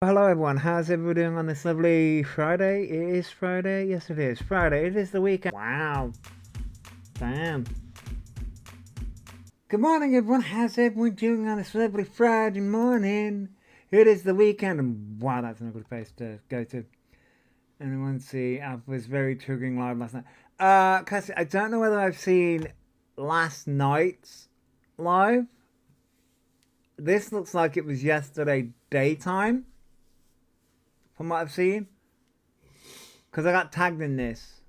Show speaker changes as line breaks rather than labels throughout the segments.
Hello everyone, how's everyone doing on this lovely Friday? It is Friday? Yes it is. Friday, it is the weekend. Wow. Damn. Good morning everyone, how's everyone doing on this lovely Friday morning? It is the weekend and wow, that's not a good place to go to. Anyone see, I was very triggering live last night. Cassie, I don't know whether I've seen last night's live. This looks like it was yesterday daytime, from what I've seen. Because I got tagged in this.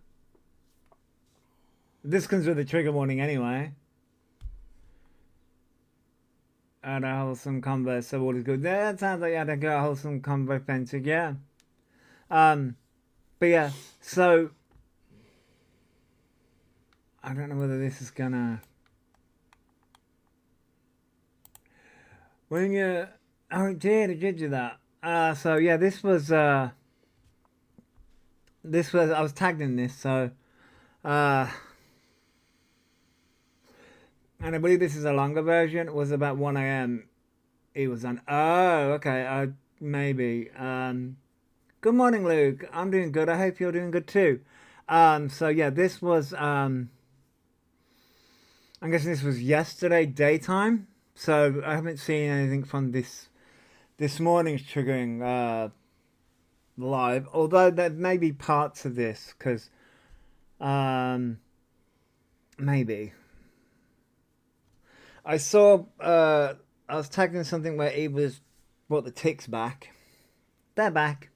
This comes with a trigger warning anyway. And a wholesome convo, so all is good. That sounds like you had a good wholesome convo authentic, yeah. Um, but yeah, so I don't know whether this is gonna when you oh it did do that. So yeah, this was I was tagged in this, so uh and I believe this is a longer version. It was about 1 a.m. It was on. Oh, okay. Maybe. Good morning, Luke. I'm doing good. I hope you're doing good too. So yeah, this was. I'm guessing this was yesterday daytime. So I haven't seen anything from this morning's triggering live. Although there may be parts of this because um, maybe I saw. I was tagging something where he was brought the ticks back. They're back.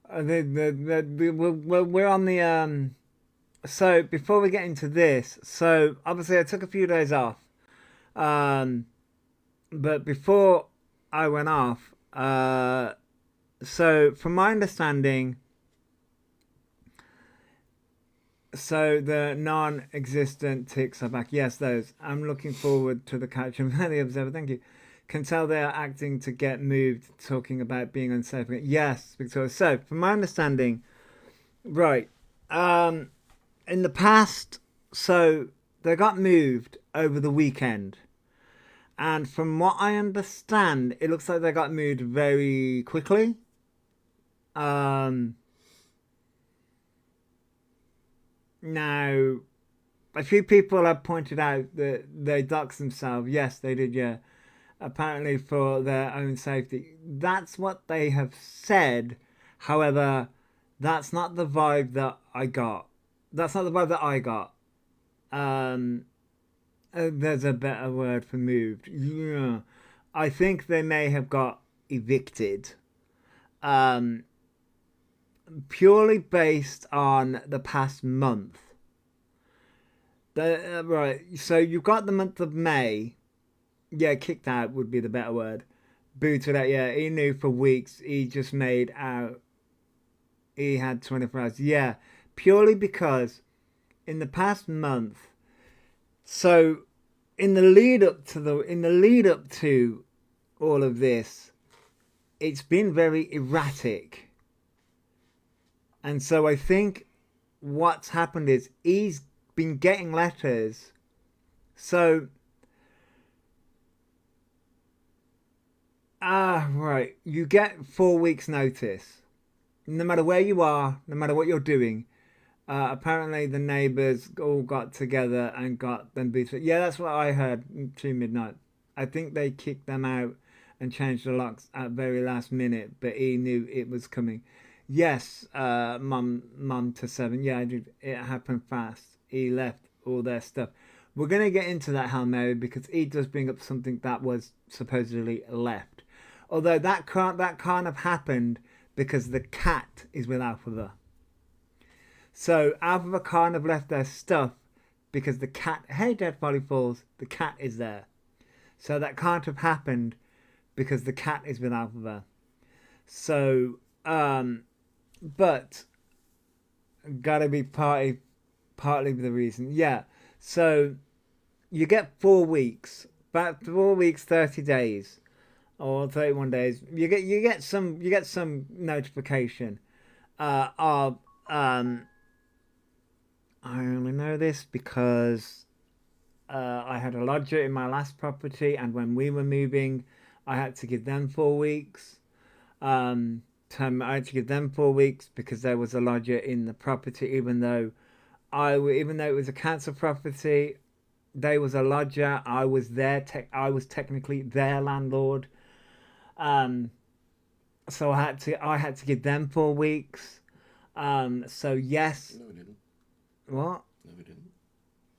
We're on the So before we get into this, so obviously I took a few days off, um, but before I went off, so from my understanding, so the non-existent ticks are back. Yes, those. I'm looking forward to the catch of the observer. Thank you. Can tell they are acting to get moved, talking about being unsafe. Yes, Victoria. So from my understanding, right. Um, in the past, so they got moved over the weekend. And from what I understand, it looks like they got moved very quickly. Um, Now, a few people have pointed out that they doxed themselves. Yes, they did, yeah. Apparently for their own safety. That's what they have said. However, that's not the vibe that I got. That's not the vibe that I got. Um, there's a better word for moved. Yeah. I think they may have got evicted. Um, Purely based on the past month. Right, so you've got the month of May. Yeah, kicked out would be the better word. Booted out, yeah. He knew for weeks he just made out he had 24 hours. Yeah, purely because in the past month, so in the lead up to all of this, it's been very erratic. And so I think what's happened is he's been getting letters. So right, you get 4 weeks notice. No matter where you are, no matter what you're doing. Apparently the neighbours all got together and got them booted. Yeah, that's what I heard to midnight. I think they kicked them out and changed the locks at very last minute, but he knew it was coming. Yes, mum to seven. Yeah, it happened fast. He left all their stuff. We're gonna get into that, Hail Mary, because he does bring up something that was supposedly left. Although that can't have happened because the cat is with Elphaba. So Elphaba can't have left their stuff because the cat. Hey, Dead Folly Falls. The cat is there. So that can't have happened because the cat is with Elphaba. So, but gotta be partly the reason. Yeah. So you get 4 weeks, about 4 weeks, 30 days, or 31 days. You get some notification of I only know this because I had a lodger in my last property, and when we were moving, I had to give them 4 weeks. I had to give them 4 weeks because there was a lodger in the property, even though it was a council property, they was a lodger. I was I was technically their landlord. Um, so I had to give them 4 weeks. So yes,
No, we didn't.
what?
No, we didn't.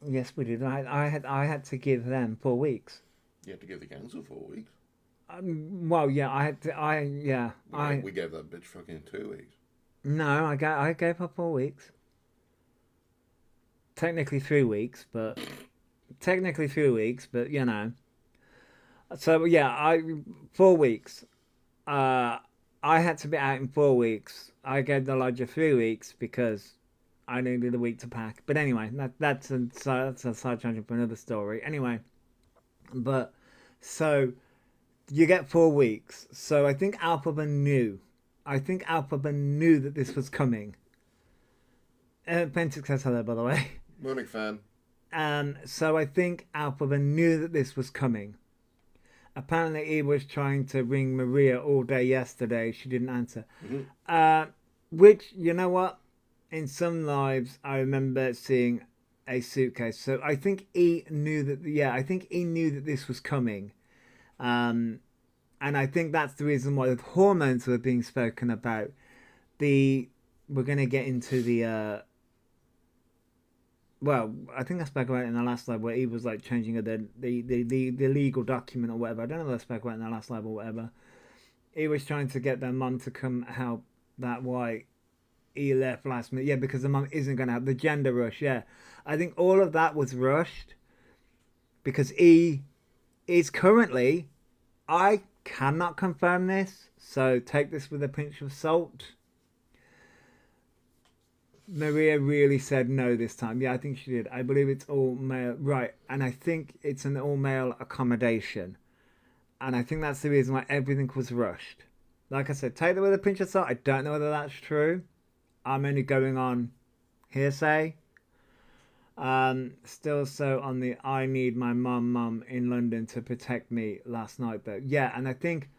Yes, we did. I had to give them 4 weeks.
You have to give the council 4 weeks.
Well, yeah, I had to.
We gave that bitch fucking 2 weeks.
No, I gave her 4 weeks. Technically 3 weeks, but technically 3 weeks, but you know. So yeah, I 4 weeks. Uh, I had to be out in 4 weeks. I gave the lodger 3 weeks because I needed a week to pack. But anyway, that's a side tangent for another story. Anyway, but so you get 4 weeks. So I think Elphaba knew. I think Elphaba knew that this was coming. Pentix says hello, by the way.
Morning, fan.
So I think Elphaba knew that this was coming. Apparently, he was trying to ring Maria all day yesterday. She didn't answer.
Mm-hmm.
Which, you know what? In some lives, I remember seeing a suitcase. So I think he knew that. Yeah, I think he knew that this was coming. And I think that's the reason why the hormones were being spoken about. We're going to get into the. Well, I think I spoke about it in the last live where he was like changing the legal document or whatever. I don't know if I spoke about it in the last live or whatever. He was trying to get their mum to come help. That why he left last minute. Yeah, because the mum isn't going to have the gender rush. Yeah, I think all of that was rushed because he is currently. I cannot confirm this, so take this with a pinch of salt. Maria really said no this time. Yeah, I think she did. I believe it's all male. Right. And I think it's an all male accommodation. And I think that's the reason why everything was rushed. Like I said, take that with a pinch of salt. I don't know whether that's true. I'm only going on hearsay. Still so on the I need my mum in London to protect me last night though. Yeah, and I think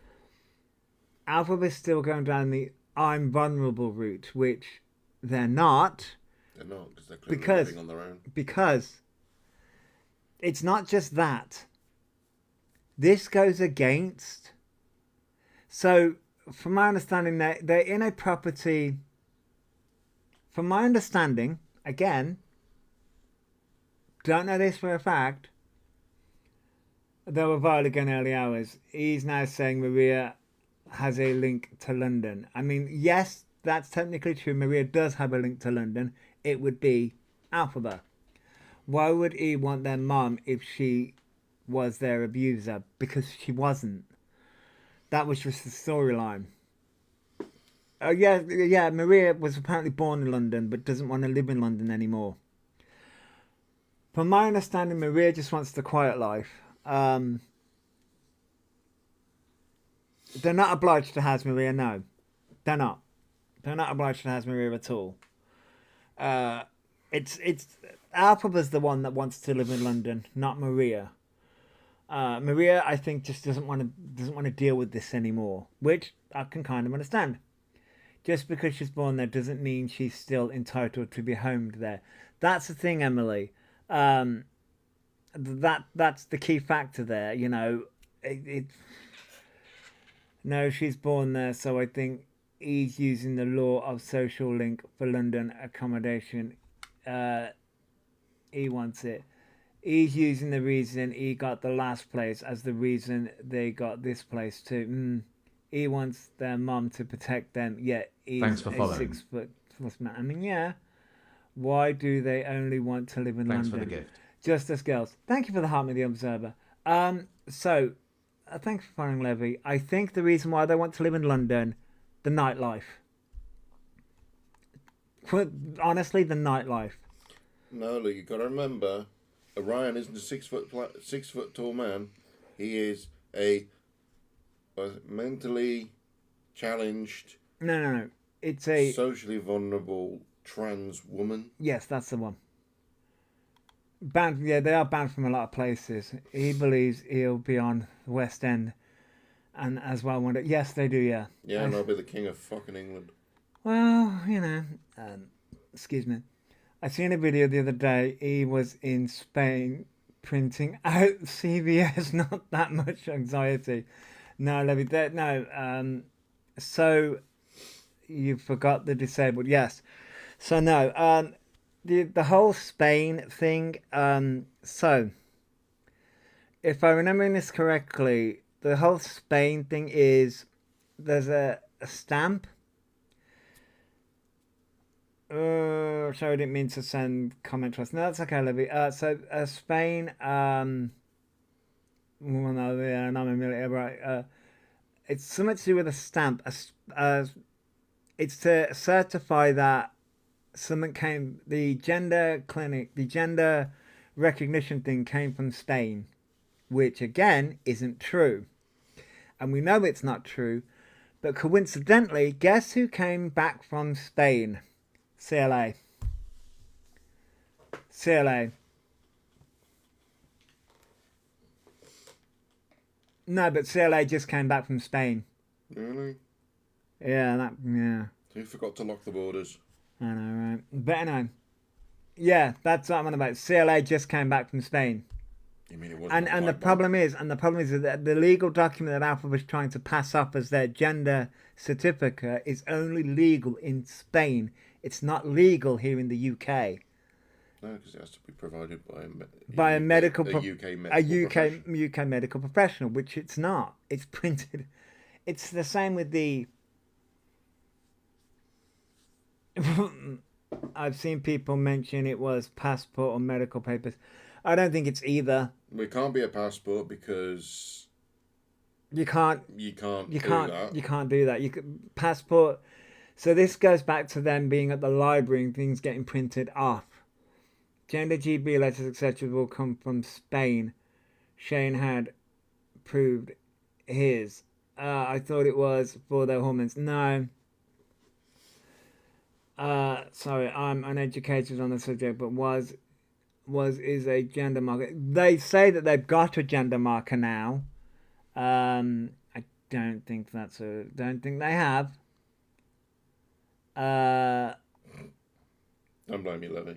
Elphaba is still going down the I'm vulnerable route, which they're not.
They're not, because they're clearly living on their own.
Because it's not just that. This goes against. So, from my understanding, they're in a property. From my understanding, again, don't know this for a fact. Though a while ago in early hours, he's now saying Maria has a link to London. I mean, yes, that's technically true. Maria does have a link to London. It would be Elphaba. Why would he want their mum if she was their abuser? Because she wasn't. That was just the storyline. Yeah, Maria was apparently born in London but doesn't want to live in London anymore. From my understanding, Maria just wants the quiet life. They're not obliged to house Maria, no. They're not. They're not obliged to house Maria at all. It's Elphaba's the one that wants to live in London, not Maria. Maria, I think, just doesn't want to deal with this anymore, which I can kind of understand. Just because she's born there doesn't mean she's still entitled to be homed there. That's the thing, Emily. That's the key factor there. You know, no, she's born there, so I think he's using the law of social link for London accommodation. He wants it. He's using the reason he got the last place as the reason they got this place too. He wants their mum to protect them. Yet he's
Thanks for
a
following.
6 foot plus man. I mean, yeah. Why do they only want to live in
Thanks
London?
for the gift.
Just as girls. Thank you for the heart with the observer. Thanks for following Levy. I think the reason why they want to live in London, the nightlife. Honestly, the nightlife.
No, look, you've got to remember, Orion isn't a 6 foot tall man. He is a mentally challenged,
No. It's a
socially vulnerable trans woman.
yes, that's the one. Banned, yeah, they are banned from a lot of places. He believes he'll be on the West End, and as well. Wonder, yes, they do. Yeah.
Yeah, and I'll be the king of fucking England.
Well, you know, excuse me. I seen a video the other day. He was in Spain printing out CVS. Not that much anxiety. No, Levy. No. So you forgot the disabled. Yes. So no. The whole Spain thing. So if I'm remembering this correctly, the whole Spain thing is there's a stamp. Sorry, I didn't mean to send comment to us. No, that's okay, Levy. So Spain. Well, no, yeah, I'm a military, right? It's something to do with a stamp. It's to certify that something came. The gender clinic, the gender recognition thing came from Spain, which again isn't true, and we know it's not true. But coincidentally, guess who came back from Spain? CLA. CLA. No, but CLA just came back from Spain.
Really?
Yeah, yeah.
Who forgot to lock the borders?
I know, right? But anyway, yeah, that's what I'm on about. CLA just came back from Spain.
You mean it wasn't?
And the problem is that the legal document that Alpha was trying to pass off as their gender certificate is only legal in Spain. It's not legal here in the UK.
No, because it has to be provided by
a medical
UK
medical professional, which it's not. It's printed. It's the same with the. I've seen people mention it was passport or medical papers. I don't think it's either.
It can't be a passport because
you can't
do
that. You can't do that. You could passport. So this goes back to them being at the library and things getting printed off. Gender GB letters, etc. will come from Spain. Shane had proved his. I thought it was for their hormones. No. Sorry, I'm uneducated on the subject, but is a gender marker. They say that they've got a gender marker now. I don't think don't think they have.
Don't blame you, Levy.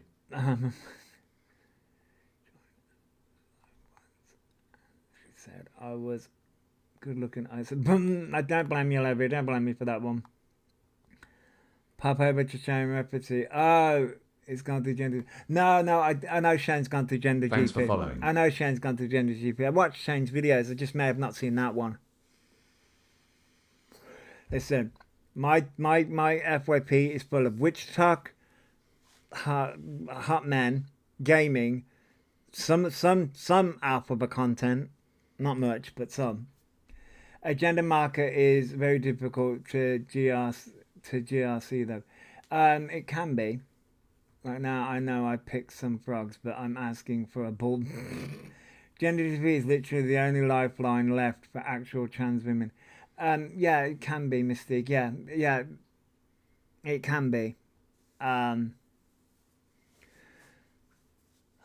She said I was good looking. I said, I don't blame you, Levy. Don't blame me for that one. Pop over to Shane Rafferty. Oh, it's gone through gender. No, I know Shane's gone through gender
Thanks
GP.
for following.
I know Shane's gone through gender GP. I watched Shane's videos. I just may have not seen that one. Listen, my FYP is full of witch talk, hot men, gaming, some Elphaba content, not much, but some. A gender marker is very difficult to GRC though. It can be. Right now, I know I picked some frogs, but I'm asking for a bull. Gender GP is literally the only lifeline left for actual trans women. Yeah, it can be, Mystique. Yeah, it can be.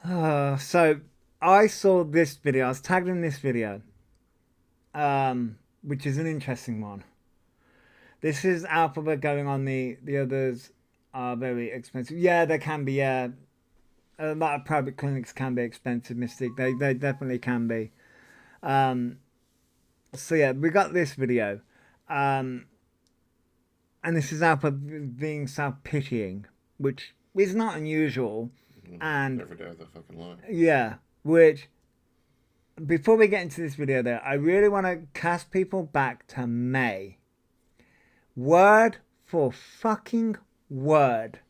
So I saw this video. I was tagged in this video, which is an interesting one. This is Elphaba going on the others are very expensive. Yeah, they can be. Yeah, a lot of private clinics can be expensive, Mystique. They definitely can be. So yeah, we got this video, and this is Elphaba being self-pitying, which is not unusual. And
every day of the fucking life.
Yeah, which before we get into this video, there, I really want to cast people back to May. Word for fucking word.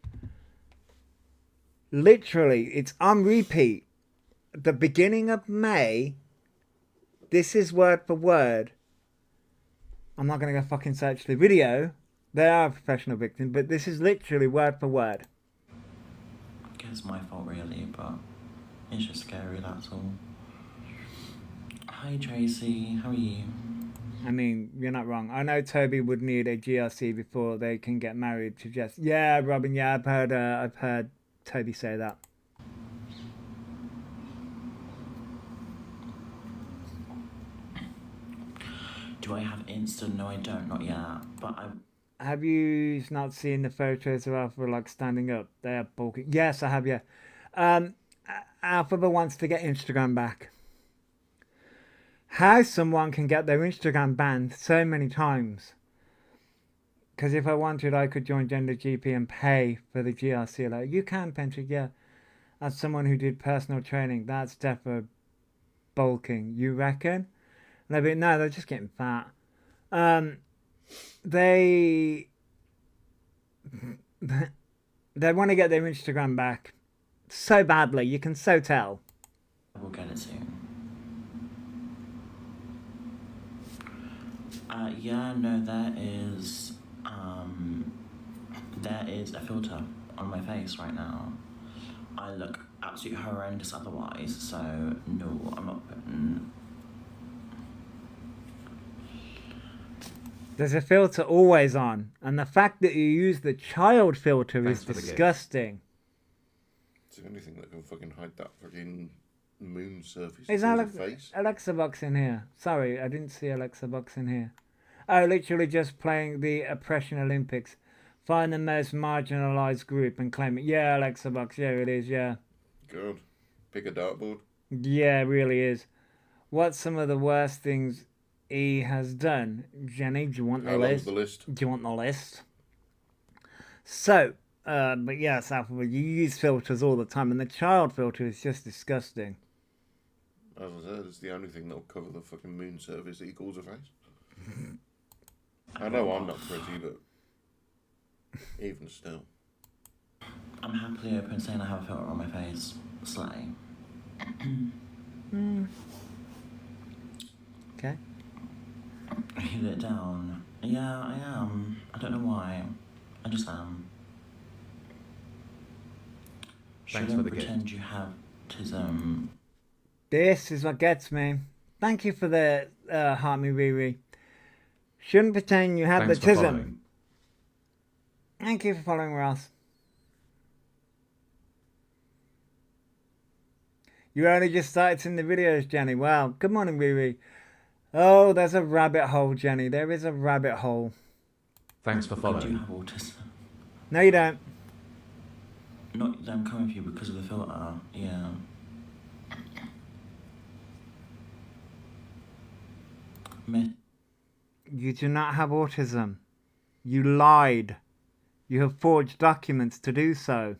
Literally, it's on repeat. The beginning of May. This is word for word. I'm not going to go fucking search the video. They are a professional victim, but this is literally word for word.
I guess it's my fault really, but it's just scary, that's all. Hi Tracy, how are you?
I mean, you're not wrong. I know Toby would need a GRC before they can get married to Jess. Yeah, Robin, yeah, I've heard Toby say that.
Do I have Insta? No, I don't. Not yet. But I.
Have you not seen the photos of Alpha like standing up? They are bulky. Yes, I have. Yeah. Alphaba wants to get Instagram back. How someone can get their Instagram banned so many times? Because if I wanted, I could join Gender GP and pay for the GRC. You can, Pentra. Yeah. As someone who did personal training, that's defo bulking. You reckon? No, they're just getting fat. They want to get their Instagram back so badly. You can so tell.
We'll get it soon. Yeah, no, there is a filter on my face right now. I look absolutely horrendous otherwise, so no, I'm not putting...
There's a filter always on, and the fact that you use the child filter is disgusting.
It's the only thing that can fucking hide that fucking moon surface.
Is Alexa Box in here? Sorry, I didn't see Alexa Box in here. Oh, literally just playing the Oppression Olympics. Find the most marginalised group and claim it. Yeah, Alexa Box, yeah, it is, yeah.
Good. Pick a dartboard.
Yeah, it really is. What's some of the worst things he has done? Jenny, do you want the list?
The list?
Do you want the list? So, but yes, Alpha, you use filters all the time, and the child filter is just disgusting.
As I said, it's the only thing that'll cover the fucking moon surface that he calls a face. I know I'm not pretty, but even still.
I'm happily open saying I have a filter on my face. Slay.
Okay.
Heal it down. Yeah, I am. I don't know why. I just am.
Thanks for the
pretend
gift.
You have autism.
This is what gets me. Thank you for the heart me Riri. Shouldn't pretend you have
Thanks
the
for
tism.
following.
Thank you for following, Ross. You only just started seeing the videos, Jenny. Wow. Good morning, Riri. Oh, there's a rabbit hole, Jenny. There is a rabbit hole.
Thanks for
I do
following.
have autism.
No, you don't.
Not that I'm coming for you because of the filter. Yeah.
You do not have autism. You lied. You have forged documents to do so.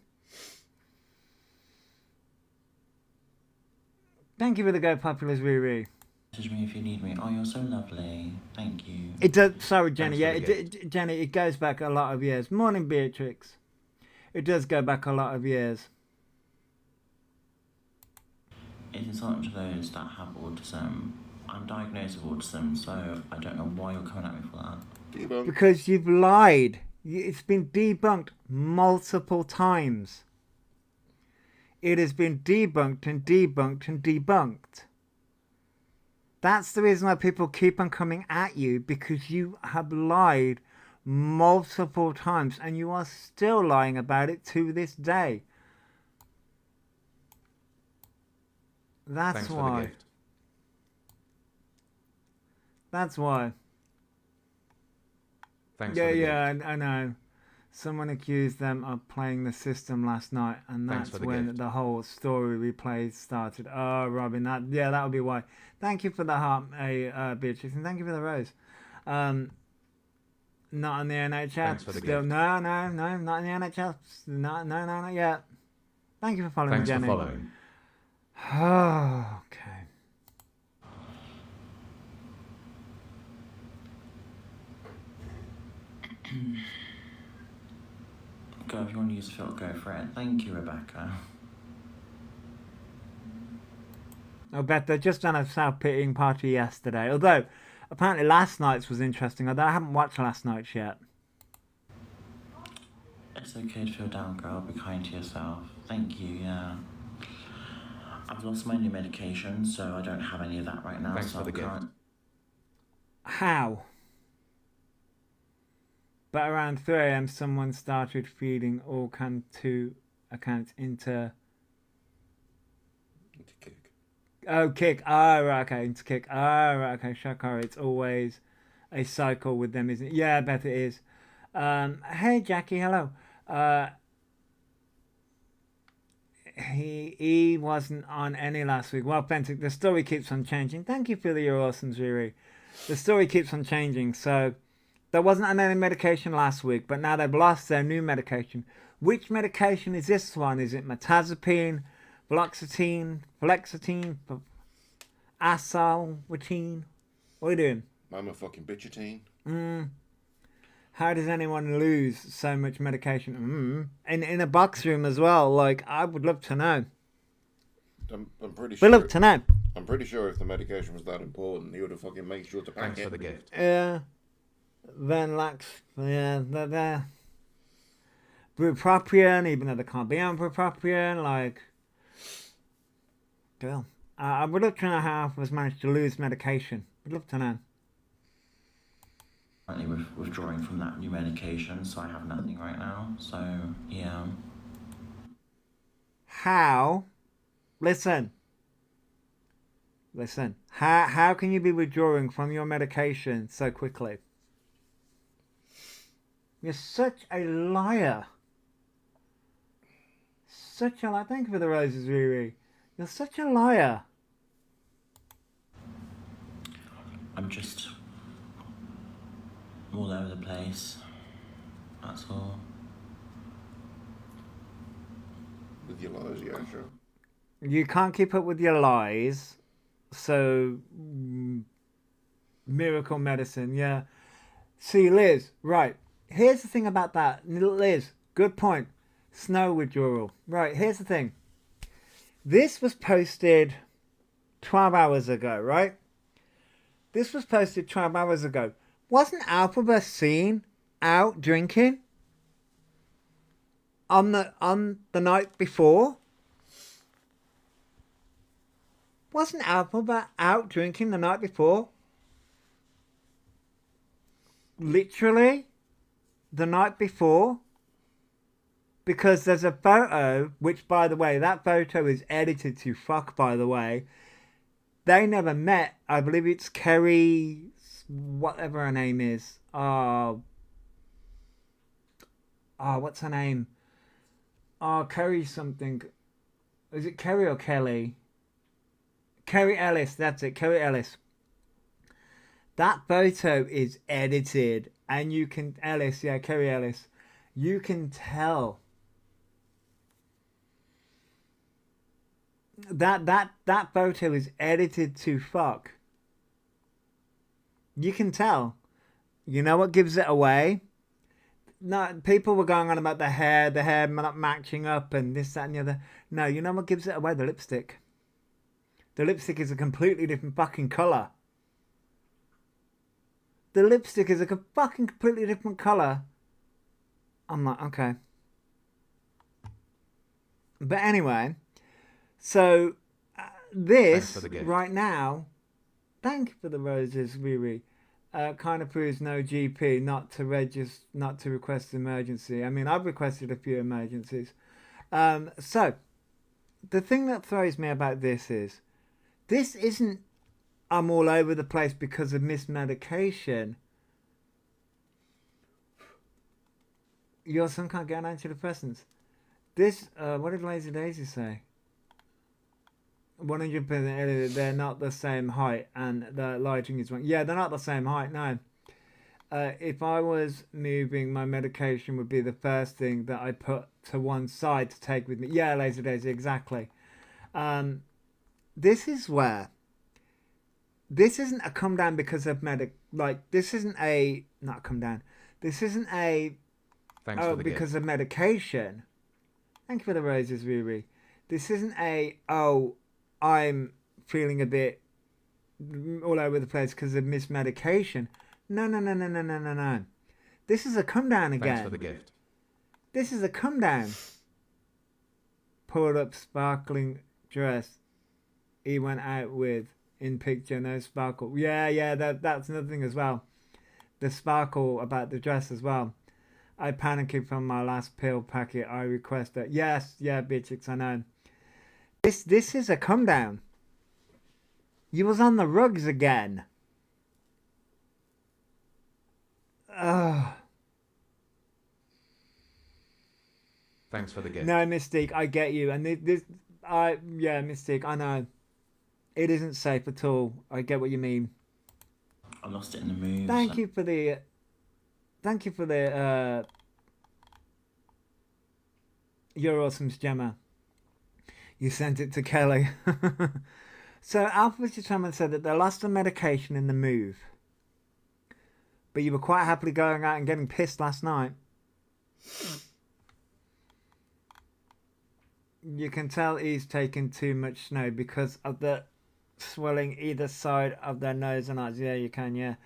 Thank you for the Go Populars, Riri.
Message me if you need me. Oh, you're so lovely. Thank you.
It does. Sorry, Jenny.
Thanks
Yeah, Jenny. It goes back a lot of years. Morning, Beatrix. It does go back a lot of years.
It is not to those that have autism. I'm diagnosed with autism, so I don't know why you're coming at me for that.
Debunked.
Because you've lied. It's been debunked multiple times. It has been debunked and debunked and debunked. That's the reason why people keep on coming at you, because you have lied multiple times and you are still lying about it to this day. That's
Thanks
why.
for the gift.
That's why.
Thanks for the gift.
I know. Someone accused them of playing the system last night, and
Thanks
that's
for the
when
gift.
the whole story replay started. Oh, Robin, that would be why. Thank you for the heart, Beatrice, and thank you for the rose. Not on the NHS.
Thanks for the
Still,
gift.
no, not in the NHS. No, not yet. Thank you for following
Thanks
me,
for
Jenny.
following.
Oh, okay.
Go, if you want to use the filter, go for it. Thank you, Rebecca.
I bet they're just done a self-pitying party yesterday. Although, apparently last night's was interesting. Although I haven't watched last night's yet.
It's okay to feel down, girl. Be kind to yourself. Thank you, yeah. I've lost my new medication, so I don't have any of that right now.
Thanks
so
for the
I
gift.
can't.
How? But around 3 a.m. someone started feeding all two accounts into...
Kick.
Oh, Kick. Oh, right, okay, into Kick. Oh, right, okay, Shakara. It's always a cycle with them, isn't it? Yeah, I bet it is. Hey, Jackie, hello. He wasn't on any last week. Well, Pentic, the story keeps on changing. Thank you for your awesome Zuri. The story keeps on changing. So there wasn't on any medication last week, but now they've lost their new medication. Which medication is this one? Is it metazapine, fluoxetine, asalwatine? What are you doing?
I'm a fucking bitchatine.
How does anyone lose so much medication? In a box room as well. Like, I would love to know.
I'm pretty sure.
We'd love to know.
I'm pretty sure if the medication was that important, he would have fucking made sure to pack
Thanks
it.
for the gift.
Yeah. Then lax. Yeah, they're bupropion, even though they can't be on bupropion. Like, girl. I would love to know how I was managed to lose medication. I'd love to know.
Currently withdrawing from that new medication, so I have nothing right now. So, yeah.
How? Listen. How can you be withdrawing from your medication so quickly? You're such a liar. Such a liar. Thank you for the roses, Riri. You're such a liar.
I'm just all over the place. That's all.
With your lies, yeah, sure.
You can't keep up with your lies. So, miracle medicine, yeah. See, Liz, right. Here's the thing about that. Liz, good point. Snow withdrawal. Right, here's the thing. This was posted 12 hours ago, right? This was posted 12 hours ago. Wasn't Elphaba seen out drinking on the night before? Wasn't Elphaba out drinking the night before? Literally, the night before. Because there's a photo, which, by the way, that photo is edited to fuck, by the way. They never met. I believe it's Kerry, whatever her name is. What's her name? Kerry something. Is it Kerry or Kelly? Kerry Ellis, that's it, Kerry Ellis. That photo is edited, and you can, Kerry Ellis, you can tell that photo is edited to fuck. You can tell. You know what gives it away? No, people were going on about the hair not matching up and this, that and the other. No, you know what gives it away? The lipstick. The lipstick is a completely different fucking colour. The lipstick is a fucking completely different colour. I'm like, okay. But anyway, so this right now, thank you for the roses, Riri. Kind of proves no GP not to request emergency. I mean, I've requested a few emergencies. So the thing that throws me about this isn't I'm all over the place because of mismedication. Your son can't get on antidepressants. This, what did Lazy Daisy say? 100% they're not the same height and the lighting is wrong. Yeah, they're not the same height, no. If I was moving, my medication would be the first thing that I put to one side to take with me. Yeah, Lazy Daisy, exactly. This is where this isn't a come down because of this isn't a not come down. This isn't a because of medication. Thank you for the roses, Riri. This isn't a I'm feeling a bit all over the place because of mismedication. No. This is a come down again.
Thanks for the gift.
This is a come down. Pulled up sparkling dress he went out with in picture, no sparkle. Yeah, that's another thing as well. The sparkle about the dress as well. I panicking from my last pill packet. I request that. Yes, yeah, bitches, I know. This is a come down. You was on the rugs again.
Thanks for the gift.
No, Mystique, I get you. And yeah, Mystique, I know. It isn't safe at all. I get what you mean.
I lost it in the moves.
Thank you for the You're Awesome's Gemma. You sent it to Kelly. So Alpha Chairman said that they lost the medication in the move. But you were quite happily going out and getting pissed last night. You can tell he's taken too much snow because of the swelling either side of their nose and eyes. Yeah, you can, yeah.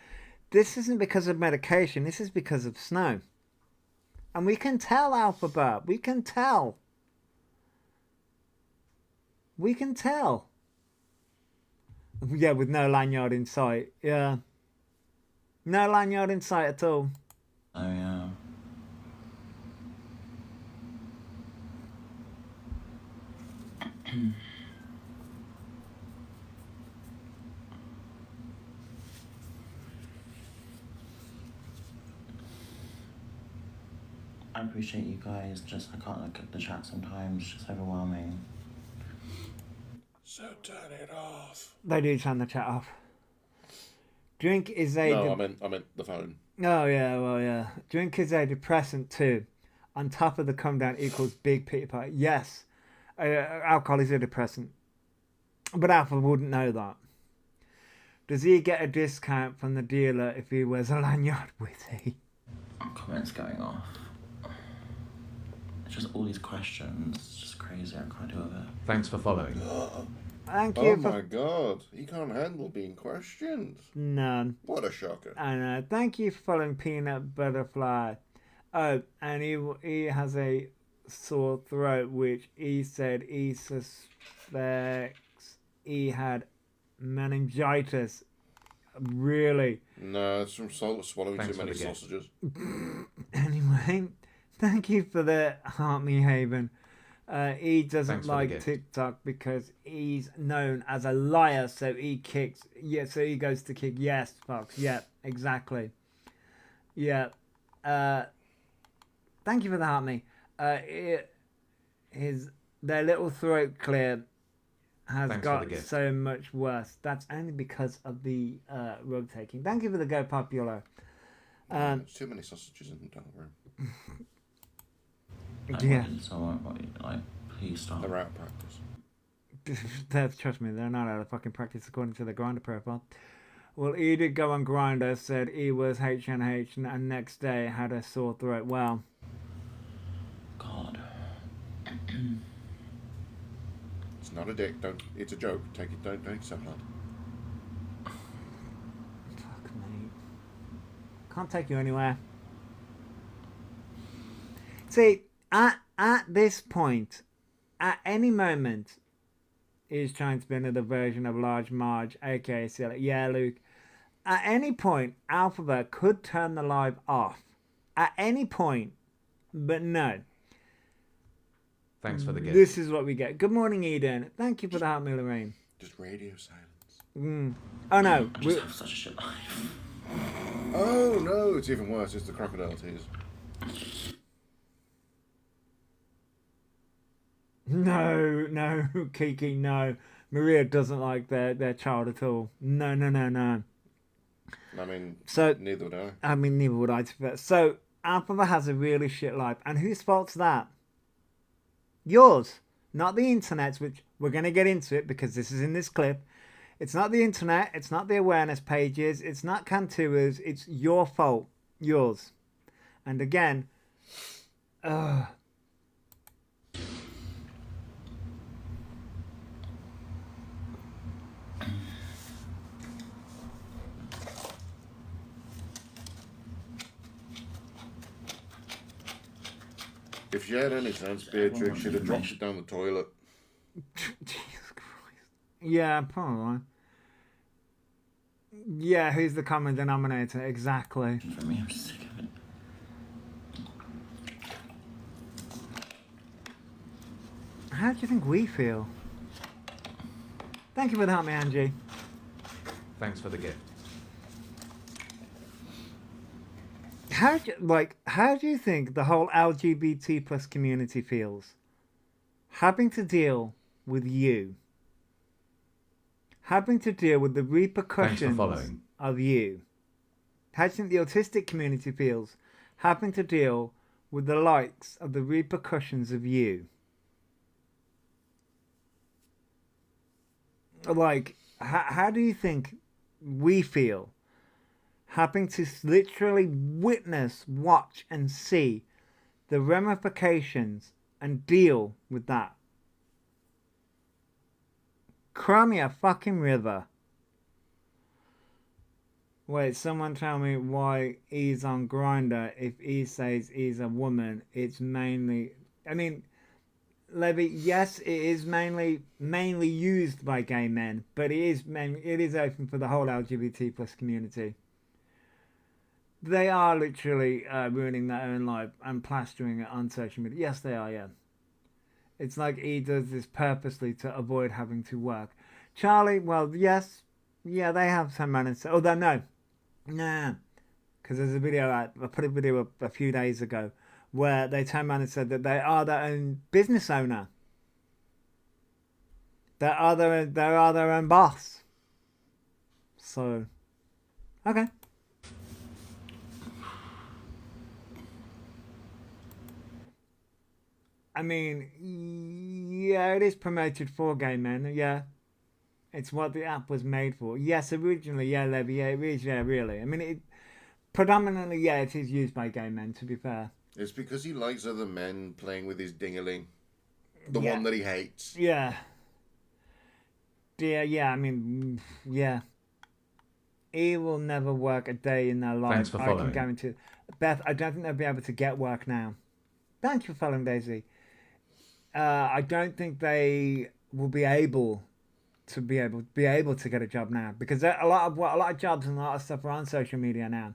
This isn't because of medication. This is because of snow. And we can tell, Elphaba. We can tell. We can tell. Yeah, with no lanyard in sight. Yeah. No lanyard in sight at all.
Oh, yeah. I appreciate you guys, just I can't look at the chat sometimes, it's just overwhelming.
So turn it off.
They do turn the chat off. Drink is a...
No, I meant the phone.
Oh, yeah, well, yeah. Drink is a depressant too. On top of the come down equals big pity party. Yes, alcohol is a depressant. But Alpha wouldn't know that. Does he get a discount from the dealer if he wears a lanyard with he?
Comments going off. It's just all these questions. It's just crazy. I can't do with it.
Thanks for following.
Thank you
Oh
for...
my god, he can't handle being questioned.
None.
What a shocker.
I know. Thank you for following Peanut Butterfly. Oh, and he has a sore throat, which he said he suspects he had meningitis. Really?
No, it's from swallowing
Thanks
too many
for the gift.
sausages.
Anyway, thank you for the Heart Me Haven. He doesn't
Thanks for the
like
gift.
TikTok because he's known as a liar, so he kicks. Yeah, so he goes to kick. Yes, Fox. Yeah, exactly. Yeah. Thank you for the Heart Me. Their little throat clear has
Thanks for
got
the gift.
so much worse. That's only because of the rug taking. Thank you for the Go Popular.
There's too many sausages in the dark room.
Yeah.
So, like, please stop.
They're out of practice.
Trust me, they're not out of fucking practice according to the Grinder profile. Well, he did go on Grinder, said he was HNH, and next day had a sore throat. Well,
God.
It's not a dick. Don't. It's a joke. Take it. Don't take it so hard.
fuck me. Can't take you anywhere. See, at this point, at any moment, he's trying to be another version of Large Marge, aka Silly. Yeah, Luke. At any point, Elphaba could turn the live off. At any point, but no.
Thanks for the gift.
This is what we get. Good morning, Eden. Thank you for the Heart Me, Lorraine.
Just radio silence.
Oh no.
I just have such a shit life.
Oh no, it's even worse. It's the crocodile tears.
No, Kiki, no. Maria doesn't like their child at all. No.
I mean,
So,
neither would I.
I mean, neither would I. So, Alphaba has a really shit life. And whose fault's that? Yours. Not the internet's, which we're going to get into it because this is in this clip. It's not the internet. It's not the awareness pages. It's not Cantua's. It's your fault. Yours. And again,
If she had any sense, Beatrix, she'd have dropped it down the toilet.
Jesus Christ. Yeah, probably. Yeah, who's the common denominator? Exactly.
For me, I'm sick of it.
How do you think we feel? Thank you for the help me, Angie.
Thanks for the gift.
how do you think the whole LGBT plus community feels? Having to deal with you. Having to deal with the repercussions of you. How do you think the autistic community feels? Having to deal with the likes of the repercussions of you. Like, how do you think we feel? Having to literally witness, watch, and see the ramifications and deal with that. Cry me a fucking river. Wait, someone tell me why he's on Grindr if he says he's a woman. It's mainly... I mean, Levy, yes, it is mainly used by gay men, but it is open for the whole LGBT plus community. They are literally ruining their own life and plastering it on social media. Yes, they are, yeah. It's like he does this purposely to avoid having to work. Charlie, well, yes. Yeah, they have some man and say, although no. Nah. Because there's a video, I put a video up a few days ago where they turned around and said that they are their own business owner. They are their own boss. So, okay. I mean, yeah, it is promoted for gay men, yeah. It's what the app was made for. Yes, originally, yeah, Levy, yeah, it is, yeah, really. I mean, predominantly, yeah, it is used by gay men, to be fair.
It's because he likes other men playing with his dingaling. The one that he hates.
Yeah. Yeah, I mean, yeah. He will never work a day in their life.
Thanks for following.
I can guarantee. Beth, I don't think they'll be able to get work now. Thank you for following, Daisy. I don't think they will be able to get a job now, because a lot of jobs and a lot of stuff are on social media now.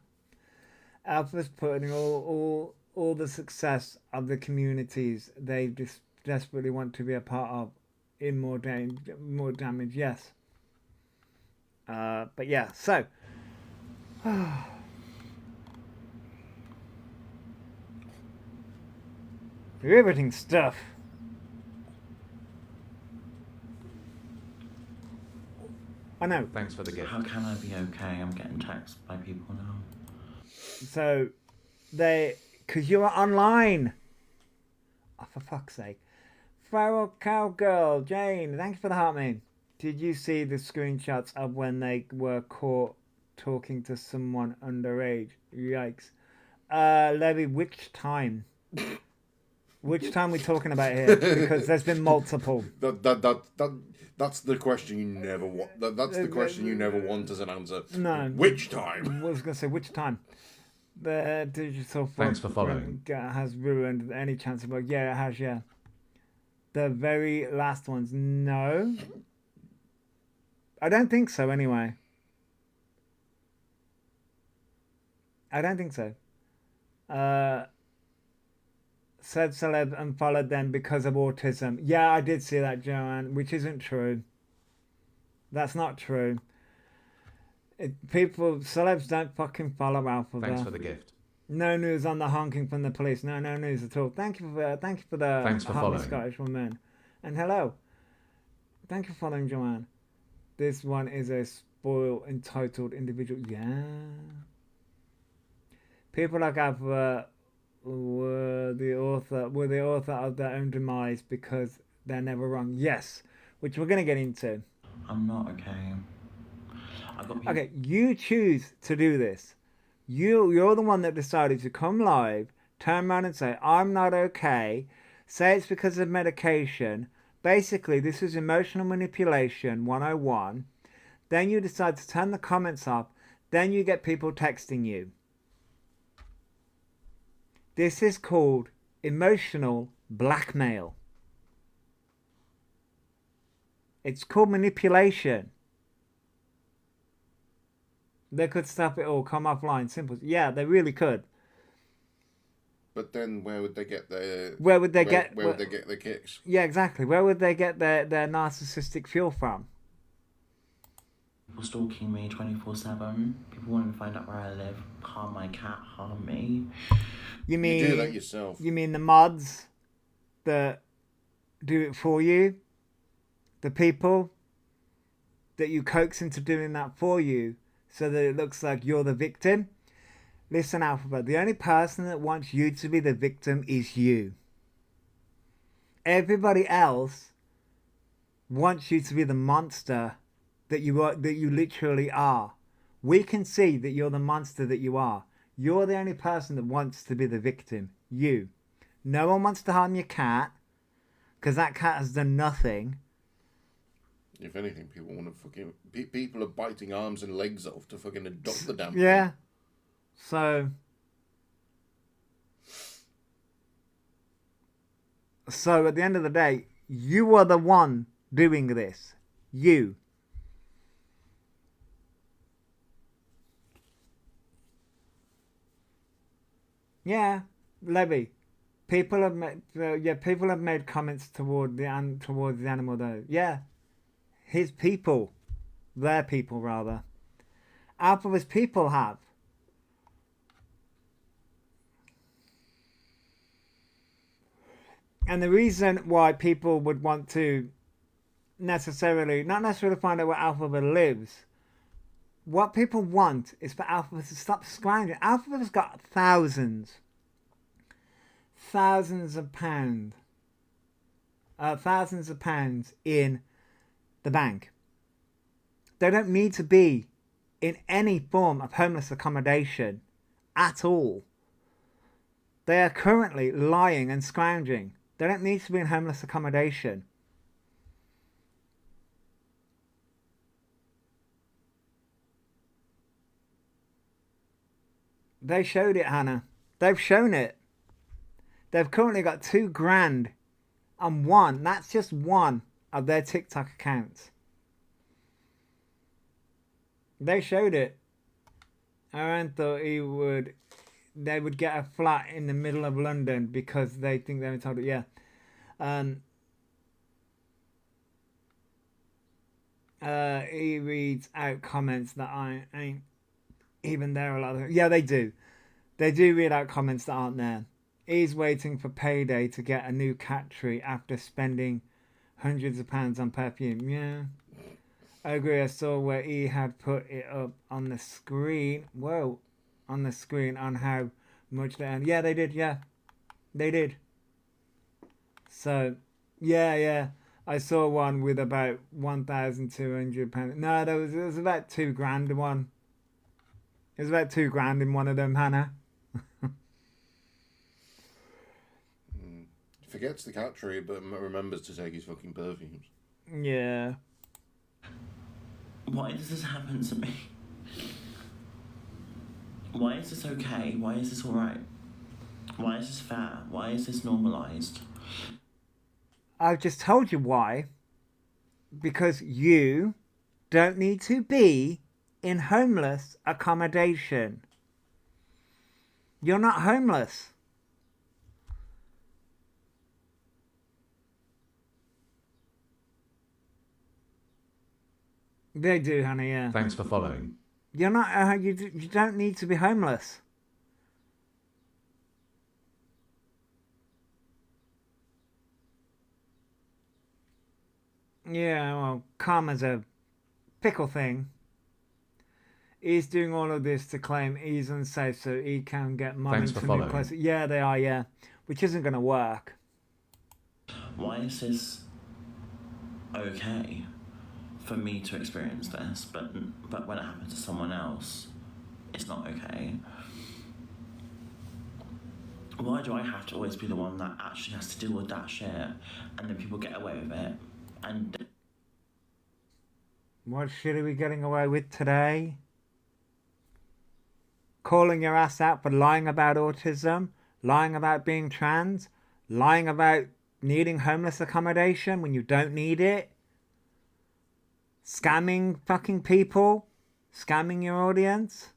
Alpha's putting all the success of the communities they just desperately want to be a part of in more damage. Yes. But yeah, so. Riveting stuff. I know.
Thanks for the gift.
How can I be okay? I'm getting texted by people now.
So, because you are online. Oh, for fuck's sake. Feral Cowgirl, Jane, thank you for the heart, man. Did you see the screenshots of when they were caught talking to someone underage? Yikes. Levy, which time? Which time are we talking about here? Because there's been multiple.
That's the question you never want. That's the question you never want as an answer.
No.
Which time?
I was going to say, which time? The digital
Thanks for following.
Has ruined any chance of work. Yeah, it has, yeah. The very last ones, no. I don't think so, anyway. I don't think so. Said celeb unfollowed them because of autism. Yeah, I did see that, Joanne, which isn't true. That's not true. Celebs don't fucking follow Elphaba.
Thanks for the gift.
No news on the honking from the police. No news at all. Thank you for the
Thanks for following.
Scottish woman. And hello. Thank you for following, Joanne. This one is a spoiled, entitled individual. Yeah. People like Elphaba were the author of their own demise because they're never wrong. Yes, which we're gonna get into.
I'm not okay.
Okay, you choose to do this. You're the one that decided to come live, turn around and say, I'm not okay, say it's because of medication. Basically, this is emotional manipulation 101. Then you decide to turn the comments off. Then you get people texting you. This is called emotional blackmail. It's called manipulation. They could stop it all, come offline, simple. Yeah, they really could.
But then where would they get their...
Where would they get
their kicks?
Yeah, exactly. Where would they get their narcissistic fuel from?
People stalking me 24/7. People wanting to find out where I live. Harm my cat, harm me.
You mean
you do that yourself?
You mean the mods that do it for you? The people that you coax into doing that for you so that it looks like you're the victim? Listen, Elphaba, the only person that wants you to be the victim is you. Everybody else wants you to be the monster that you literally are. We can see that you're the monster that you are. You're the only person that wants to be the victim. You. No one wants to harm your cat because that cat has done nothing.
If anything, people want to fucking... People are biting arms and legs off to fucking adopt the damn
Yeah.
thing.
So at the end of the day, you are the one doing this. You. Yeah, Levy. People have made comments towards the animal though. Yeah, his people, their people rather. Alphaba's people have. And the reason why people would want to not necessarily find out where Elphaba lives, what people want is for Elphaba to stop scrounging. Elphaba's got thousands of pounds in the bank. They don't need to be in any form of homeless accommodation at all. They are currently lying and scrounging. They don't need to be in homeless accommodation. They showed it, Hannah. They've shown it. They've currently got $2,000 on one. That's just one of their TikTok accounts. They showed it. Orion thought they would get a flat in the middle of London because they think they're entitled. Yeah. He reads out comments that I ain't even there a lot of. Yeah, they do. They do read out comments that aren't there. He's waiting for payday to get a new cat tree after spending hundreds of pounds on perfume. Yeah. I agree. I saw where he had put it up on the screen. Whoa. On the screen on how much they earn. Yeah, they did. Yeah. They did. So, yeah. I saw one with about £1,200. No, there was about $2,000 one. It was about $2,000 in one of them, Hannah.
Forgets the cat tree, but remembers to take his fucking perfumes.
Yeah.
Why does this happen to me? Why is this okay? Why is this alright? Why is this fair? Why is this normalised?
I've just told you why. Because you don't need to be in homeless accommodation. You're not homeless. They do, honey, yeah.
Thanks for following.
You're not, you don't need to be homeless. Yeah, well, karma's a fickle thing. He's doing all of this to claim he's unsafe so he can get money.
Thanks for following.
Closer. Yeah, they are, yeah. Which isn't going to work.
Why is this okay for me to experience this, but when it happens to someone else, it's not okay? Why do I have to always be the one that actually has to deal with that shit, and then people get away with it? And
what shit are we getting away with today? Calling your ass out for lying about autism, lying about being trans, lying about needing homeless accommodation when you don't need it, scamming fucking people, scamming your audience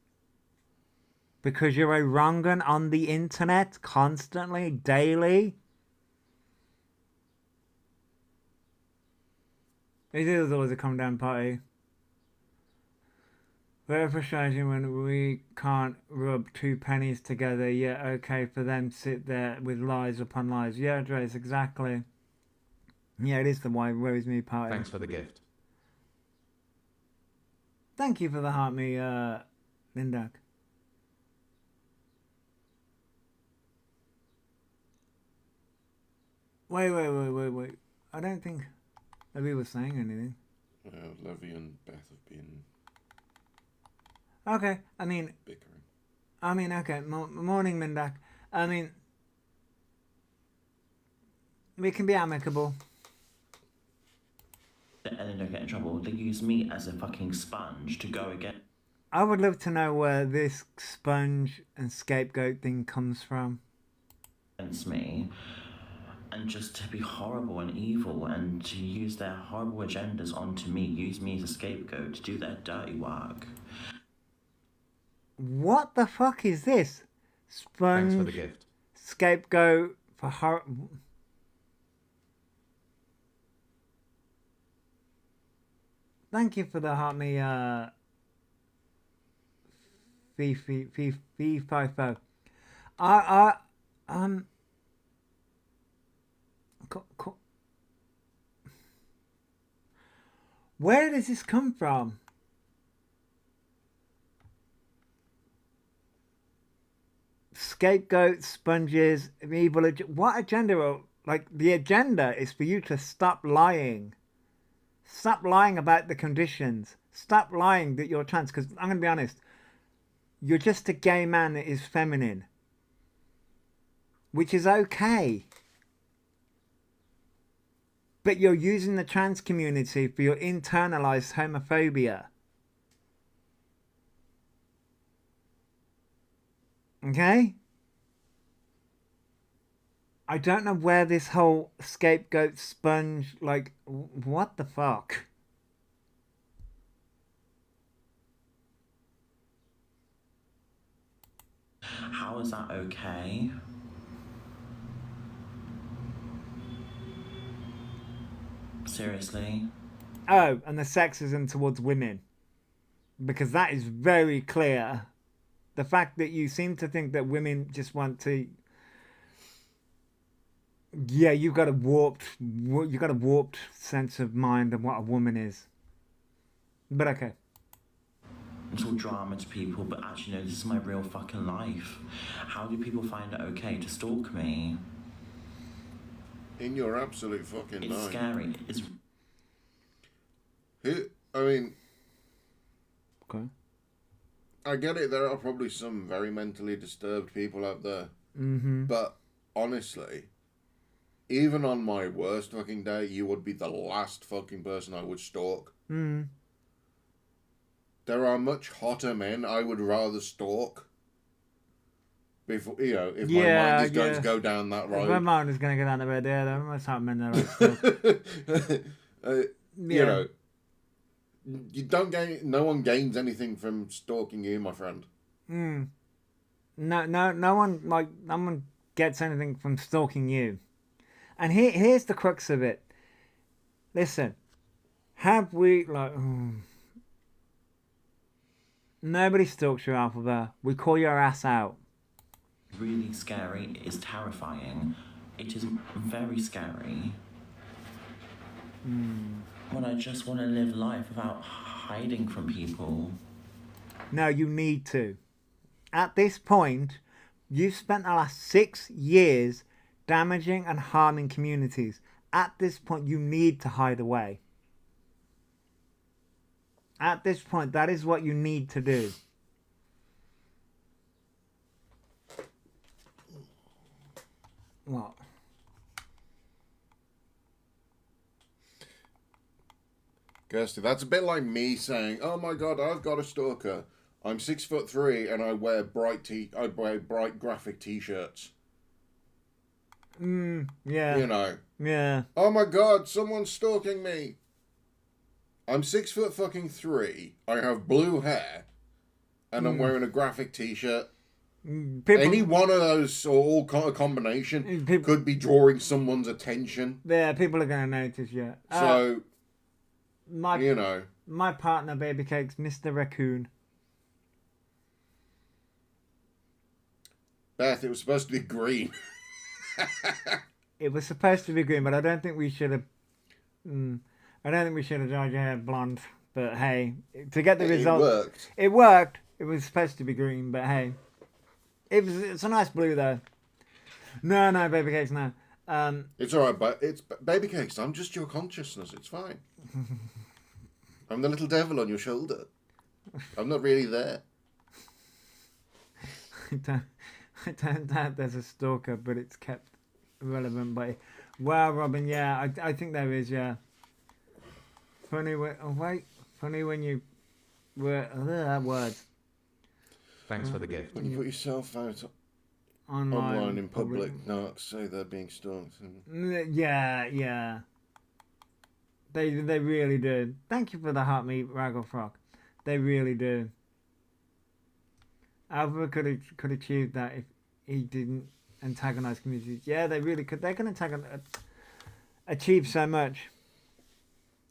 because you're a wrong'un on the internet constantly, daily. It is always a come down party. Very frustrating when we can't rub two pennies together, yet okay for them to sit there with lies upon lies. Yeah, Andres, exactly. Yeah, it is the why worries me part.
Thanks for the gift.
Thank you for the heart me, Lindak. Wait. I don't think Levy was saying anything.
Levy and Beth have been
Okay, I mean,
bickering.
Okay, morning, Lindak. I mean, we can be amicable.
And then don't get in trouble. They use me as a fucking sponge to go again.
I would love to know where this sponge and scapegoat thing comes from.
Against me. And just to be horrible and evil and to use their horrible agendas onto me, use me as a scapegoat to do their dirty work.
What the fuck is this? Sponge,
Thanks for the gift.
Scapegoat for horror. Thank you for the heart me, fee. Where does this come from? Scapegoats, sponges, evil. What agenda? Like, the agenda is for you to stop lying. Stop lying about the conditions. Stop lying that you're trans. Because I'm going to be honest, you're just a gay man that is feminine, which is okay. But you're using the trans community for your internalized homophobia. Okay? I don't know where this whole scapegoat sponge, like, what the fuck?
How is that okay? Seriously?
Oh, and the sexism towards women. Because that is very clear. The fact that you seem to think that women just want to... Yeah, you've got a warped sense of mind of what a woman is. But okay.
It's all drama to people, but actually, no, this is my real fucking life. How do people find it okay to stalk me?
In your absolute fucking mind.
It's scary. It's...
I mean...
Okay.
I get it, there are probably some very mentally disturbed people out there.
Mm-hmm.
But, honestly, even on my worst fucking day, you would be the last fucking person I would stalk.
Mm.
There are much hotter men I would rather stalk. Before, you know, if my mind is going to go down that road.
If my mind is going to go down the road, yeah, there must have men that
You know, you don't gain. No one gains anything from stalking you, my friend.
Mm. No one gets anything from stalking you. And here's the crux of it. Listen, have we nobody stalks your Elphaba. We call your ass out.
Really scary. It is terrifying. It is very scary. When I just want to live life without hiding from people.
No, you need to. At this point, you've spent the last 6 years damaging and harming communities. At this point, you need to hide away. At this point, that is what you need to do. What?
Kirsty, that's a bit like me saying, "Oh my God, I've got a stalker. I'm 6'3" and I wear bright graphic T-shirts."
Yeah.
You know.
Yeah.
Oh my God, someone's stalking me. I'm 6'3". I have blue hair, and I'm wearing a graphic T-shirt. Any one of those, or all a combination, could be drawing someone's attention.
Yeah, people are going to notice. Yeah.
So,
my partner, Baby Cakes, Mr. Raccoon.
Beth, it was supposed to be green.
It was supposed to be green, but I don't think we should have. I don't think we should have dyed your hair blonde. But hey, to get the result,
It worked.
It worked. It was supposed to be green, but hey, it's a nice blue though. No, baby cakes, no.
It's alright, but it's baby cakes. I'm just your consciousness. It's fine. I'm the little devil on your shoulder. I'm not really there.
I don't doubt there's a stalker, but it's kept relevant by. Wow, Robin, yeah, I think there is, yeah. Funny when you were words.
Thanks for the gift.
When you put yourself out online in public, narcs say they're being stalked.
Yeah. They really do. Thank you for the heart meat Raggle Frog. They really do. Alpha could achieve that if he didn't antagonize communities. Yeah, they really could. They can achieve so much.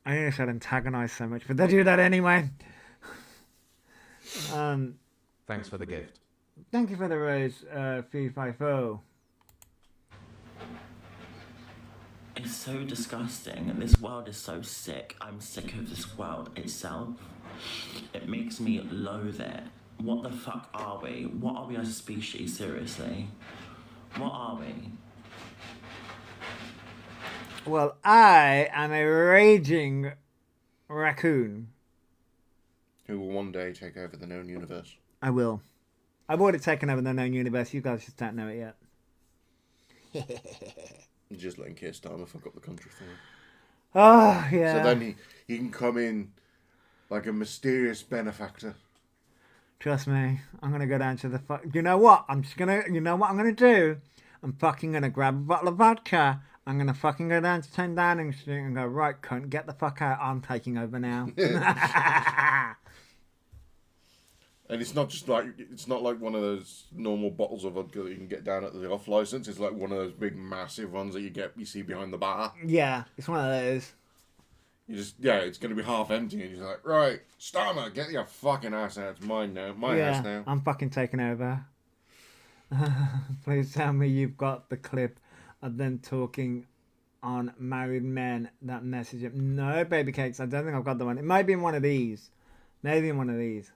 I nearly said antagonize so much, but they do that anyway.
Thanks for the gift.
Thank you for the rose, Fee Fi Fo.
It's so disgusting. This world is so sick. I'm sick of this world itself. It makes me loathe it. What the fuck are we? What are we as a species, seriously? What are we?
Well, I am a raging raccoon.
Who will one day take over the known universe.
I will. I've already taken over the known universe. You guys just don't know it yet.
Just letting Keir Starmer fuck up the country for him.
Oh, yeah.
So then he can come in like a mysterious benefactor.
Trust me, I'm gonna go down to the You know what? You know what I'm gonna do? I'm fucking gonna grab a bottle of vodka. I'm gonna fucking go down to 10 Downing Street and go, right, cunt, get the fuck out. I'm taking over now.
And it's not like one of those normal bottles of vodka that you can get down at the off license. It's like one of those big, massive ones that you see behind the bar.
Yeah, it's one of those.
It's going to be half empty, and you're like, right, Starmer, get your fucking ass out. It's mine now. My ass now.
I'm fucking taking over. Please tell me you've got the clip of them talking on married men that message him. No, baby cakes, I don't think I've got the one. It might be in one of these. Maybe in one of these.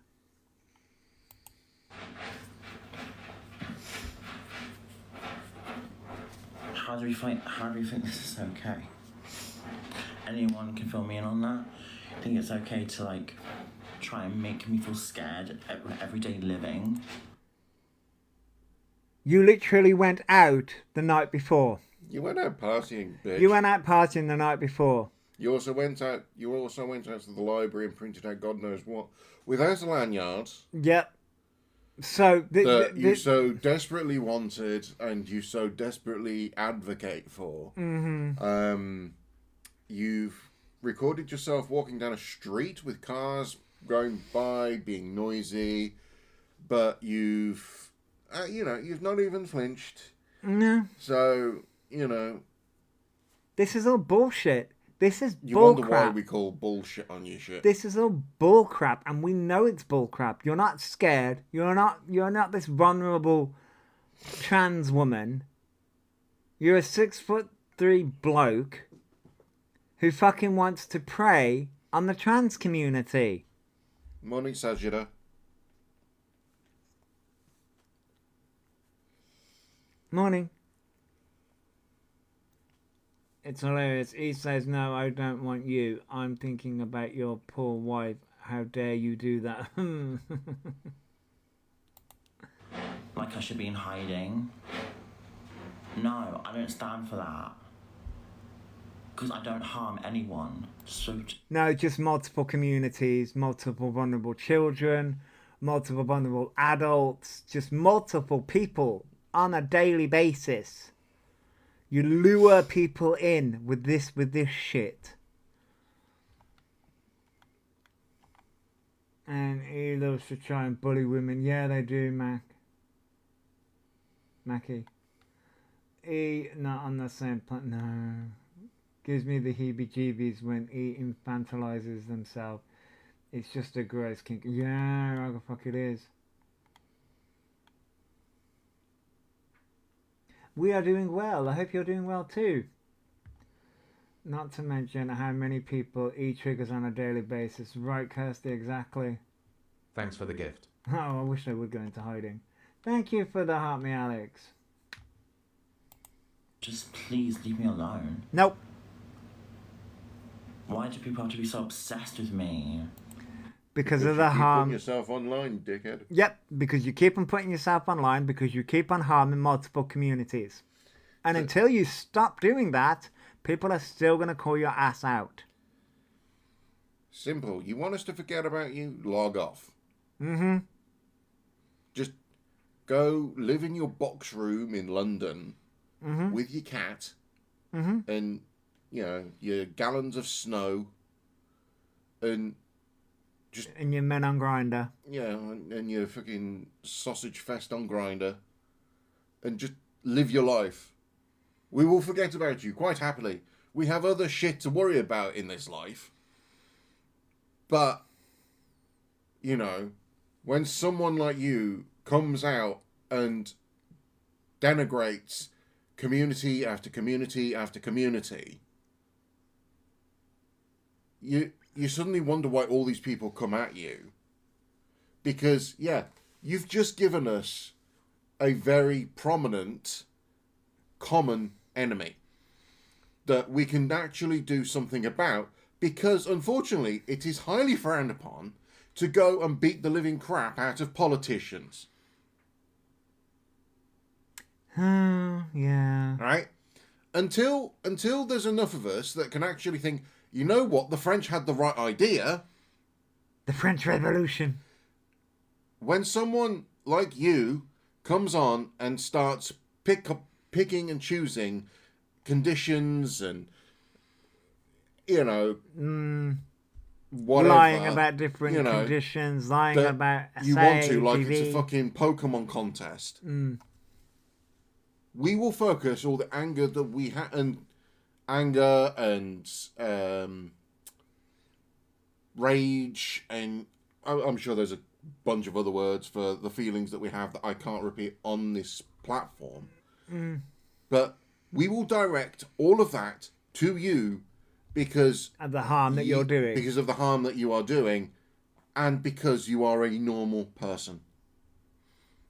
How do we think this is okay? Anyone can fill me in on that. I think it's okay to like try and make me feel scared at everyday living.
You literally went out the night before.
You went out partying, bitch.
You went out partying the night before.
You also went out to the library and printed out God knows what without a lanyard.
Yep. So
you so desperately wanted and you so desperately advocate for.
Mm-hmm.
You've recorded yourself walking down a street with cars going by, being noisy, but you've not even flinched.
No.
So
this is all bullshit. This is
you
bull
wonder
crap.
why we call bullshit on your shit.
This is all bull crap, and we know it's bull crap. You're not scared. You're not this vulnerable trans woman. You're a 6'3" bloke who fucking wants to prey on the trans community.
Morning, Sajida.
Morning. It's hilarious. He says, no, I don't want you. I'm thinking about your poor wife. How dare you do that?
Like I should be in hiding. No, I don't stand for that. Because I don't harm anyone. So
No, just multiple communities, multiple vulnerable children, multiple vulnerable adults, just multiple people on a daily basis. You lure people in with this shit. And he loves to try and bully women. Yeah, they do, Mackie. He, not on the same planet. No. Gives me the heebie-jeebies when he infantilizes himself. It's just a gross kink. Yeah, what the fuck it is. We are doing well. I hope you're doing well too. Not to mention how many people triggers on a daily basis. Right, Kirsty, exactly.
Thanks for the gift.
Oh, I wish they would go into hiding. Thank you for the heart me, Alex.
Just please leave me alone.
Nope.
Why do people have to be so obsessed with me?
Because
you
of the
keep
harm.
putting yourself online, dickhead.
Yep, because you keep on putting yourself online, because you keep on harming multiple communities. And until you stop doing that, people are still going to call your ass out.
Simple. You want us to forget about you? Log off.
Mm-hmm.
Just go live in your box room in London with your cat and, you know, your gallons of snow and just...
And your men on Grindr.
Yeah, and your fucking sausage fest on Grindr. And just live your life. We will forget about you, quite happily. We have other shit to worry about in this life. But, you know, when someone like you comes out and denigrates community after community after community, you suddenly wonder why all these people come at you. Because, yeah, you've just given us a very prominent, common enemy that we can actually do something about, because, unfortunately, it is highly frowned upon to go and beat the living crap out of politicians.
Yeah.
Right? Until there's enough of us that can actually think, you know what, the French had the right idea.
The French Revolution.
When someone like you comes on and starts picking and choosing conditions and, you know, whatever,
lying about different conditions, lying about
you want to, like it's a fucking Pokemon contest. We will focus all the anger that we have, and anger and rage, and I'm sure there's a bunch of other words for the feelings that we have that I can't repeat on this platform. But we will direct all of that to you because
of the harm that you're doing.
Because of the harm that you are doing, and because you are a normal person.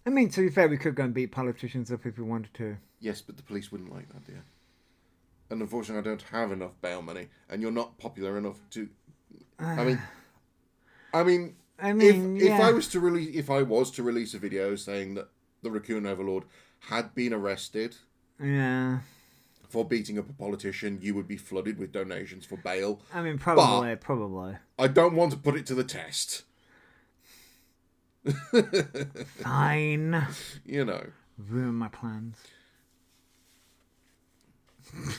I mean, to be fair, we could go and beat politicians up if we wanted to.
Yes, but the police wouldn't like that, dear. And unfortunately, I don't have enough bail money, and you're not popular enough to. I mean, if I was to release a video saying that the Raccoon Overlord had been arrested, for beating up a politician, you would be flooded with donations for bail.
I mean, probably.
I don't want to put it to the test.
Fine.
You know.
Ruin my plans.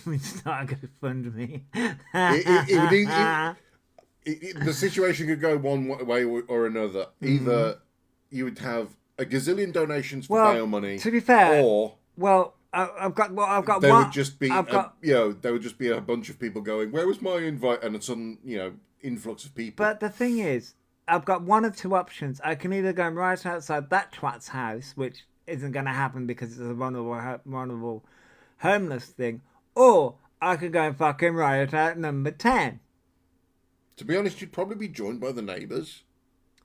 We start GoFundMe.
The situation could go one way or another. Either you would have a gazillion donations for bail money.
To be fair,
or
I've got
there
one.
would just be there would just be a bunch of people going, "Where was my invite?" and a sudden influx of people.
But the thing is, I've got one of two options. I can either go right outside that twat's house, which isn't going to happen because it's a vulnerable homeless thing, or I could go and fucking riot at number 10.
To be honest, you'd probably be joined by the neighbours.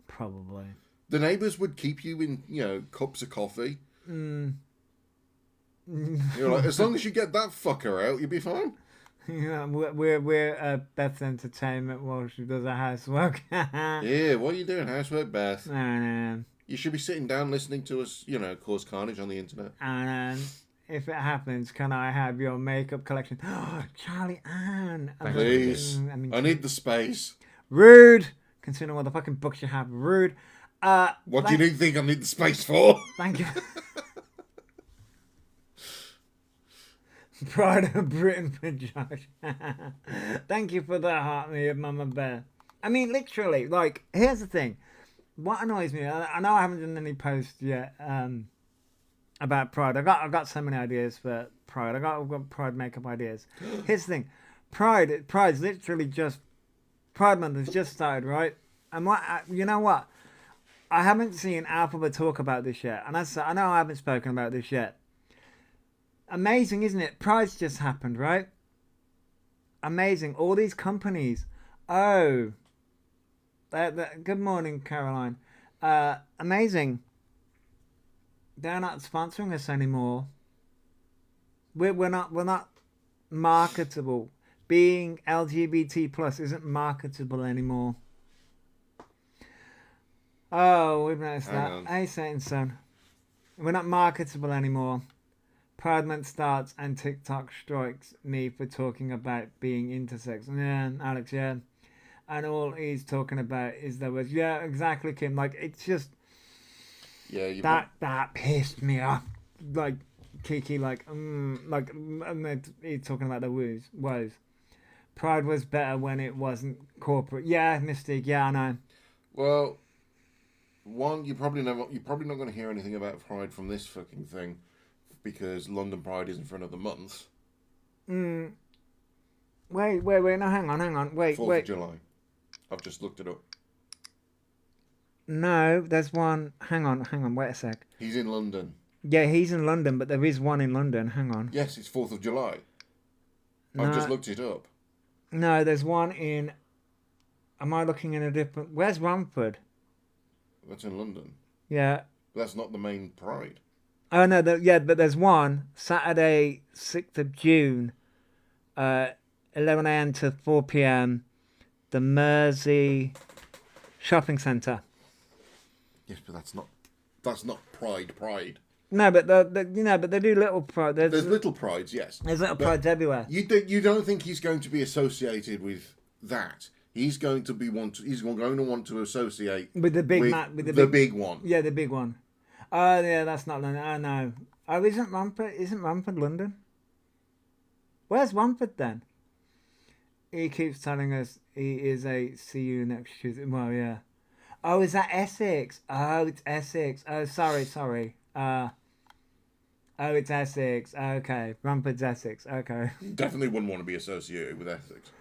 Probably.
The neighbours would keep you in, cups of coffee. You're like, as long as you get that fucker out, you'll be fine.
Yeah, we're Beth's entertainment while she does her housework.
Yeah, what are you doing, housework, Beth?
And
You should be sitting down listening to us, cause carnage on the internet.
And if it happens, can I have your makeup collection? Oh, Charlie Ann.
Please. I need the space.
Rude. Considering what the fucking books you have. Rude.
What do you think I need the space for?
Thank you. Pride of Britain for Josh. Thank you for the heart, me of Mama Bear. I mean, literally, here's the thing. What annoys me, I know I haven't done any posts yet about Pride. I got so many ideas for Pride. I've got Pride makeup ideas. Here's the thing. Pride's literally just... Pride Month has just started, right? And you know what? I haven't seen Elphaba talk about this yet. And I know I haven't spoken about this yet. Amazing, isn't it? Pride's just happened, right? Amazing. All these companies. Oh. Good morning, Caroline. Amazing. They're not sponsoring us anymore. We're not marketable. Being LGBT plus isn't marketable anymore. Oh, we've noticed that. Hey, Satan son. We're not marketable anymore. Pride Month starts and TikTok strikes me for talking about being intersex. Yeah, Alex, yeah. And all he's talking about is there was, yeah, exactly, Kim. Like, it's just, that pissed me off. Like, Kiki, he's talking about the woes. Pride was better when it wasn't corporate. Yeah, Mystique, yeah, I know.
Well, one, you're probably not going to hear anything about Pride from this fucking thing, because London Pride isn't for another month.
Wait, no, hang on, wait.
4th of July. I've just looked it up.
No, there's one, hang on, wait a sec.
He's in London.
Yeah, he's in London, but there is one in London, hang on.
Yes, it's 4th of July.
No,
I've just looked it up.
No, there's one in, am I looking in a different, where's Romford?
That's in London.
Yeah.
That's not the main Pride.
Oh, no, but there's one, Saturday, 6th of June, 11 a.m. to 4 p.m., the Mersey Shopping Centre.
Yes, but that's not Pride.
No, but but they do little Pride.
There's little Prides, yes.
There's little Prides everywhere.
You don't think he's going to be associated with that? He's going to want to associate
with the big
big one.
Yeah, the big one. Oh, yeah, that's not London. Oh, no. Oh, isn't Romford London? Where's Romford then? He keeps telling us he is a see you next Tuesday. Well, yeah. Oh, is that Essex? Oh, it's Essex. Oh, sorry. Oh, it's Essex. Okay. Romford's Essex. Okay.
Definitely wouldn't want to be associated with Essex.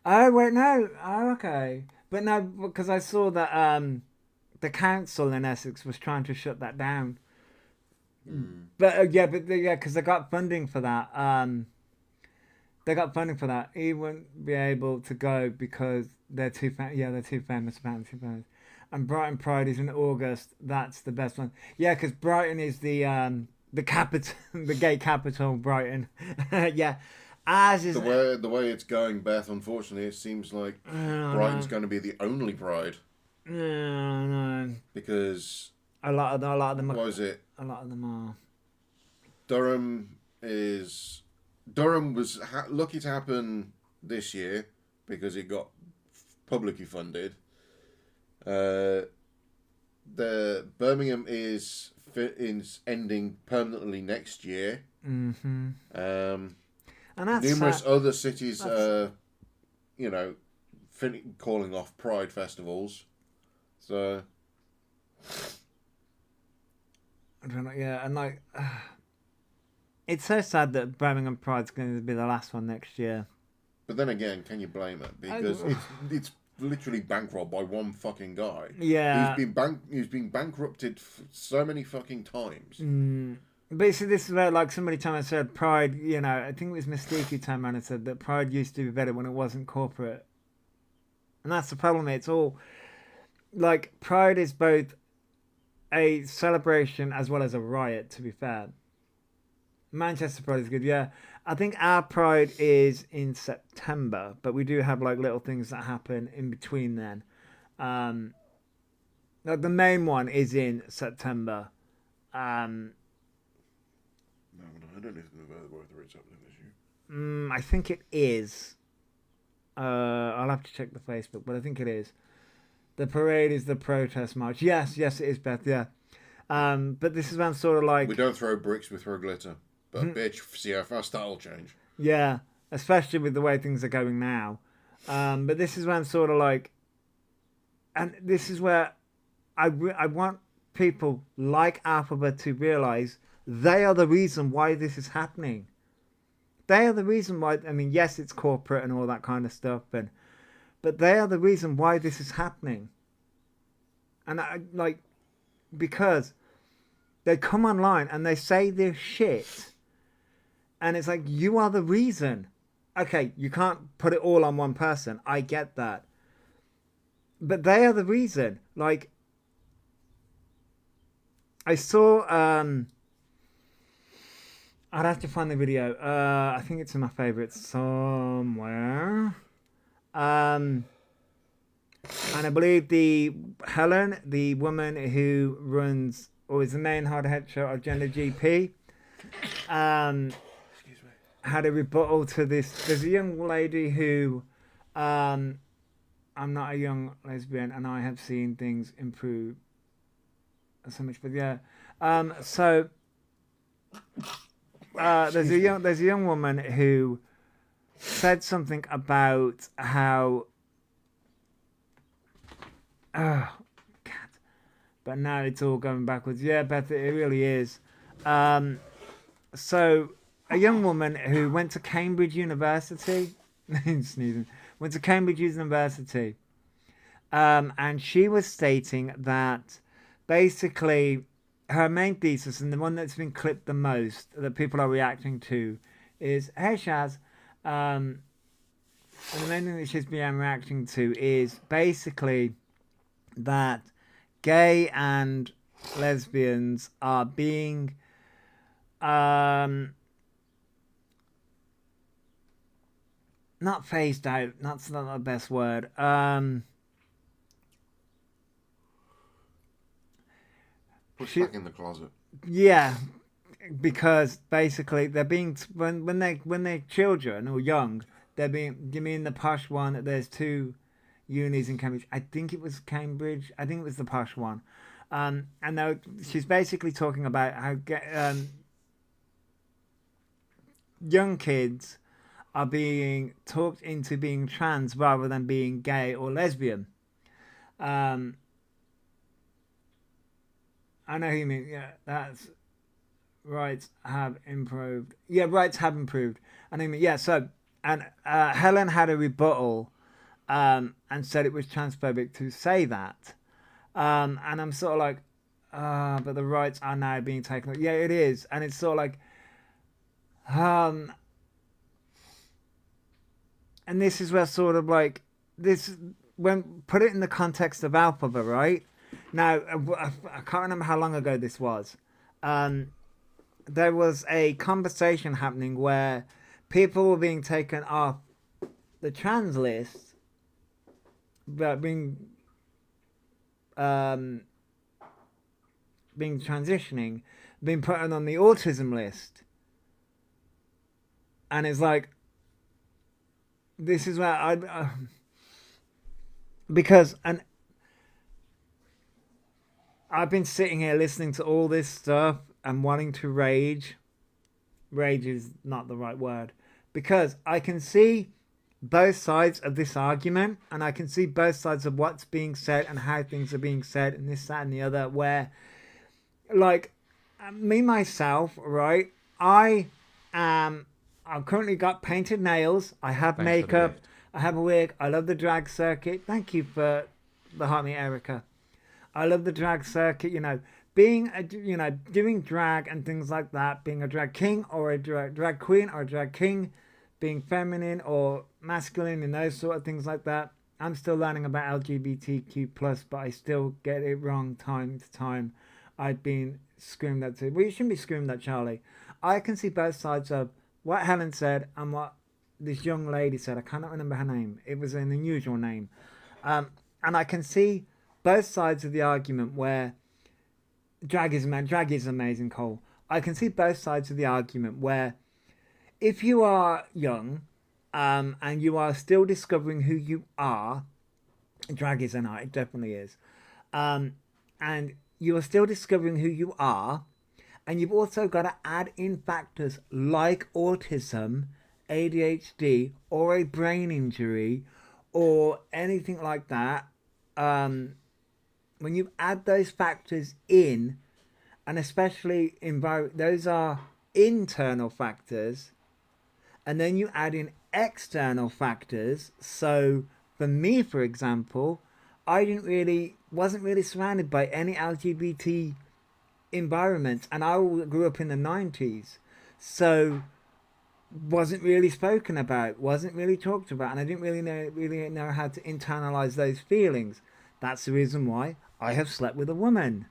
Oh, wait, no. Oh, okay. But no, because I saw that the council in Essex was trying to shut that down. But because they got funding for that. He wouldn't be able to go because they're too famous. And Brighton Pride is in August. That's the best one. Yeah, because Brighton is the capital, the gay capital, Brighton. Yeah. As is
the way it's going, Beth. Unfortunately, it seems like Brighton's going to be the only Pride.
No.
Because
a lot of them.
What is it?
A lot of them are.
Durham was lucky to happen this year because it got publicly funded. The Birmingham is ending permanently next year.
Mm-hmm.
And that's numerous other cities are, calling off Pride festivals. So
I don't know. Yeah, and it's so sad that Birmingham Pride's going to be the last one next year.
But then again, can you blame it? Because it's literally bankrolled by one fucking guy.
Yeah,
he's been bankrupted so many fucking times.
But you see, this is where somebody told me, said Pride. I think it was Mystique who turned around and said that Pride used to be better when it wasn't corporate, and that's the problem. It's all Pride is both a celebration as well as a riot. To be fair. Manchester Pride is good, yeah. I think our Pride is in September, but we do have little things that happen in between then. The main one is in September.
No, I don't know whether it's happening this year.
I think it is. I'll have to check the Facebook, but I think it is. The parade is the protest march. Yes, it is, Beth. Yeah. But this is when sort of
we don't throw bricks, we throw glitter. But bitch, see how fast that'll change.
Yeah, especially with the way things are going now. But this is when sort of and this is where I want people like Elphaba to realise they are the reason why this is happening. They are the reason why. I mean, yes, it's corporate and all that kind of stuff, but they are the reason why this is happening. And because they come online and they say this shit, and it's like, you are the reason. Okay, you can't put it all on one person. I get that. But they are the reason. Like, I saw, I'd have to find the video. I think it's in my favorites somewhere. And I believe Helen, the woman who runs, or is the main hard-head show of Gender GP, had a rebuttal to this. There's a young lady who, I'm not a young lesbian, and I have seen things improve so much. But yeah, so there's a young woman who said something about how, oh God, but now it's all going backwards. Yeah, Beth, it really is. So a young woman who went to Cambridge University, sneezing, went to Cambridge University, and she was stating that basically her main thesis, and the one that's been clipped the most, that people are reacting to, is, hey Shaz, and the main thing that she's been reacting to is basically that gay and lesbians are being not phased out, that's not the best word.
Pushed back in the closet.
Yeah, because basically they're being, when they're children or young, they're being, you mean the posh one, there's 2 unis in Cambridge. I think it was Cambridge. I think it was the posh one. And now she's basically talking about how young kids are being talked into being trans rather than being gay or lesbian. I know who you mean. Yeah, that's rights have improved. Yeah, rights have improved. I mean, yeah. So, and Helen had a rebuttal, and said it was transphobic to say that. And I'm sort of like, but the rights are now being taken. Yeah, it is, and it's sort of like, and this is where sort of like this, when put it in the context of Elphaba, right? Now, I can't remember how long ago this was. There was a conversation happening where people were being taken off the trans list, but being transitioning, being put on the autism list. And it's like, this is where I because, and I've been sitting here listening to all this stuff and wanting to rage. Rage is not the right word, because I can see both sides of this argument, and I can see both sides of what's being said and how things are being said, and this, that, and the other. Where, like, me myself, right? I've currently got painted nails. I have makeup. I have a wig. I love the drag circuit. Thank you for the heart me, Erica. I love the drag circuit. You know, being a, you know, doing drag and things like that. Being a drag king or a drag queen or a drag king. Being feminine or masculine and those sort of things like that. I'm still learning about LGBTQ+, but I still get it wrong time to time. I've been screamed at too. Well, you shouldn't be screamed at, Charlie. I can see both sides of what Helen said and what this young lady said. I cannot remember her name. It was an unusual name. And I can see both sides of the argument where drag is amazing, Cole. I can see both sides of the argument where if you are young and you are still discovering who you are, drag is an art, it definitely is. And you are still discovering who you are, and you've also got to add in factors like autism, ADHD, or a brain injury, or anything like that. When you add those factors in, and especially those are internal factors, and then you add in external factors. So for me, for example, I wasn't really surrounded by any LGBT environments, and I grew up in the 90s, so wasn't really spoken about, wasn't really talked about, and I didn't really know how to internalize those feelings. That's the reason why I have slept with a woman.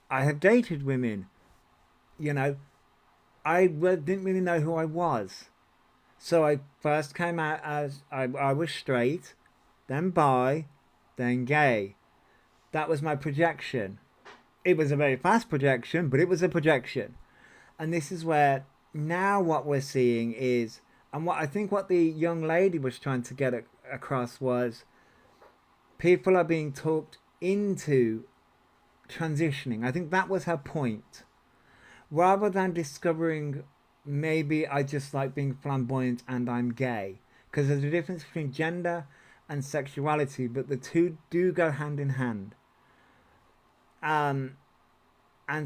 I have dated women. You know, I didn't really know who I was. So I first came out as I was straight, then bi, then gay. That was my projection. It was a very fast projection, but it was a projection. And this is where now what we're seeing is, and what I think what the young lady was trying to get across was, people are being talked into transitioning. I think that was her point. Rather than discovering, maybe I just like being flamboyant and I'm gay. Because there's a difference between gender and sexuality, but the two do go hand in hand. And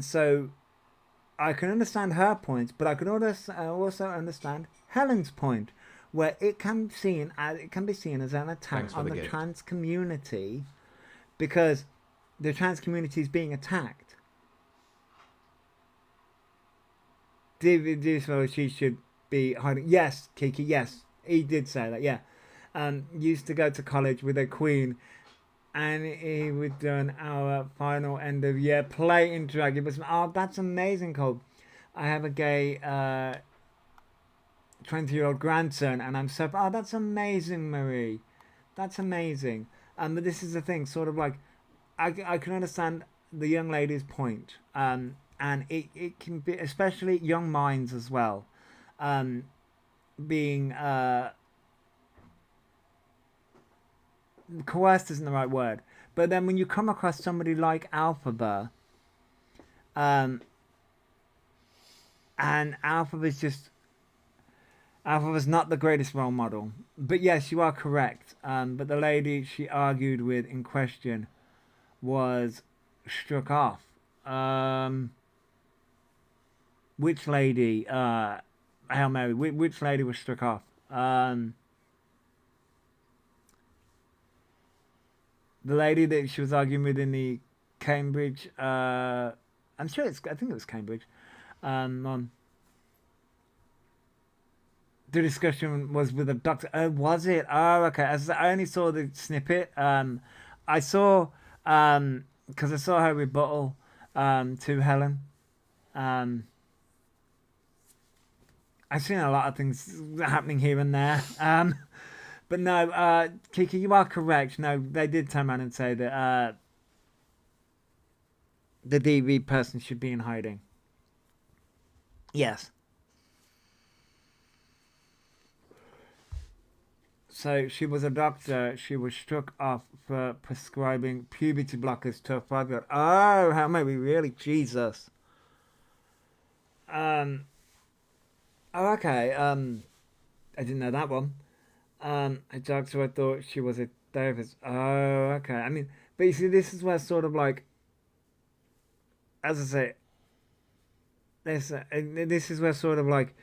so I can understand her point, but I can also understand Helen's point, where it can be seen as an attack on the trans community, because the trans community is being attacked. She should be hiding. Yes, Kiki. Yes, he did say that. Yeah, used to go to college with a queen, and he would do our final end of year play in drag. It was, oh, that's amazing, Cole. I have a gay 20-year-old grandson, and I'm so, oh, that's amazing, Marie. That's amazing. But this is the thing, sort of like, I can understand the young lady's point. And it can be, especially young minds as well, being coerced isn't the right word, but then when you come across somebody like Elphaba, and Elphaba's not the greatest role model. But yes, you are correct. But the lady she argued with in question was struck off. Which lady? Hail Mary. Which lady was struck off? The lady that she was arguing with in the Cambridge. I'm sure I think it was Cambridge. The discussion was with a doctor. Oh, was it? Oh, okay. As I only saw the snippet. I saw because I saw her rebuttal to Helen. I've seen a lot of things happening here and there. But no, Kiki, you are correct. No, they did turn around and say that the DV person should be in hiding. Yes. So she was a doctor. She was struck off for prescribing puberty blockers to a 5-year-old. Oh, how may we really? Jesus. Oh, okay. I didn't know that one. A doctor, I thought she was a therapist. Oh, okay. I mean, but you see, this is where sort of like, as I say, this is where sort of like,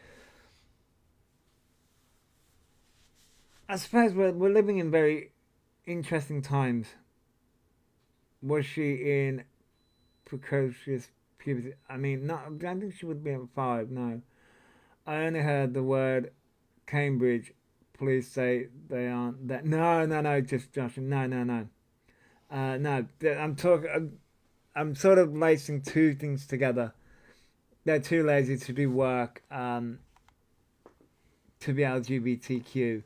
I suppose we're living in very interesting times. Was she in precocious puberty? I mean, no, I don't think she would be at 5, no. I only heard the word Cambridge. Please say they aren't that. No, just Josh. No. No, I'm sort of lacing two things together. They're too lazy to do work to be LGBTQ.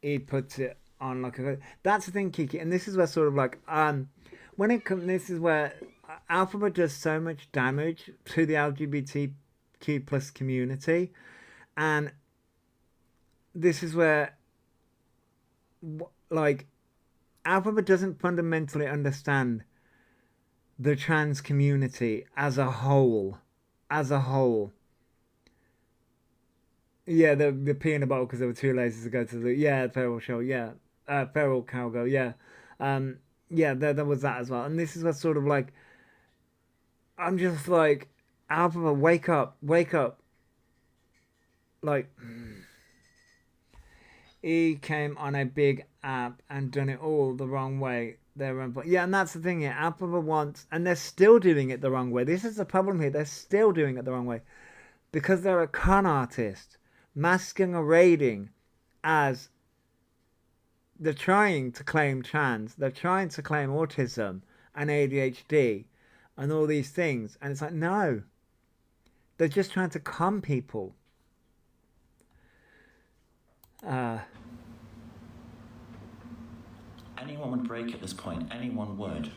He puts it on like a. That's the thing, Kiki, and this is where sort of like when it comes. This is where Elphaba does so much damage to the LGBTQ plus community, and this is where like Elphaba doesn't fundamentally understand the trans community as a whole. Yeah, the pee in the bottle because they were too lazy to go to the feral show. Yeah, feral cowgirl. Yeah, there was that as well. And this is what sort of like, I'm just like, Elphaba, wake up. Like, he came on a big app and done it all the wrong way. their own. Yeah, and that's the thing here. Elphaba wants, and they're still doing it the wrong way. This is the problem here. They're still doing it the wrong way because they're a con artist, masquerading as they're trying to claim trans, they're trying to claim autism and ADHD and all these things, and it's like, no, they're just trying to con people.
Anyone would break at this point. Anyone would.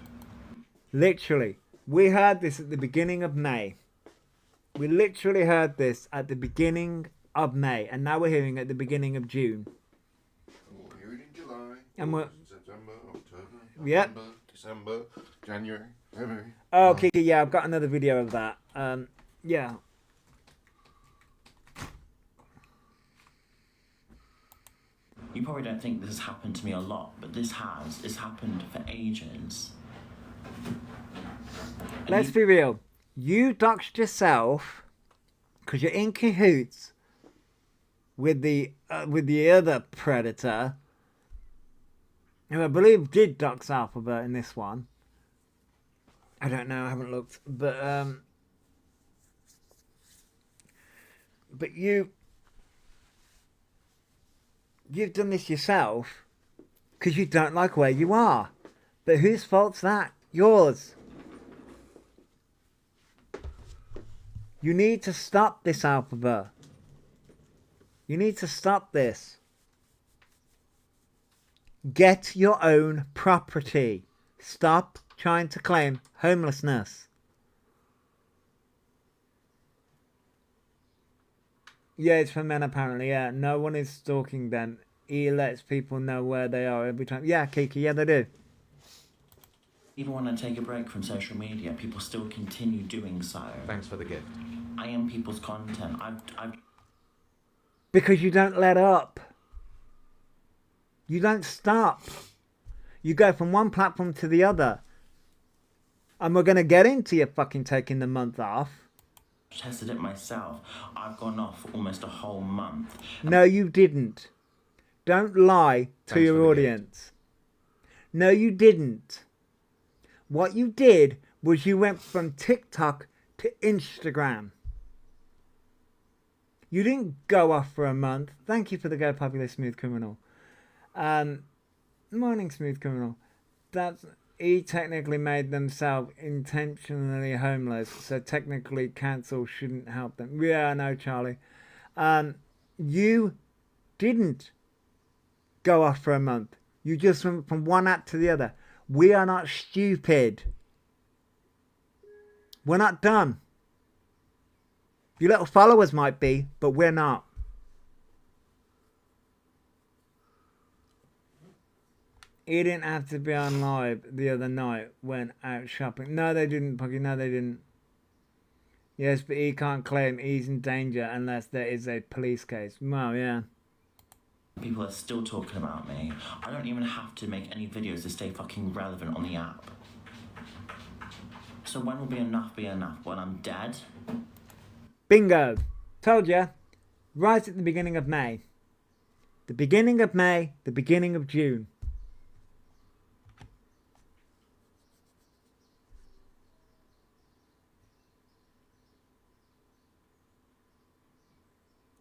Literally, we heard this at the beginning of May. We literally heard this at the beginning of May, and now we're hearing it at the beginning of June.
We'll hear it in July,
And we're,
September, October,
Yep.
November, December, January, February.
oh, Kiki, yeah, I've got another video of that. Yeah.
You probably don't think this has happened to me a lot, but this has. It's happened for ages. And
Let's be real. You doxed yourself because you're in cahoots with the other predator, who I believe did dox Elphaba in this one. I don't know. I haven't looked, but you've done this yourself because you don't like where you are. But whose fault's that? Yours. You need to stop this, Elphaba. You need to stop this. Get your own property. Stop trying to claim homelessness. Yeah, it's for men apparently, yeah. No one is stalking them. He lets people know where they are every time. Yeah, Kiki, yeah, they do.
even want to take a break from social media, people still continue doing so.
Thanks for the gift.
I am people's content. I've
Because you don't let up. You don't stop. You go from one platform to the other. And we're going to get into you fucking taking the month off.
tested it myself. I've gone off for almost a whole month.
No, you didn't. Don't lie to
Thanks
your
for the
audience. No, you didn't. What you did was you went from TikTok to Instagram. You didn't go off for a month. Thank you for the Go Popular Smooth Criminal. Morning, Smooth Criminal. He technically made themselves intentionally homeless, so technically cancel shouldn't help them. Yeah, I know, Charlie. You didn't go off for a month. You just went from one app to the other. We are not stupid. We're not dumb. Your little followers might be, but we're not. He didn't have to be on live the other night when out shopping. No, they didn't, Puggy. No, they didn't. Yes, but he can't claim he's in danger unless there is a police case. Well, yeah.
People are still talking about me. I don't even have to make any videos to stay fucking relevant on the app. So when will be enough be enough? When I'm dead?
Bingo. Told ya. Right at the beginning of May. The beginning of May, the beginning of June.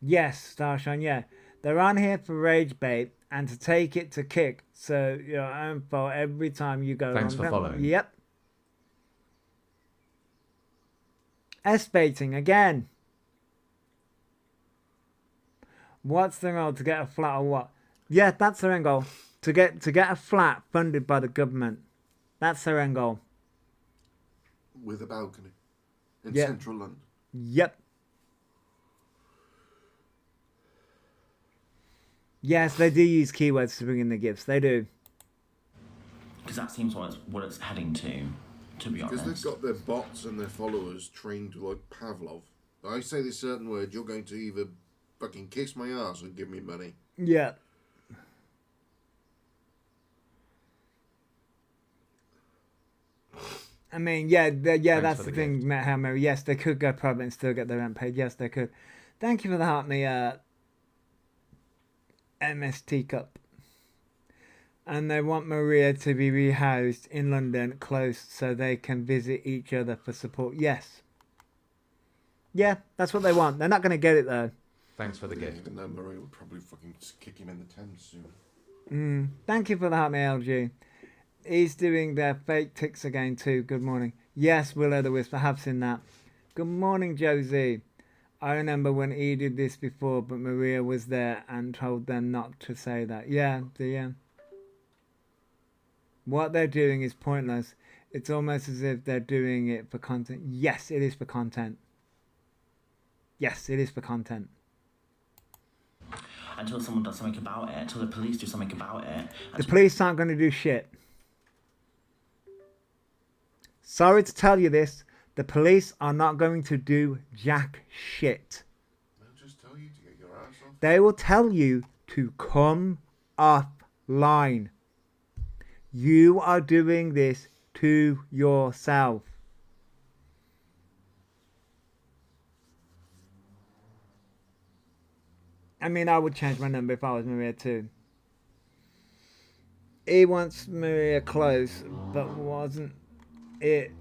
Yes, Starshine, yeah. They're on here for rage bait and to take it to kick. So your own fault every time you go.
Thanks for following.
Yep. S-baiting again. What's their goal? To get a flat or what? Yeah, that's their end goal. To get a flat funded by the government. That's their end goal.
With a balcony in
Yep.
central London.
Yep. Yes, they do use keywords to bring in the gifts. They do.
Because that seems what it's heading to be
Because
honest.
they've got their bots and their followers trained like Pavlov. I say this certain word, you're going to either fucking kiss my ass or give me money.
Yeah. I mean, yeah, that's
for
the
the
thing, Matt Hammer. Yes, they could go private and still get their rent paid. Yes, they could. Thank you for the heart me, MS Teacup. And they want Maria to be rehoused in London, close, so they can visit each other for support. Yes. Yeah, that's what they want. They're not going to get it, though.
Thanks for the gift.
Even though Maria would probably fucking just kick him in the Thames soon.
Thank you for that, LG. He's doing their fake ticks again, too. Good morning. Yes, Willow the Wisp. I have seen that. Good morning, Josie. I remember when he did this before, but Maria was there and told them not to say that. Yeah. What they're doing is pointless. It's almost as if they're doing it for content. Yes, it is for content. Yes, it is for content.
Until someone does something about it, until the police do something about it.
The police aren't going to do shit. Sorry to tell you this, the police are not going to do jack shit.
They'll just tell you to get your ass off.
They will tell you to come offline. You are doing this to yourself. I mean, I would change my number if I was Maria too. He wants Maria close, but wasn't it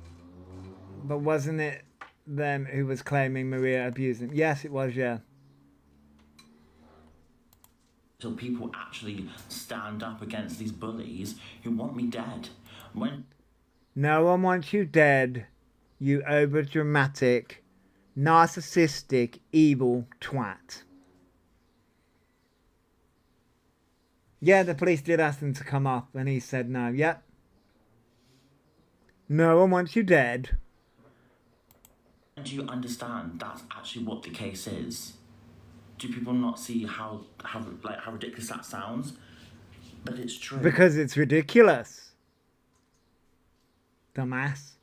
them who was claiming Maria abused him? Yes, it was, yeah.
Until people actually stand up against these bullies who want me dead.
No one wants you dead, you over-dramatic, narcissistic, evil twat. Yeah, the police did ask him to come up, and he said no. Yep. No one wants you dead.
Do you understand that's actually what the case is? Do people not see how ridiculous that sounds? But it's true.
Because it's ridiculous. Dumbass.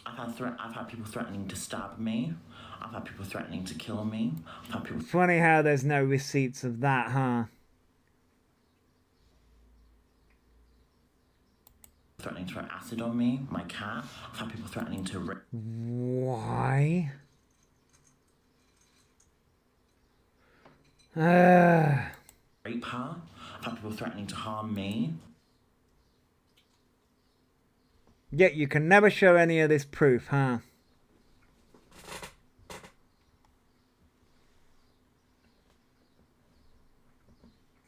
I've had people threatening to stab me. I've had people threatening to kill me. I've had people
Funny how there's no receipts of that, huh?
threatening to throw acid on me, my cat. I've had people threatening to
Why?
rape her. I've had people threatening to harm me.
Yet you can never show any of this proof, huh?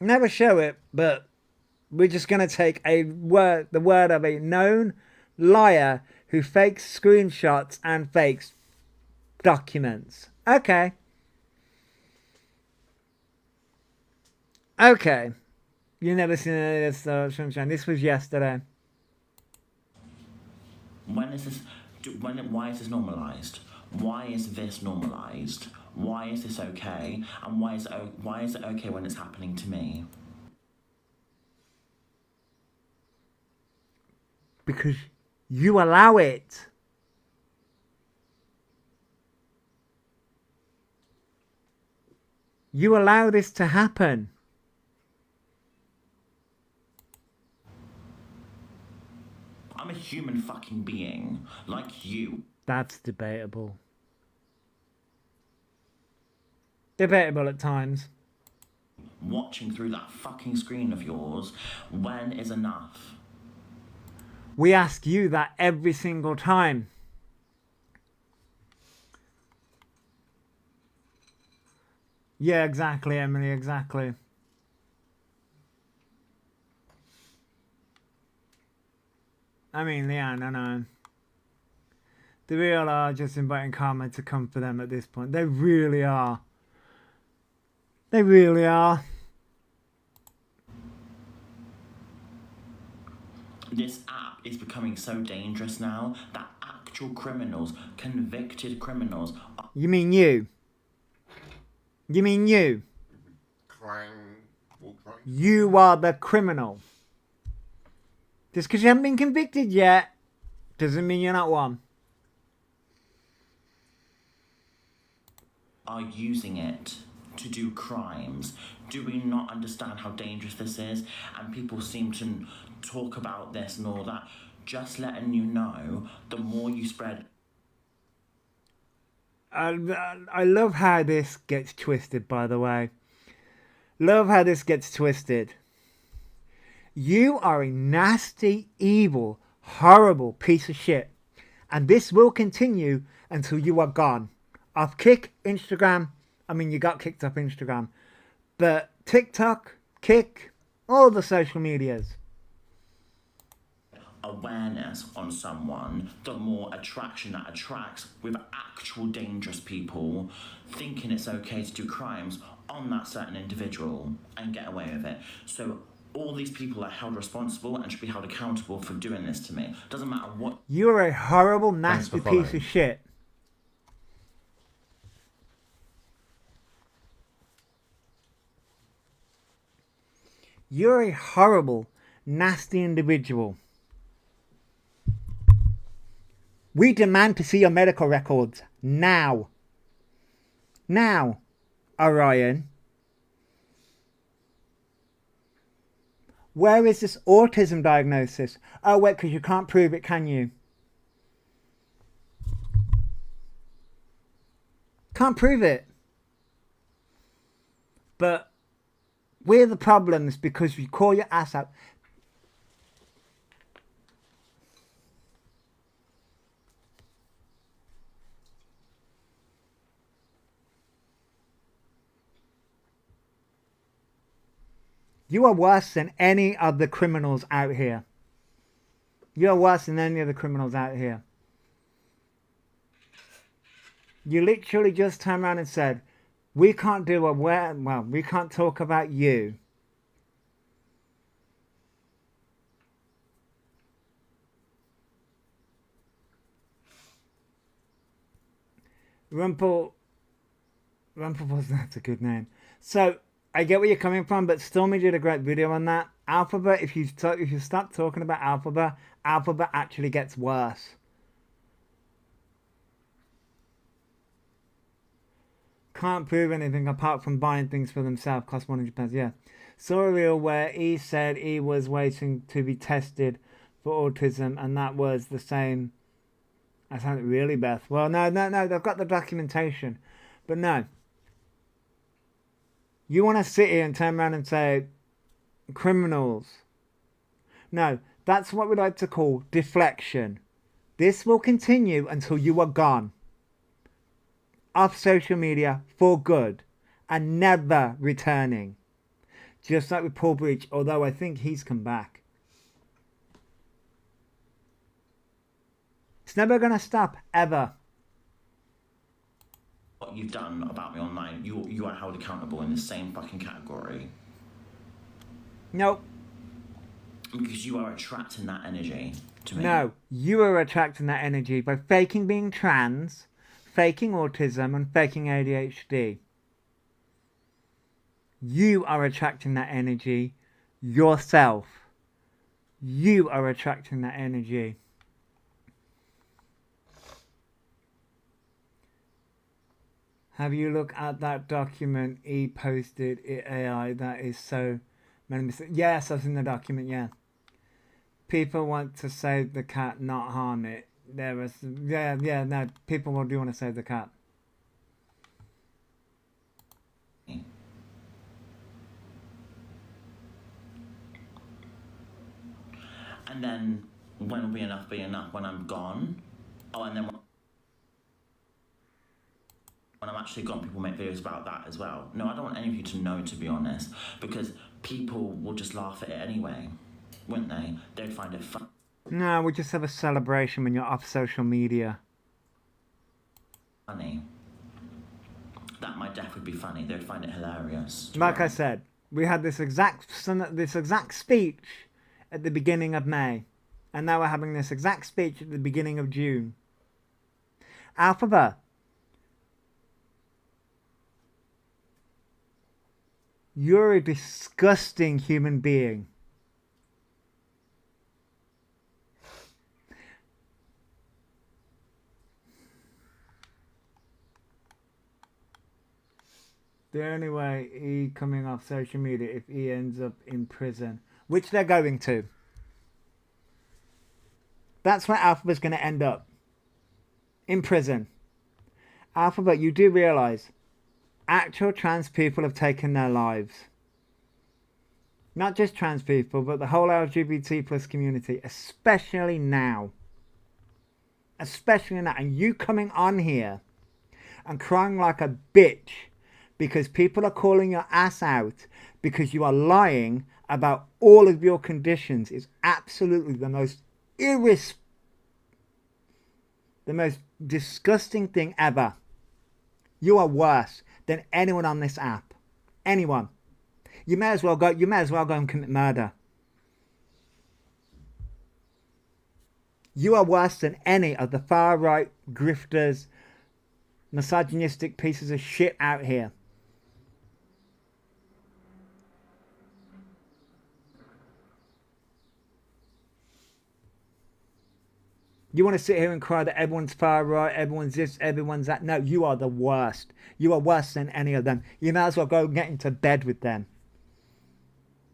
Never show it, but we're just going to take the word of a known liar who fakes screenshots and fakes documents. Okay. Okay. You never seen any of this, Sunshine. This was yesterday.
When is this? Why is this normalized? Why is this normalized? Why is this okay? And why is it okay when it's happening to me?
Because you allow it. You allow this to happen.
I'm a human fucking being, like you.
That's debatable. Debatable at times.
Watching through that fucking screen of yours, when is enough?
We ask you that every single time. Yeah, exactly, Emily, exactly. I mean, yeah, no. The real are just inviting karma to come for them at this point. They really are. They really are.
This app is becoming so dangerous now that actual criminals, convicted criminals...
You mean you? You mean you?
Clang.
You are the criminal. Just because you haven't been convicted yet doesn't mean you're not one.
are using it to do crimes. Do we not understand how dangerous this is? And people seem to talk about this and all that. Just letting you know, the more you spread...
I love how this gets twisted, by the way. Love how this gets twisted. You are a nasty, evil, horrible piece of shit. And this will continue until you are gone. Off Instagram. I mean, you got kicked off Instagram. But TikTok, Kick, all the social medias.
Awareness on someone, the more attraction that attracts with actual dangerous people thinking it's okay to do crimes on that certain individual and get away with it. So all these people are held responsible and should be held accountable for doing this to me. Doesn't matter what.
You are a horrible, nasty piece of shit. You're a horrible, nasty individual. We demand to see your medical records now. Now, Orion. Where is this autism diagnosis? Oh, wait, because you can't prove it, can you? Can't prove it. But we're the problems because you call your ass out. You are worse than any of the criminals out here. You are worse than any of the criminals out here. You literally just turned around and said, we can't do a we can't talk about you. Rumple wasn't, that's a good name. So I get where you're coming from, but Stormy did a great video on that. Elphaba, if you stop talking about Elphaba, Elphaba actually gets worse. Can't prove anything apart from buying things for themselves. Cost £100. Yeah. Saw a reel where he said he was waiting to be tested for autism, and that was the same. I sound really, Beth. Well, no. They've got the documentation, but no. You want to sit here and turn around and say criminals. No, that's what we like to call deflection. This will continue until you are gone off social media for good and never returning. Just like with Paul Breach, although I think he's come back. It's never going to stop, ever.
What you've done about me online, you are held accountable in the same fucking category.
Nope.
Because you are attracting that energy to me.
No, you are attracting that energy by faking being trans, faking autism, and faking ADHD. You are attracting that energy yourself. You are attracting that energy. Have you looked at that document he posted? AI, that is so many mistakes. Yes, I've seen the document, yeah. People want to save the cat, not harm it. There is, no, people do want to save the cat.
And then, when will be enough when I'm gone? Oh, and then when I'm actually gone, people make videos about that as well. No, I don't want any of you to know, to be honest, because people will just laugh at it anyway, wouldn't they? They'd find it fun.
No, we just have a celebration when you're off social media.
Funny. That my death would be funny. They'd find it hilarious.
Like I said, we had this exact speech at the beginning of May, and now we're having this exact speech at the beginning of June. Elphaba, you're a disgusting human being. The only way he coming off social media if he ends up in prison, which they're going to. That's where Elphaba's going to end up. In prison. Alphabet, you do realise actual trans people have taken their lives. Not just trans people, but the whole LGBT plus community, especially now. Especially now. And you coming on here and crying like a bitch because people are calling your ass out because you are lying about all of your conditions is absolutely the most the most disgusting thing ever. You are worse than anyone on this app. Anyone. You may as well go and commit murder. You are worse than any of the far right grifters, misogynistic pieces of shit out here. You want to sit here and cry that everyone's far right, everyone's this, everyone's that. No, you are the worst. You are worse than any of them. You may as well go and get into bed with them.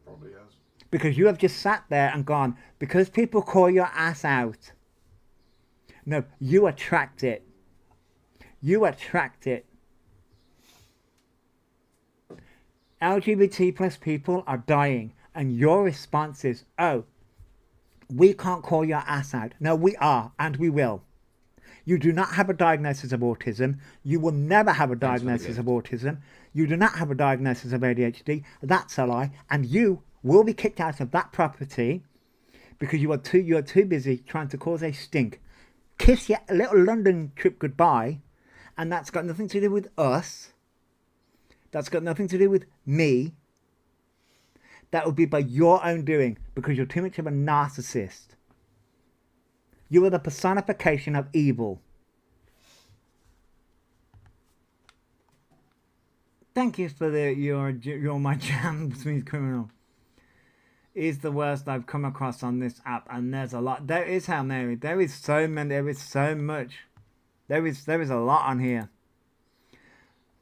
Probably has.
Because you have just sat there and gone, because people call your ass out. No, you attract it. You attract it. LGBT plus people are dying. And your response is, oh, we can't call your ass out. No, we are, and we will. You do not have a diagnosis of autism. You will never have a diagnosis of autism. You do not have a diagnosis of ADHD. That's a lie. And you will be kicked out of that property because you are too busy trying to cause a stink. Kiss your little London trip goodbye, and that's got nothing to do with us. That's got nothing to do with me. That would be by your own doing because you're too much of a narcissist. You are the personification of evil. Thank you for you're my jam, smooth criminal. Is the worst I've come across on this app, and there's a lot. There is Hail Mary. There is so many. There is so much. There is a lot on here.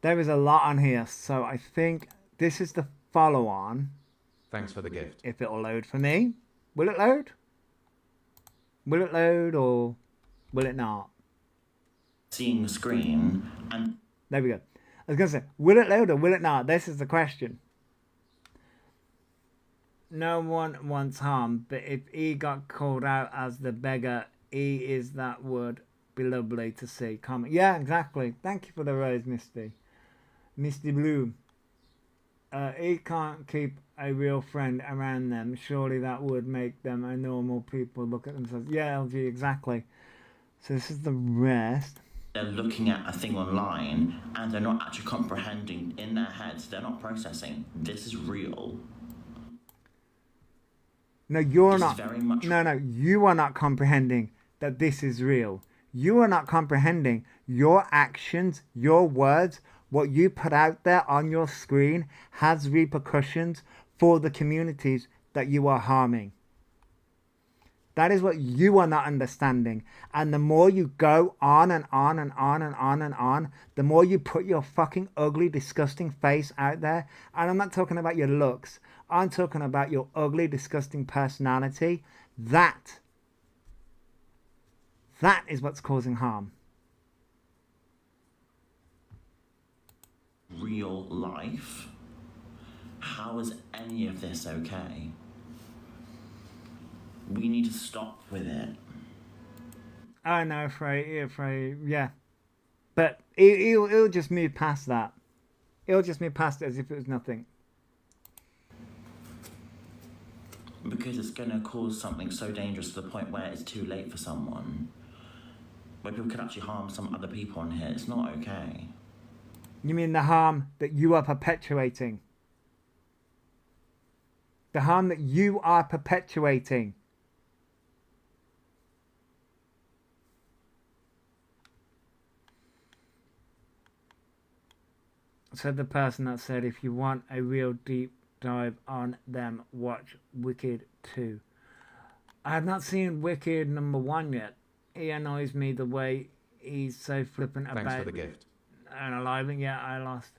There is a lot on here. So I think this is the follow-on.
Thanks for the gift.
If it'll load for me. Will it load? Will it load or will it not?
Seeing the screen and...
There we go. I was going to say, will it load or will it not? This is the question. No one wants harm, but if E got called out as the beggar, E is that would be lovely to see. Comment. Yeah, exactly. Thank you for the rose, Misty. Misty Blue. E can't keep a real friend around them. Surely that would make them a normal people look at themselves. Yeah, LG, exactly. So this is the rest.
They're looking at a thing online and they're not actually comprehending in their heads. They're not processing. This is real.
No, you're
This
not.
is very much...
No, you are not comprehending that this is real. You are not comprehending your actions, your words, what you put out there on your screen has repercussions for the communities that you are harming. That is what you are not understanding. And the more you go on and on and on and on and on, the more you put your fucking ugly, disgusting face out there. And I'm not talking about your looks. I'm talking about your ugly, disgusting personality. That is what's causing harm.
Real life. How is any of this okay? We need to stop with it.
I know, afraid, yeah. But he'll just move past that. He'll just move past it as if it was nothing.
Because it's going to cause something so dangerous to the point where it's too late for someone. Where people could actually harm some other people on here. It's not okay.
You mean the harm that you are perpetuating? The harm that you are perpetuating. Said the person that said, if you want a real deep dive on them, watch Wicked 2. I have not seen Wicked #1 yet. He annoys me the way he's so flippant about...
Thanks for the gift.
And alive, yeah, I lost.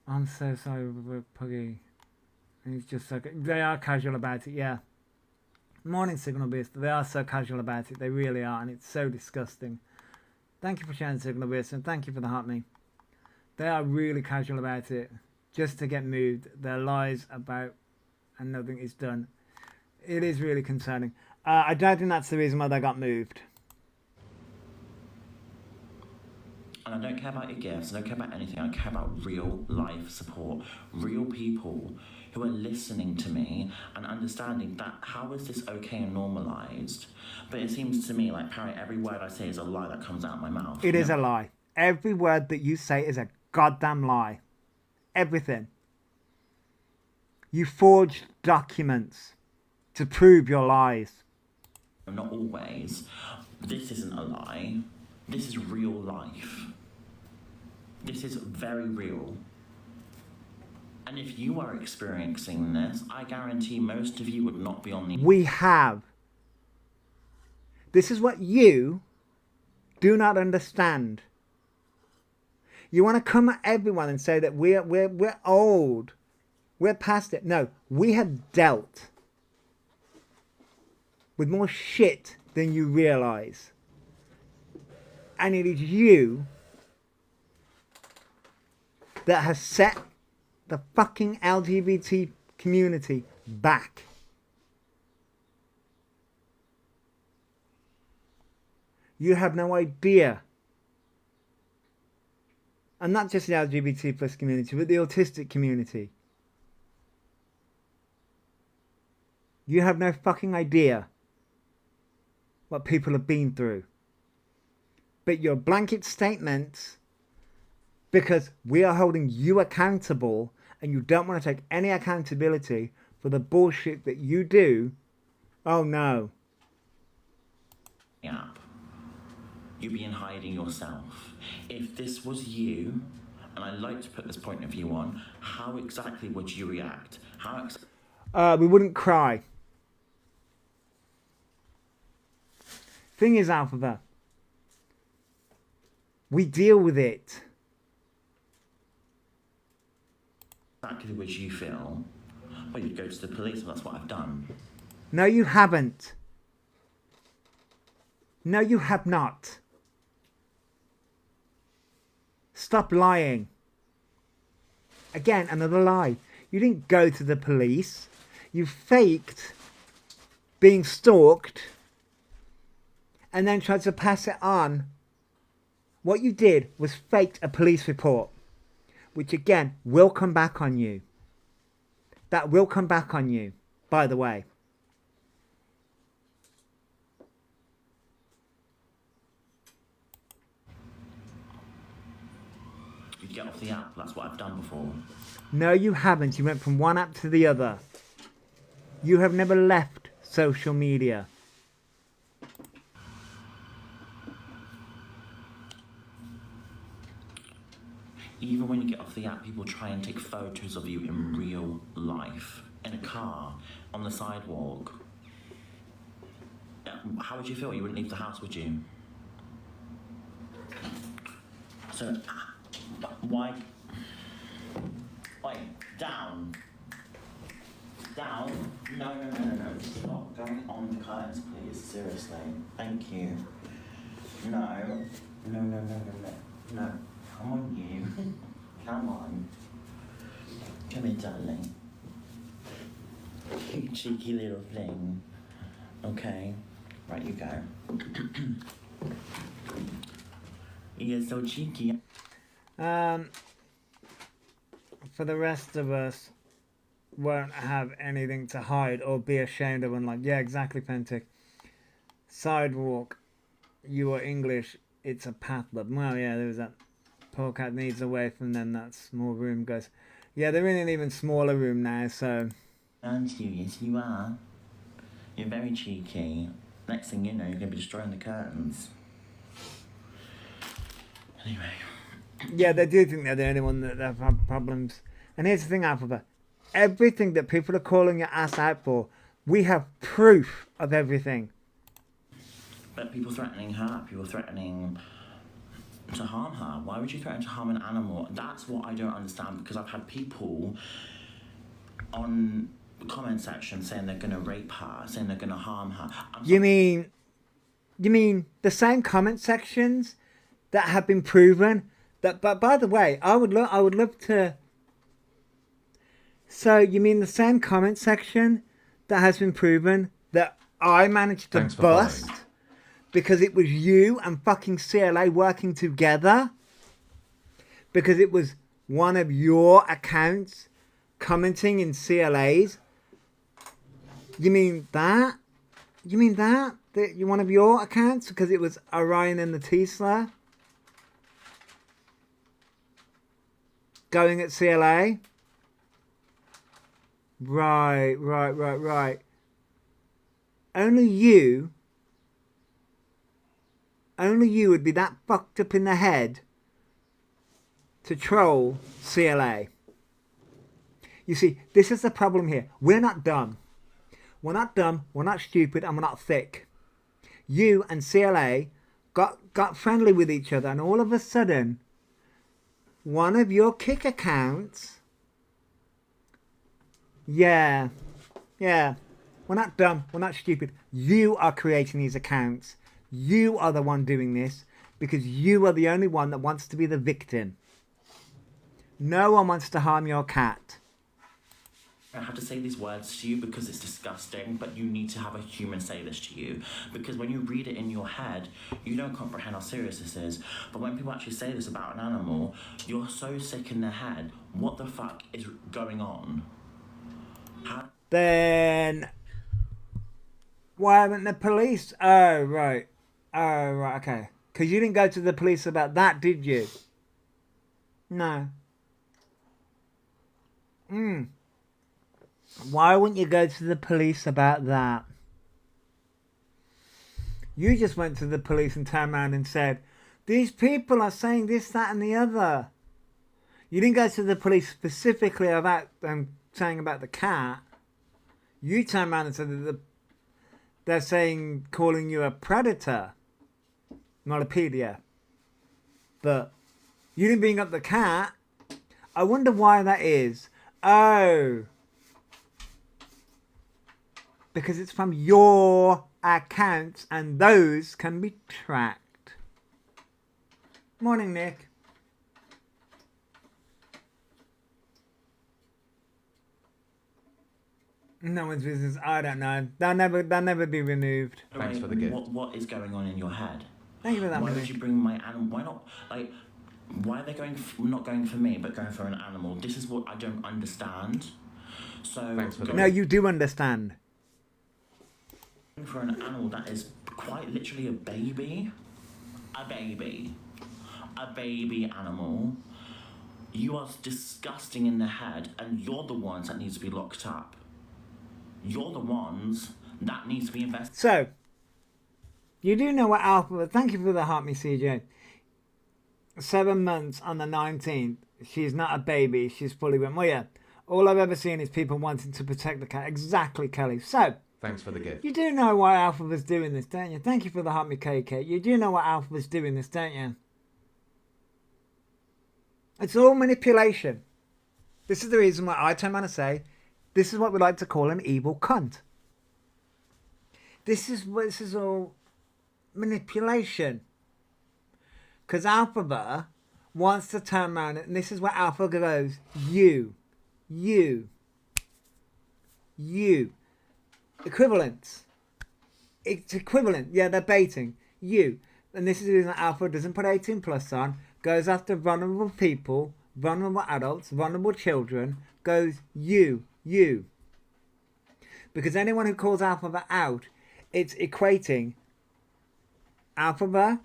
I'm so sorry with Puggy. He's just so... They are casual about it, yeah. Morning, Signal Beast. They are so casual about it. They really are, and it's so disgusting. Thank you for sharing the signal, Wilson. Thank you for the heart me. They are really casual about it. Just to get moved. Their lies about and nothing is done. It is really concerning. I don't think that's the reason why they got moved.
And I don't care about your gifts, I don't care about anything, I care about real life support, real people who are listening to me and understanding that how is this okay and normalised? But it seems to me like apparently every word I say is a lie that comes out of my mouth.
It is a lie. Every word that you say is a goddamn lie. Everything. You forged documents to prove your lies.
Not always. This isn't a lie. This is real life. This is very real. And if you are experiencing this, I guarantee most of you would not be on the...
We have. This is what you do not understand. You want to come at everyone and say that we're old. We're past it. No, we have dealt with more shit than you realise. And it is you that has set the fucking LGBT community back. You have no idea. And not just the LGBT plus community, but the autistic community. You have no fucking idea what people have been through. But your blanket statements, because we are holding you accountable and you don't want to take any accountability for the bullshit that you do, oh no.
Yeah. You'd be in hiding yourself. If this was you, and I'd like to put this point of view on, how exactly would you react?
We wouldn't cry. Thing is, Elphaba, we deal with it.
Exactly would you feel? Well, you'd go to the police, and that's what I've done.
No, you haven't. No, you have not. Stop lying. Again, another lie. You didn't go to the police. You faked being stalked and then tried to pass it on. What you did was faked a police report, which again will come back on you. That will come back on you, by the way.
You get off the app, that's what I've done before.
No, you haven't. You went from one app to the other. You have never left social media.
Even when you get off the app, people try and take photos of you in real life. In a car, on the sidewalk. How would you feel? You wouldn't leave the house, would you? So, why... Wait, down. Down? No. Stop going on the curtains, please. Seriously. Thank you. No. No. Come on, you. Come on. Come here, darling. You cheeky little thing. Okay. Right, you go. You're so cheeky.
For the rest of us, won't have anything to hide or be ashamed of. And like, yeah, exactly, Pentic. Sidewalk. You are English. It's a path, love. Well, yeah, there was that. Poor cat needs away from them. That small room goes. Yeah, they're in an even smaller room now, so.
Aren't you? Yes, you are. You're very cheeky. Next thing you know, you're going to be destroying the curtains. Anyway.
Yeah, they do think they're the only one that have had problems. And here's the thing, Elphaba. Everything that people are calling your ass out for, we have proof of everything.
But people threatening her, people threatening to harm her. Why would you threaten to harm an animal? That's what I don't understand, because I've had people on the comment section saying they're going to rape her, saying they're going to harm her.
You mean the same comment sections that have been proven. That, but by the way, I would love to. So you mean the same comment section that has been proven that I managed to bust because it was you and fucking CLA working together? Because it was one of your accounts commenting in CLA's? You mean that? You mean that? That you one of your accounts? Because it was Orion and the Tesla going at CLA? Right. Only you would be that fucked up in the head to troll CLA. You see, this is the problem here. We're not dumb. We're not dumb, we're not stupid, and we're not thick. You and CLA got friendly with each other, and all of a sudden, one of your kick accounts... Yeah. We're not dumb, we're not stupid. You are creating these accounts. You are the one doing this because you are the only one that wants to be the victim. No one wants to harm your cat.
I have to say these words to you because it's disgusting, but you need to have a human say this to you. Because when you read it in your head, you don't comprehend how serious this is. But when people actually say this about an animal, you're so sick in the head. What the fuck is going on?
Then why haven't the police? Oh right, okay. Because you didn't go to the police about that, did you? No. Why wouldn't you go to the police about that? You just went to the police and turned around and said, these people are saying this, that and the other. You didn't go to the police specifically about them saying about the cat. You turned around and said that they're saying, calling you a predator, not a pedia. But you didn't bring up the cat. I wonder why that is. Oh. Because it's from your accounts and those can be tracked. Morning, Nick. No one's business. I don't know. They'll never be removed.
Thanks for the gift.
What is going on in your head?
Thank you for that.
Why would you bring my animal? Why not? Like, why are they not going for me, but going for an animal? This is what I don't understand. So
Thanks for the
No, you do understand.
For an animal that is quite literally a baby animal, you are disgusting in the head, and you're the ones that needs to be locked up. You're the ones that needs to be investigated.
So, you do know what Alpha... Thank you for the heart, me CJ. 7 months on the 19th. She's not a baby. She's fully grown. Well, yeah. All I've ever seen is people wanting to protect the cat. Exactly, Kelly. So...
Thanks for the gift.
You do know why Alpha was doing this, don't you? Thank you for the heart, me KK. You do know why Alpha was doing this, don't you? It's all manipulation. This is the reason why I turn around and say, this is what we like to call an evil cunt. This is all manipulation. Because Elphaba wants to turn around, and this is where Alpha goes, you. Equivalence. It's equivalent. Yeah, they're baiting. You. And this is the reason Alpha doesn't put 18 plus on, goes after vulnerable people, vulnerable adults, vulnerable children, goes you. Because anyone who calls Elphaba out, it's equating Elphaba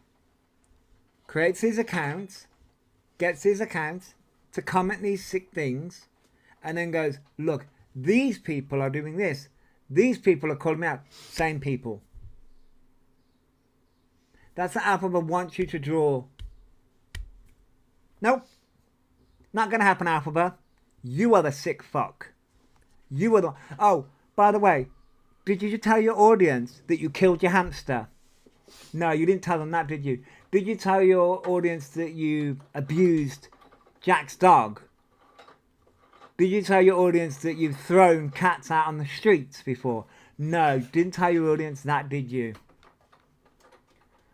creates these accounts, gets these accounts to comment these sick things, and then goes, look, these people are doing this. These people are calling me out. Same people. That's what Elphaba wants you to draw. Nope. Not going to happen, Elphaba. You are the sick fuck. You are the... Oh, by the way, did you tell your audience that you killed your hamster? No, you didn't tell them that, did you? Did you tell your audience that you abused Jack's dog? Did you tell your audience that you've thrown cats out on the streets before? No, didn't tell your audience that, did you?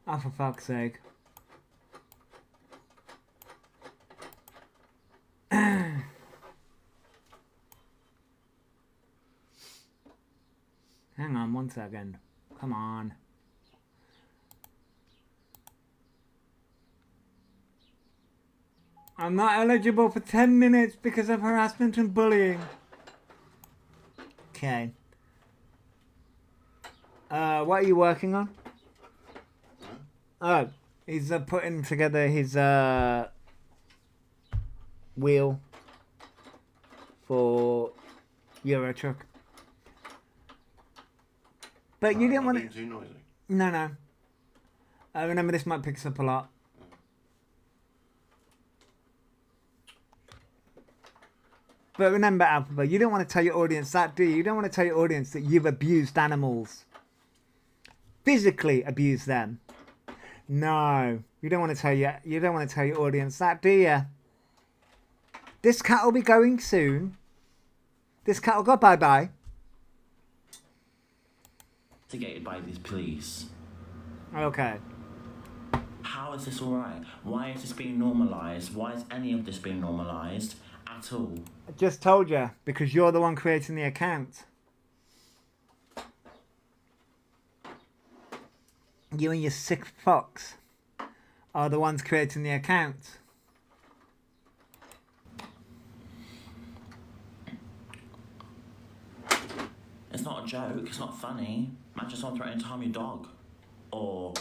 Oh, for fuck's sake. 1 second. Come on. I'm not eligible for 10 minutes because of harassment and bullying. Okay. What are you working on? Oh, he's putting together his wheel for Euro truck. But you didn't want to.
Too noisy.
No. Remember, this might pick us up a lot. But remember, Elphaba, you don't want to tell your audience that, do you? You don't want to tell your audience that you've abused animals. Physically abused them. No, you don't want to tell your audience that, do you? This cat will be going soon. This cat will go bye-bye.
Investigated by these police.
Okay.
How is this alright? Why is this being normalised? Why is any of this being normalised at all?
I just told you, because you're the one creating the account. You and your sick fucks are the ones creating the account.
It's not a joke, it's not funny. Imagine someone threatening to harm your dog. Or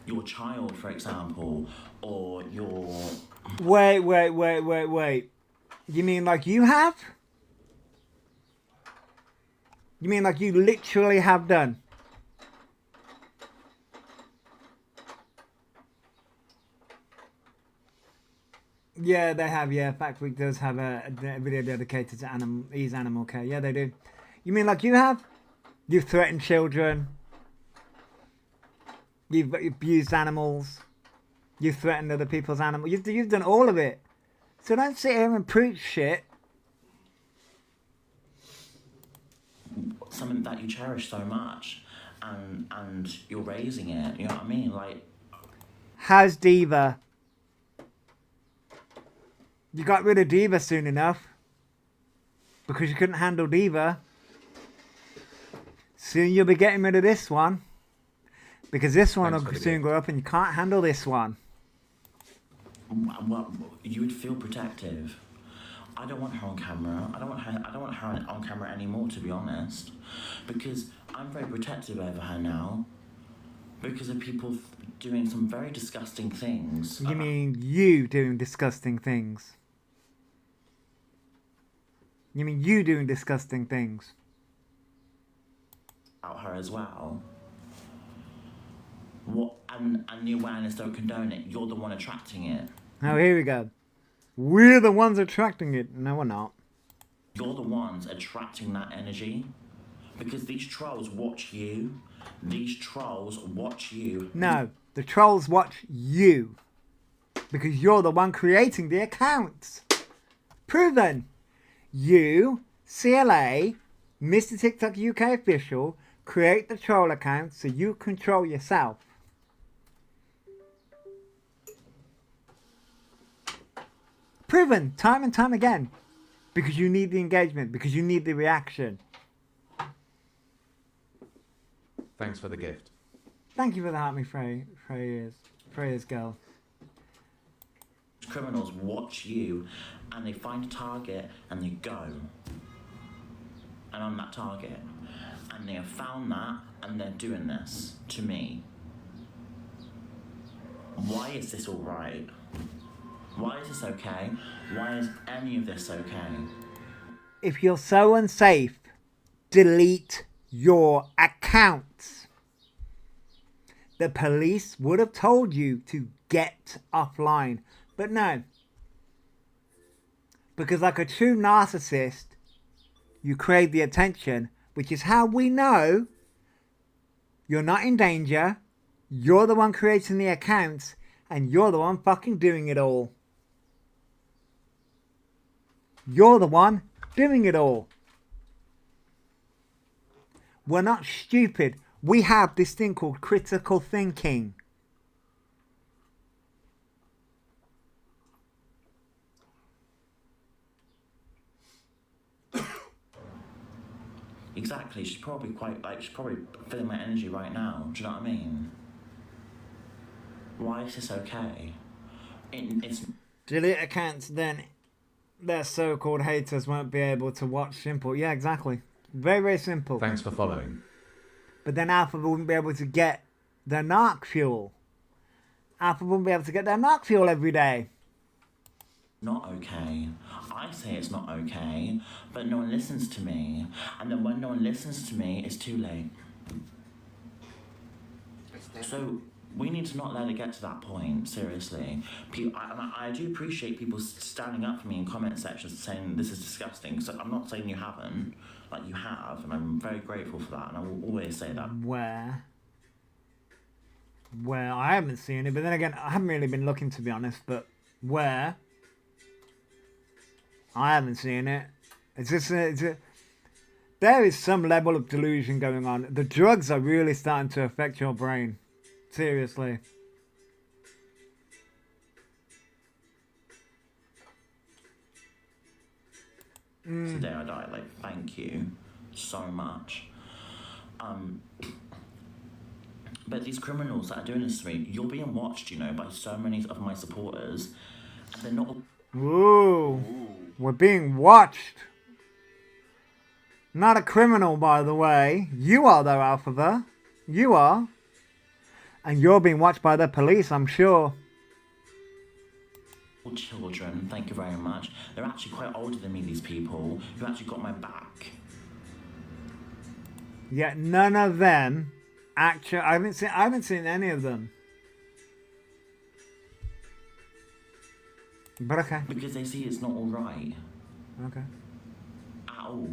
your child, for example. Or your...
Wait. You mean like you have? You mean like you literally have done? Yeah, they have, yeah. Fact Week does have a video dedicated to animal care. Yeah, they do. You mean like you have? You've threatened children. You've abused animals. You've threatened other people's animals. You've done all of it. So don't sit here and preach shit.
Something that you cherish so much. And you're raising it. You know what I mean? Like...
How's Diva? You got rid of Diva soon enough. Because you couldn't handle Diva. Soon you'll be getting rid of this one. Because this one will soon grow up and you can't handle this one.
Well, you would feel protective. I don't want her on camera. I don't want her on camera anymore, to be honest. Because I'm very protective over her now. Because of people doing some very disgusting things.
You mean you doing disgusting things? You mean you doing disgusting things?
About her as well. What and the awareness don't condone it. You're the one attracting it.
Oh, here we go. We're the ones attracting it. No, we're not.
You're the ones attracting that energy. Because these trolls watch you. These trolls watch you.
No, the trolls watch you. Because you're the one creating the accounts. Proven. You, CLA, Mr. TikTok UK official, create the troll account so you control yourself. Proven time and time again. Because you need the engagement. Because you need the reaction.
Thanks for the gift.
Thank you for the heart, me Freya's girl.
Criminals watch you and they find a target and they go. And I'm that target. And they have found that and they're doing this to me. Why is this alright? Why is this okay? Why is any of this okay?
If you're so unsafe, delete your accounts. The police would have told you to get offline. But no. Because like a true narcissist, you crave the attention, which is how we know you're not in danger, you're the one creating the accounts, and you're the one fucking doing it all. You're the one doing it all. We're not stupid. We have this thing called critical thinking.
Exactly. She's probably feeling my energy right now. Do you know what I mean? Why is this okay? It's
Delete accounts, then their so-called haters won't be able to watch. Simple. Yeah, exactly. Very, very simple.
Thanks for following.
But then Alpha wouldn't be able to get their narc fuel. Alpha wouldn't be able to get their narc fuel every day.
not okay. I say it's not okay, but no one listens to me. And then when no one listens to me, it's too late. So we need to not let it get to that point, seriously. I do appreciate people standing up for me in comment sections saying this is disgusting. So I'm not saying you haven't, like you have, and I'm very grateful for that, and I will always say that.
Where? I haven't seen it, but then again, I haven't really been looking, to be honest, but where? I haven't seen it. It's just, there is some level of delusion going on. The drugs are really starting to affect your brain. Seriously.
Today I died, like, thank you so much. But these criminals that are doing this to me, you're being watched, you know, by so many of my supporters, and they're not...
Ooh. We're being watched. Not a criminal, by the way. You are, though, Elphaba. You are. And you're being watched by the police, I'm sure.
Children, thank you very much. They're actually quite older than me, these people, who actually got my back.
Yet none of them actually... I haven't seen any of them. But okay.
Because they see it's not all right.
Okay.
At all.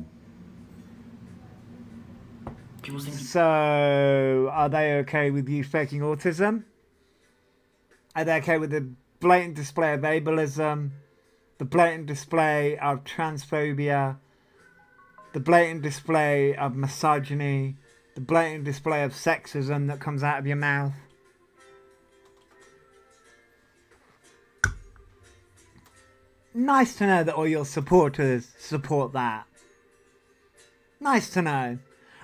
People seem to...
So, are they okay with you faking autism? Are they okay with the blatant display of ableism? The blatant display of transphobia? The blatant display of misogyny? The blatant display of sexism that comes out of your mouth? Nice to know that all your supporters support that. Nice to know.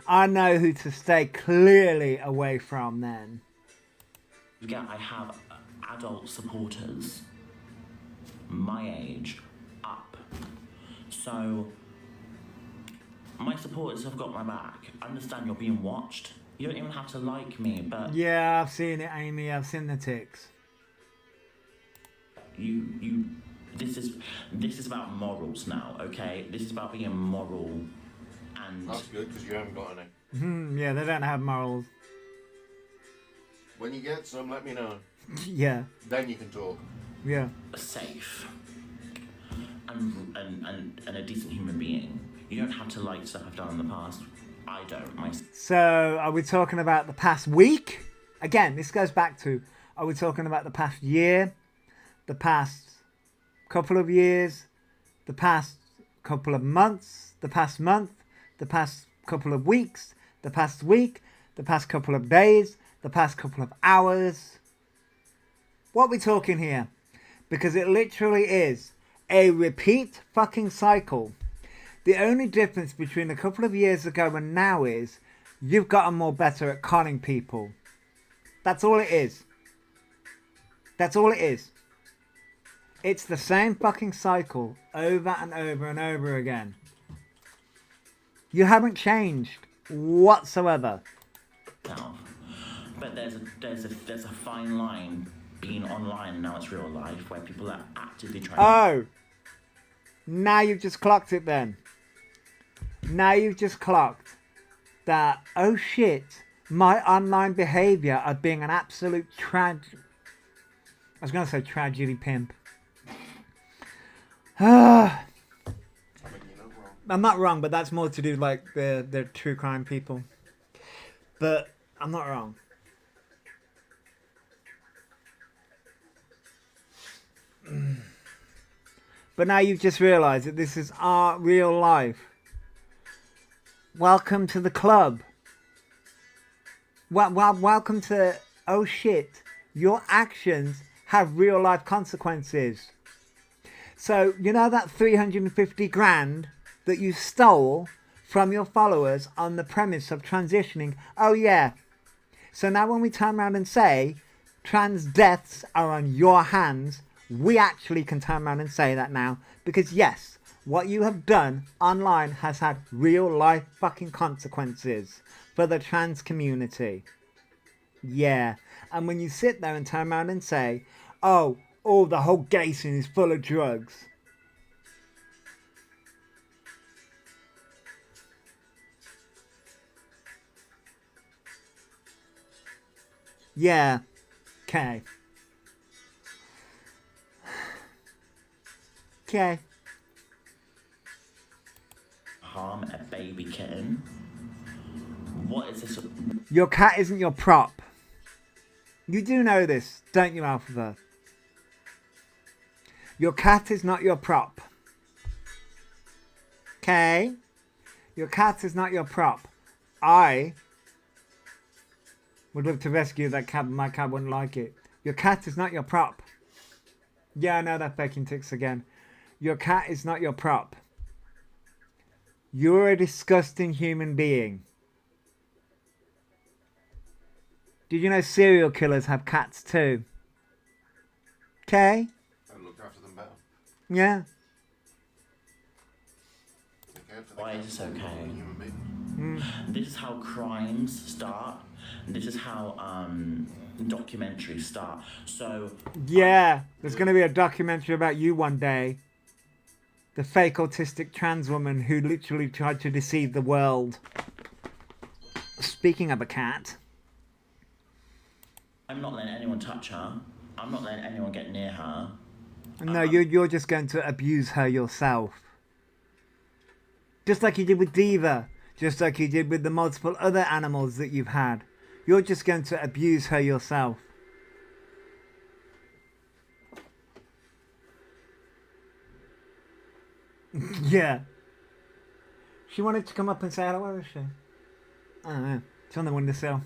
I know who to stay clearly away from then.
Yeah, I have adult supporters. My age. Up. So, my supporters have got my back. Understand you're being watched. You don't even have to like me, but...
Yeah, I've seen it, Amy. I've seen the ticks.
This is about morals now, okay? This is about being moral, and...
That's good, because you haven't got any.
Yeah, they don't have morals.
When you get some, let me know.
Yeah.
Then you can talk.
Yeah.
Safe. And a decent human being. You don't have to like stuff I've done in the past. I don't.
So, are we talking about the past week? Again, this goes back to, are we talking about the past year? The past couple of years? The past couple of months? The past month? The past couple of weeks? The past week? The past couple of days? The past couple of hours? What are we talking here? Because it literally is a repeat fucking cycle. The only difference between a couple of years ago and now is you've gotten more better at conning people. That's all it is. That's all it is. It's the same fucking cycle over and over and over again. You haven't changed whatsoever.
But there's a fine line being online and now it's real life where people are actively trying.
Oh, now you've just clocked it then. Now you've just clocked that, oh shit, my online behaviour of being an absolute I was going to say tragedy pimp. I'm not wrong, but that's more to do like the true crime people. But I'm not wrong. But now you've just realised that this is our real life. Welcome to the club. Welcome to, oh shit, your actions have real life consequences. So, you know that 350 grand that you stole from your followers on the premise of transitioning. Oh yeah. So now when we turn around and say trans deaths are on your hands, we actually can turn around and say that now. Because yes, what you have done online has had real life fucking consequences for the trans community. Yeah. And when you sit there and turn around and say, oh, the whole gay scene is full of drugs. Yeah. Okay. Okay.
Harm a baby kitten. What is this?
Your cat isn't your prop. You do know this, don't you, Elphaba? Your cat is not your prop. Okay? Your cat is not your prop. I would love to rescue that cat, but my cat wouldn't like it. Your cat is not your prop. Yeah, I know that faking ticks again. Your cat is not your prop. You're a disgusting human being. Did you know serial killers have cats too? Okay?
And look after them better.
Yeah.
Why is this okay? This is how crimes start. This is how documentaries start. So
yeah, there's going to be a documentary about you one day. The fake autistic trans woman who literally tried to deceive the world. Speaking of a cat.
I'm not letting anyone touch her. I'm not letting anyone get near her.
No, you're just going to abuse her yourself. Just like you did with Diva. Just like you did with the multiple other animals that you've had. You're just going to abuse her yourself. Yeah. She wanted to come up and say hello. Where is she? I don't know. It's on the windowsill.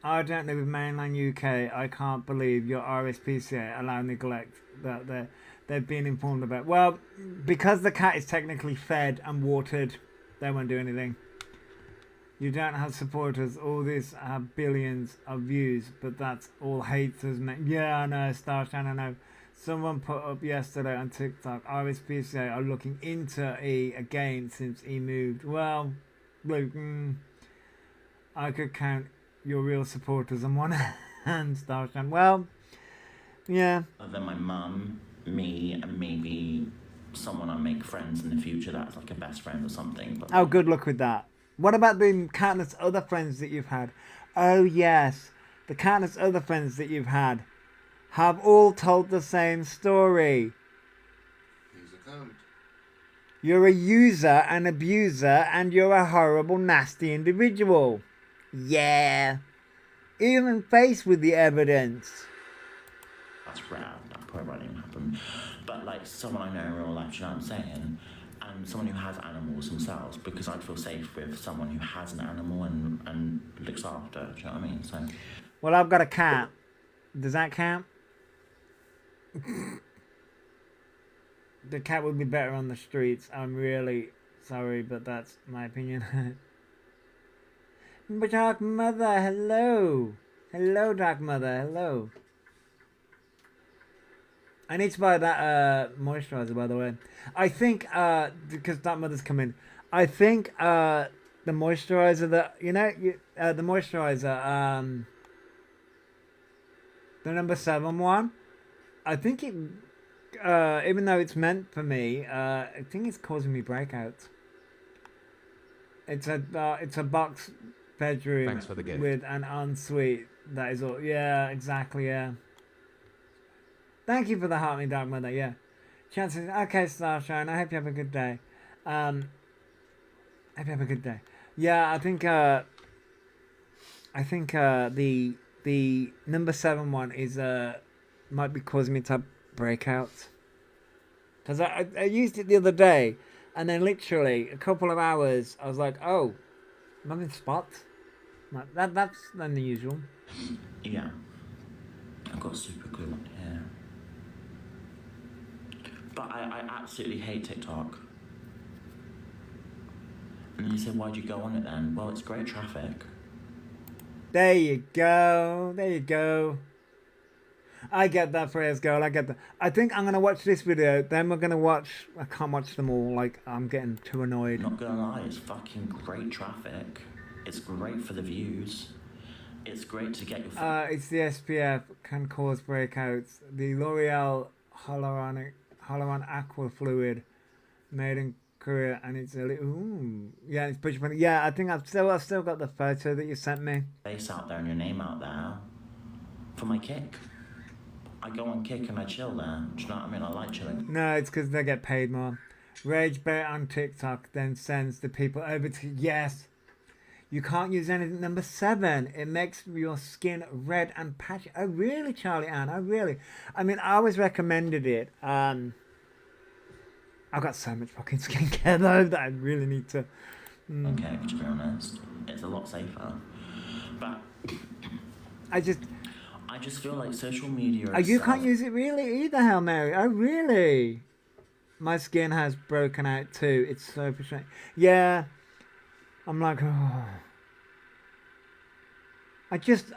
I don't live in mainland UK. I can't believe your RSPCA allow neglect that they've been informed about. Well, because the cat is technically fed and watered, they won't do anything. You don't have supporters. All this have billions of views, but that's all haters. Yeah, I know, Starshine, I know. Someone put up yesterday on TikTok, RSPCA are looking into E again since E moved. Well, look, I could count your real supporters on one hand, Starshine. Well, yeah.
Other than my mum, me, and maybe someone I make friends in the future that's like a best friend or something. But
oh, good luck with that. What about the countless other friends that you've had? Oh, yes. The countless other friends that you've had have all told the same story.
He's a cunt.
You're a user, an abuser, and you're a horrible, nasty individual. Yeah. Even faced with the evidence.
that's rare. That probably won't even happen. But like someone I know in real life, you know what I'm saying? And someone who has animals themselves, because I'd feel safe with someone who has an animal and looks after. Do you know what I mean? So.
Well, I've got a cat. Does that count? The cat would be better on the streets. I'm really sorry, but that's my opinion. Dark Mother, hello. Hello, Dark Mother, hello. I need to buy that moisturizer, by the way. I think, because Dark Mother's come in, I think the moisturizer that, the moisturizer, the number 7 one, I think it, even though it's meant for me, I think it's causing me breakouts. It's a box bedroom.
Thanks for the gift.
With an ensuite. That is all. Yeah, exactly. Yeah. Thank you for the heart, me Dark Mother. Yeah. Chances. Okay, Starshine. I hope you have a good day. Hope you have a good day. Yeah, I think the number 7 one is might be causing me to have breakouts. Because I used it the other day, and then literally a couple of hours, I was like, oh, I'm having spots. Like, that's unusual.
Yeah. I've got super good hair. But I absolutely hate TikTok. And you say, why'd you go on it then? Well, it's great traffic.
There you go. There you go. I get that, phrase, girl. I get that. I think I'm going to watch this video. Then we're going to watch... I can't watch them all. Like, I'm getting too annoyed.
Not gonna lie, it's fucking great traffic. It's great for the views. It's great to get your...
It's the SPF. Can cause breakouts. The L'Oreal Hyaluron Aqua Fluid. Made in Korea. And it's a little... Ooh. Yeah, it's pretty funny. Yeah, I think I've still got the photo that you sent me.
Face out there and your name out there. For my kick. I go on Kick and I chill there. Do you know what I mean? I like chilling.
No, it's because they get paid more. Rage bait on TikTok then sends the people over to... Yes. You can't use anything. Number 7. It makes your skin red and patchy. Oh, really, Charlie Ann? Oh, really? I mean, I always recommended it. I've got so much fucking skincare, though, that I really need to...
Okay, to be honest. It's a lot safer. But...
I just
feel like social media...
Oh, you can't use it really either, Hail Mary. Oh, really? My skin has broken out too. It's so frustrating. Yeah. I'm like, oh.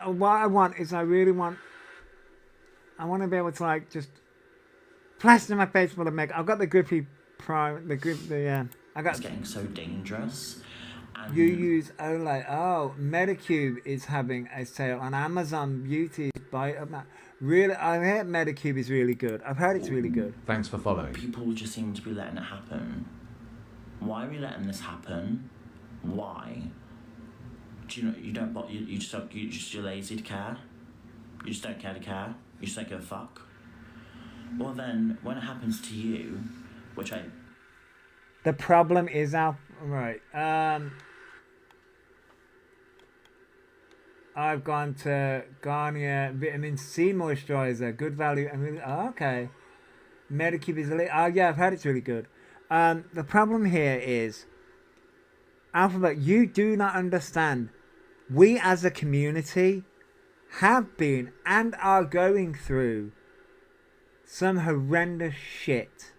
What I want is I want to be able to like just plaster my face full of makeup. I've got the grippy prime, I got...
It's getting so dangerous. And
you use Olay. Oh, Medicube is having a sale on Amazon Beauty. Buy up now. Really, I heard Medicube is really good. I've heard it's really good.
Thanks for following.
People just seem to be letting it happen. Why are we letting this happen? Why? Do you know you just you're lazy to care? You just don't care to care? You just don't give a fuck? Well then, when it happens to you, which I...
The problem is right. I've gone to Garnier Vitamin C Moisturizer. Good value. Okay. Medicube is yeah, I've heard it's really good. The problem here is, Alphabet, you do not understand. We as a community have been and are going through some horrendous shit.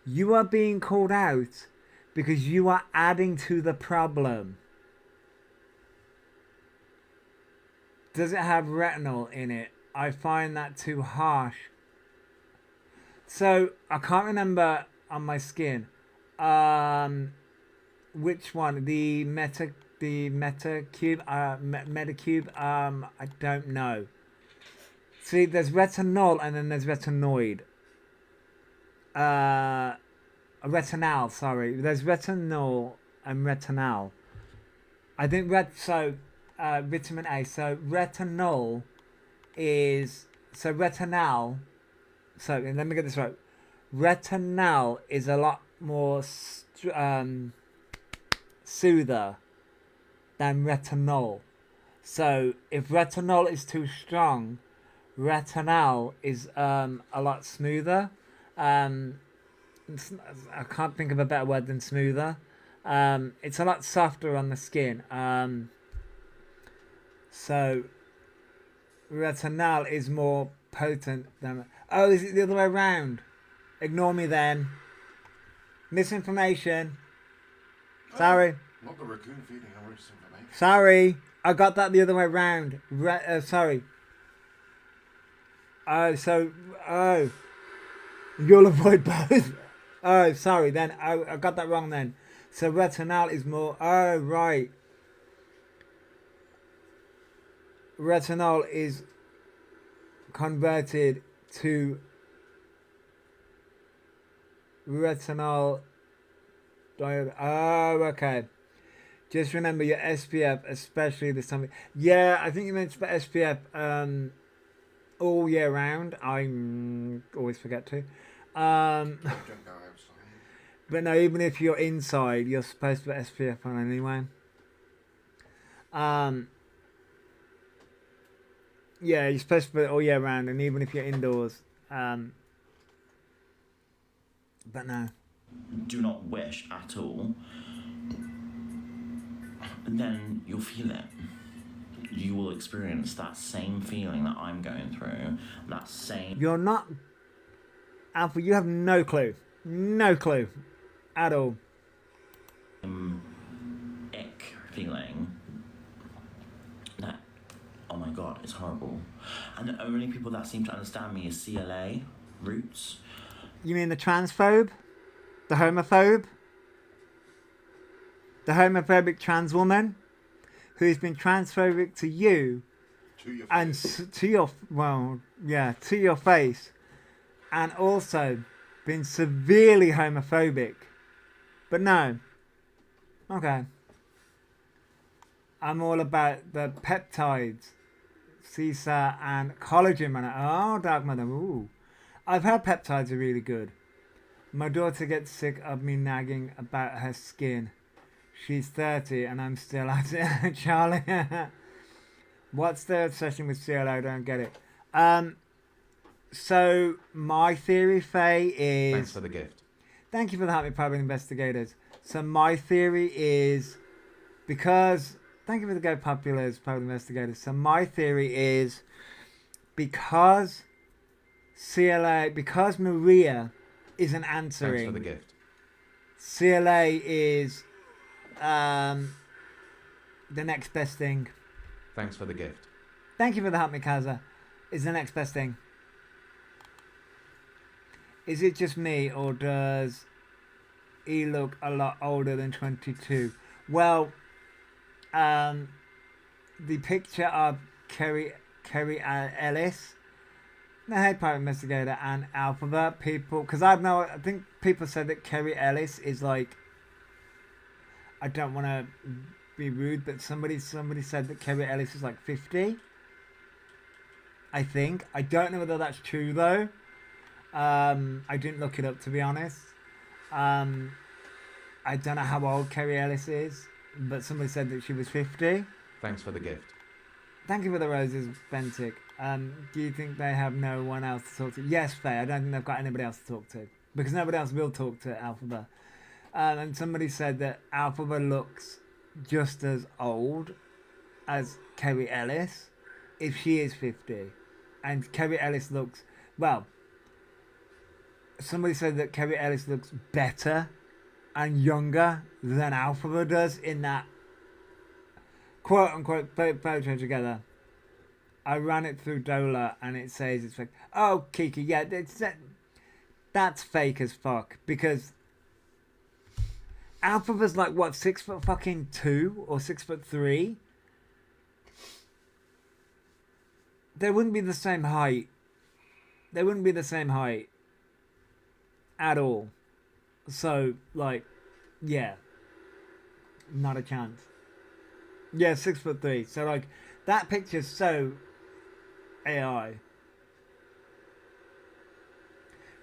You are being called out because you are adding to the problem. Does it have retinol in it? I find that too harsh. So, I can't remember on my skin. Which one? The Metacube? Metacube? I don't know. See, there's retinol and then there's retinoid. Retinal, sorry. There's retinol and retinal. I think vitamin A. So retinol is... So retinal... So let me get this right. Retinal is a lot more soother than retinol. So if retinol is too strong, retinal is a lot smoother. I can't think of a better word than smoother. It's a lot softer on the skin. So retinol is more potent than... Oh, is it the other way around? Ignore me then. Misinformation. Sorry.
Not the raccoon feeding her misinformation.
Sorry. I got that the other way around. Sorry. You'll avoid both. Oh, sorry then. I got that wrong then. So retinol is more... Oh, right. Retinol is converted to retinol. Oh, okay. Just remember your SPF, especially this time. Yeah, I think you meant SPF all year round. I always forget to. But no, even if you're inside, you're supposed to put SPF on anyway. Yeah, you're supposed to put it all year round, and even if you're indoors. But no.
Do not wish at all. Then you'll feel it. you will experience that same feeling that I'm going through. That same.
You're not... Alpha, you have no clue. No clue. At all.
Ick feeling. That, oh my god, it's horrible. And the only people that seem to understand me is CLA, Roots.
You mean the transphobe? The homophobe? The homophobic trans woman? Who's been transphobic to you
To your
and
face.
to your, well, yeah, to your face, and also been severely homophobic. But no. Okay. I'm all about the peptides, CSA and collagen. Man. Oh, Dark Mother. Ooh. I've heard peptides are really good. My daughter gets sick of me nagging about her skin. She's 30 and I'm still at it. Charlie. What's the obsession with CLO? I don't get it. So my theory, Faye, is...
Thanks for the gift.
Thank you for the Happy Private Investigators. So my theory is because... Thank you for the Go Populars, Private Investigators. So my theory is because CLA... Because Maria isn't answering...
Thanks for the gift.
CLA is the next best thing.
Thanks for the gift.
Thank you for the Help Me Kaza. Is the next best thing. Is it just me or does he look a lot older than 22? Well, the picture of Kerry Ellis, the head private investigator, and Elphaba, people, because I think people said that Kerry Ellis is like, I don't want to be rude, but somebody said that Kerry Ellis is like 50. I think. I don't know whether that's true though. I didn't look it up, to be honest. I don't know how old Kerry Ellis is, but somebody said that she was 50.
Thanks for the gift.
Thank you for the roses, Bentic. Do you think they have no one else to talk to? Yes, Faye. I don't think they've got anybody else to talk to, because nobody else will talk to Elphaba. And somebody said that Elphaba looks just as old as Kerry Ellis, if she is 50. And Kerry Ellis looks, well, somebody said that Kerry Ellis looks better and younger than Elphaba does in that quote unquote photo together. I ran it through Dola and it says it's fake. Oh, Kiki, yeah, that's fake as fuck, because Elphaba's like what, 6'2" or 6'3"? They wouldn't be the same height. They wouldn't be the same height at all. So, like, yeah, not a chance. Yeah, 6'3". So, like, that picture's so AI.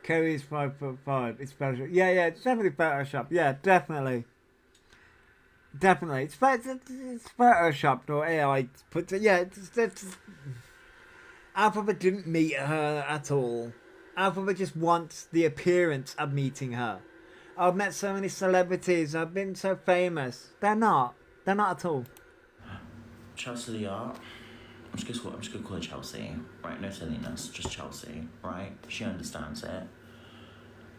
Kerry's 5'5". It's Photoshop. Yeah, it's definitely Photoshop. Yeah, definitely. Definitely. It's Photoshopped or AI put to, yeah, it's Elphaba didn't meet her at all. Elphaba just wants the appearance of meeting her. I've met so many celebrities. I've been so famous. They're not. They're not at all.
Chelsea the art. I'm just gonna call her Chelsea, right? No silliness, just Chelsea, right? She understands it,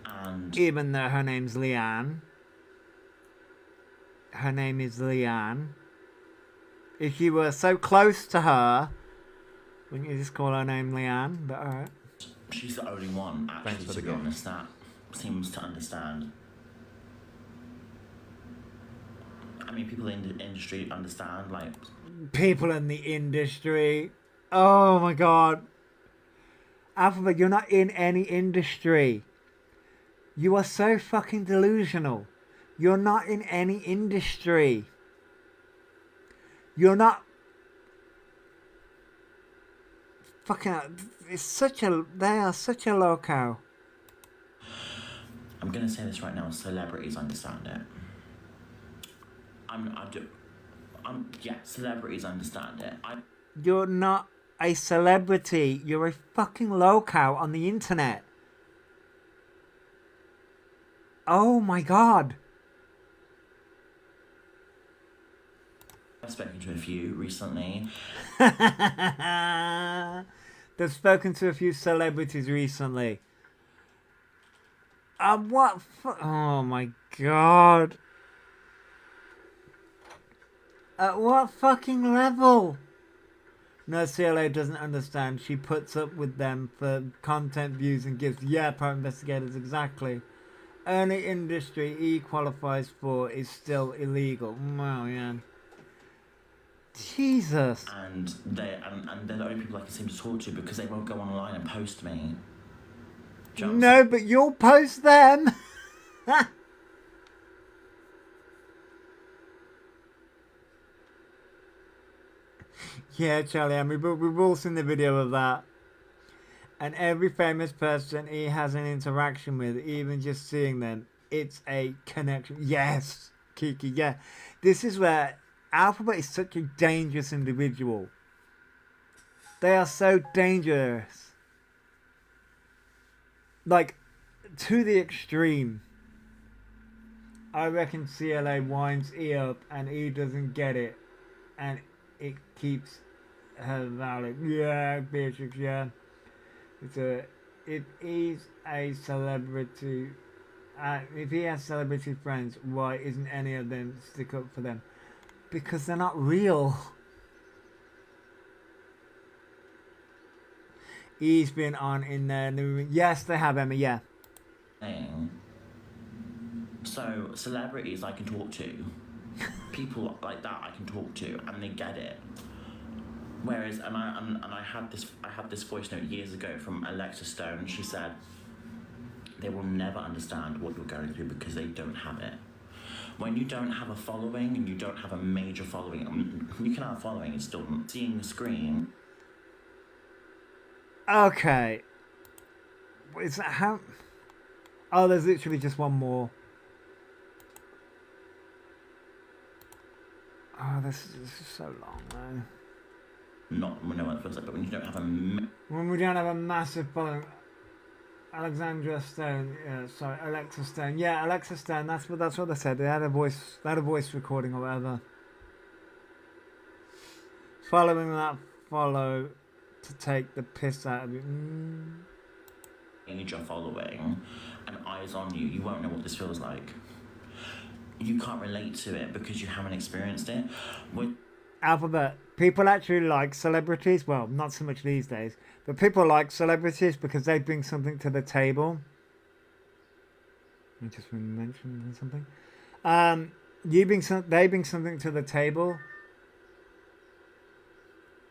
and
Even though her name's Leanne. Her name is Leanne. If you were so close to her, wouldn't you just call her name Leanne? But alright.
she's the only one
Thanks
actually,
for
to
the
be
gift.
honest, that seems to understand. I mean, people in the industry understand, like,
People in the industry. Oh my god. Elphaba, you're not in any industry. You are so fucking delusional. You're not in any industry. You're not... Fucking... It's such a... They are such a loco.
I'm gonna say this right now, celebrities understand it. Yeah, celebrities understand it.
You're not a celebrity. You're a fucking loco on the internet. Oh my god.
I've spoken to a few recently.
They've spoken to a few celebrities recently. What? Oh my god. At what fucking level? No, CLA doesn't understand. She puts up with them for content views and gives, yeah, private investigators, exactly. Only industry he qualifies for is still illegal. Wow, yeah. Jesus.
And they're the only people I can seem to talk to because they won't go online and post me.
No, but you'll post them. Yeah, Charlie, we've all seen the video of that. And every famous person he has an interaction with, even just seeing them, it's a connection. Yes, Kiki, yeah. This is where Elphaba is such a dangerous individual. They are so dangerous. Like, to the extreme. I reckon CLA winds E up and he doesn't get it. And it keeps her valid. Yeah, Beatrix, yeah. If he's a celebrity, if he has celebrity friends, why isn't any of them stick up for them? Because they're not real. He's been on in there. Yes, they have, Emma, yeah.
So, celebrities I can talk to. People like that I can talk to, and they get it. Whereas, I had this voice note years ago from Alexa Stone. She said, they will never understand what you're going through because they don't have it. When you don't have a following and you don't have a major following, you can have a following and still seeing the screen.
Okay. Is that how? Oh, there's literally just one more. Oh, this is so long, though.
Not when no one feels like, but when you don't have a...
When we don't have a massive following. Alexa Stone. Yeah, Alexa Stone, that's what they said. They had a voice recording or whatever. Following that follow to take the piss out of it.
Major following and eyes on you, you won't know what this feels like. You can't relate to it because you haven't experienced it.
Elphaba, people actually like celebrities. Well, not so much these days, but people like celebrities because they bring something to the table. I just mentioned something. They bring something to the table.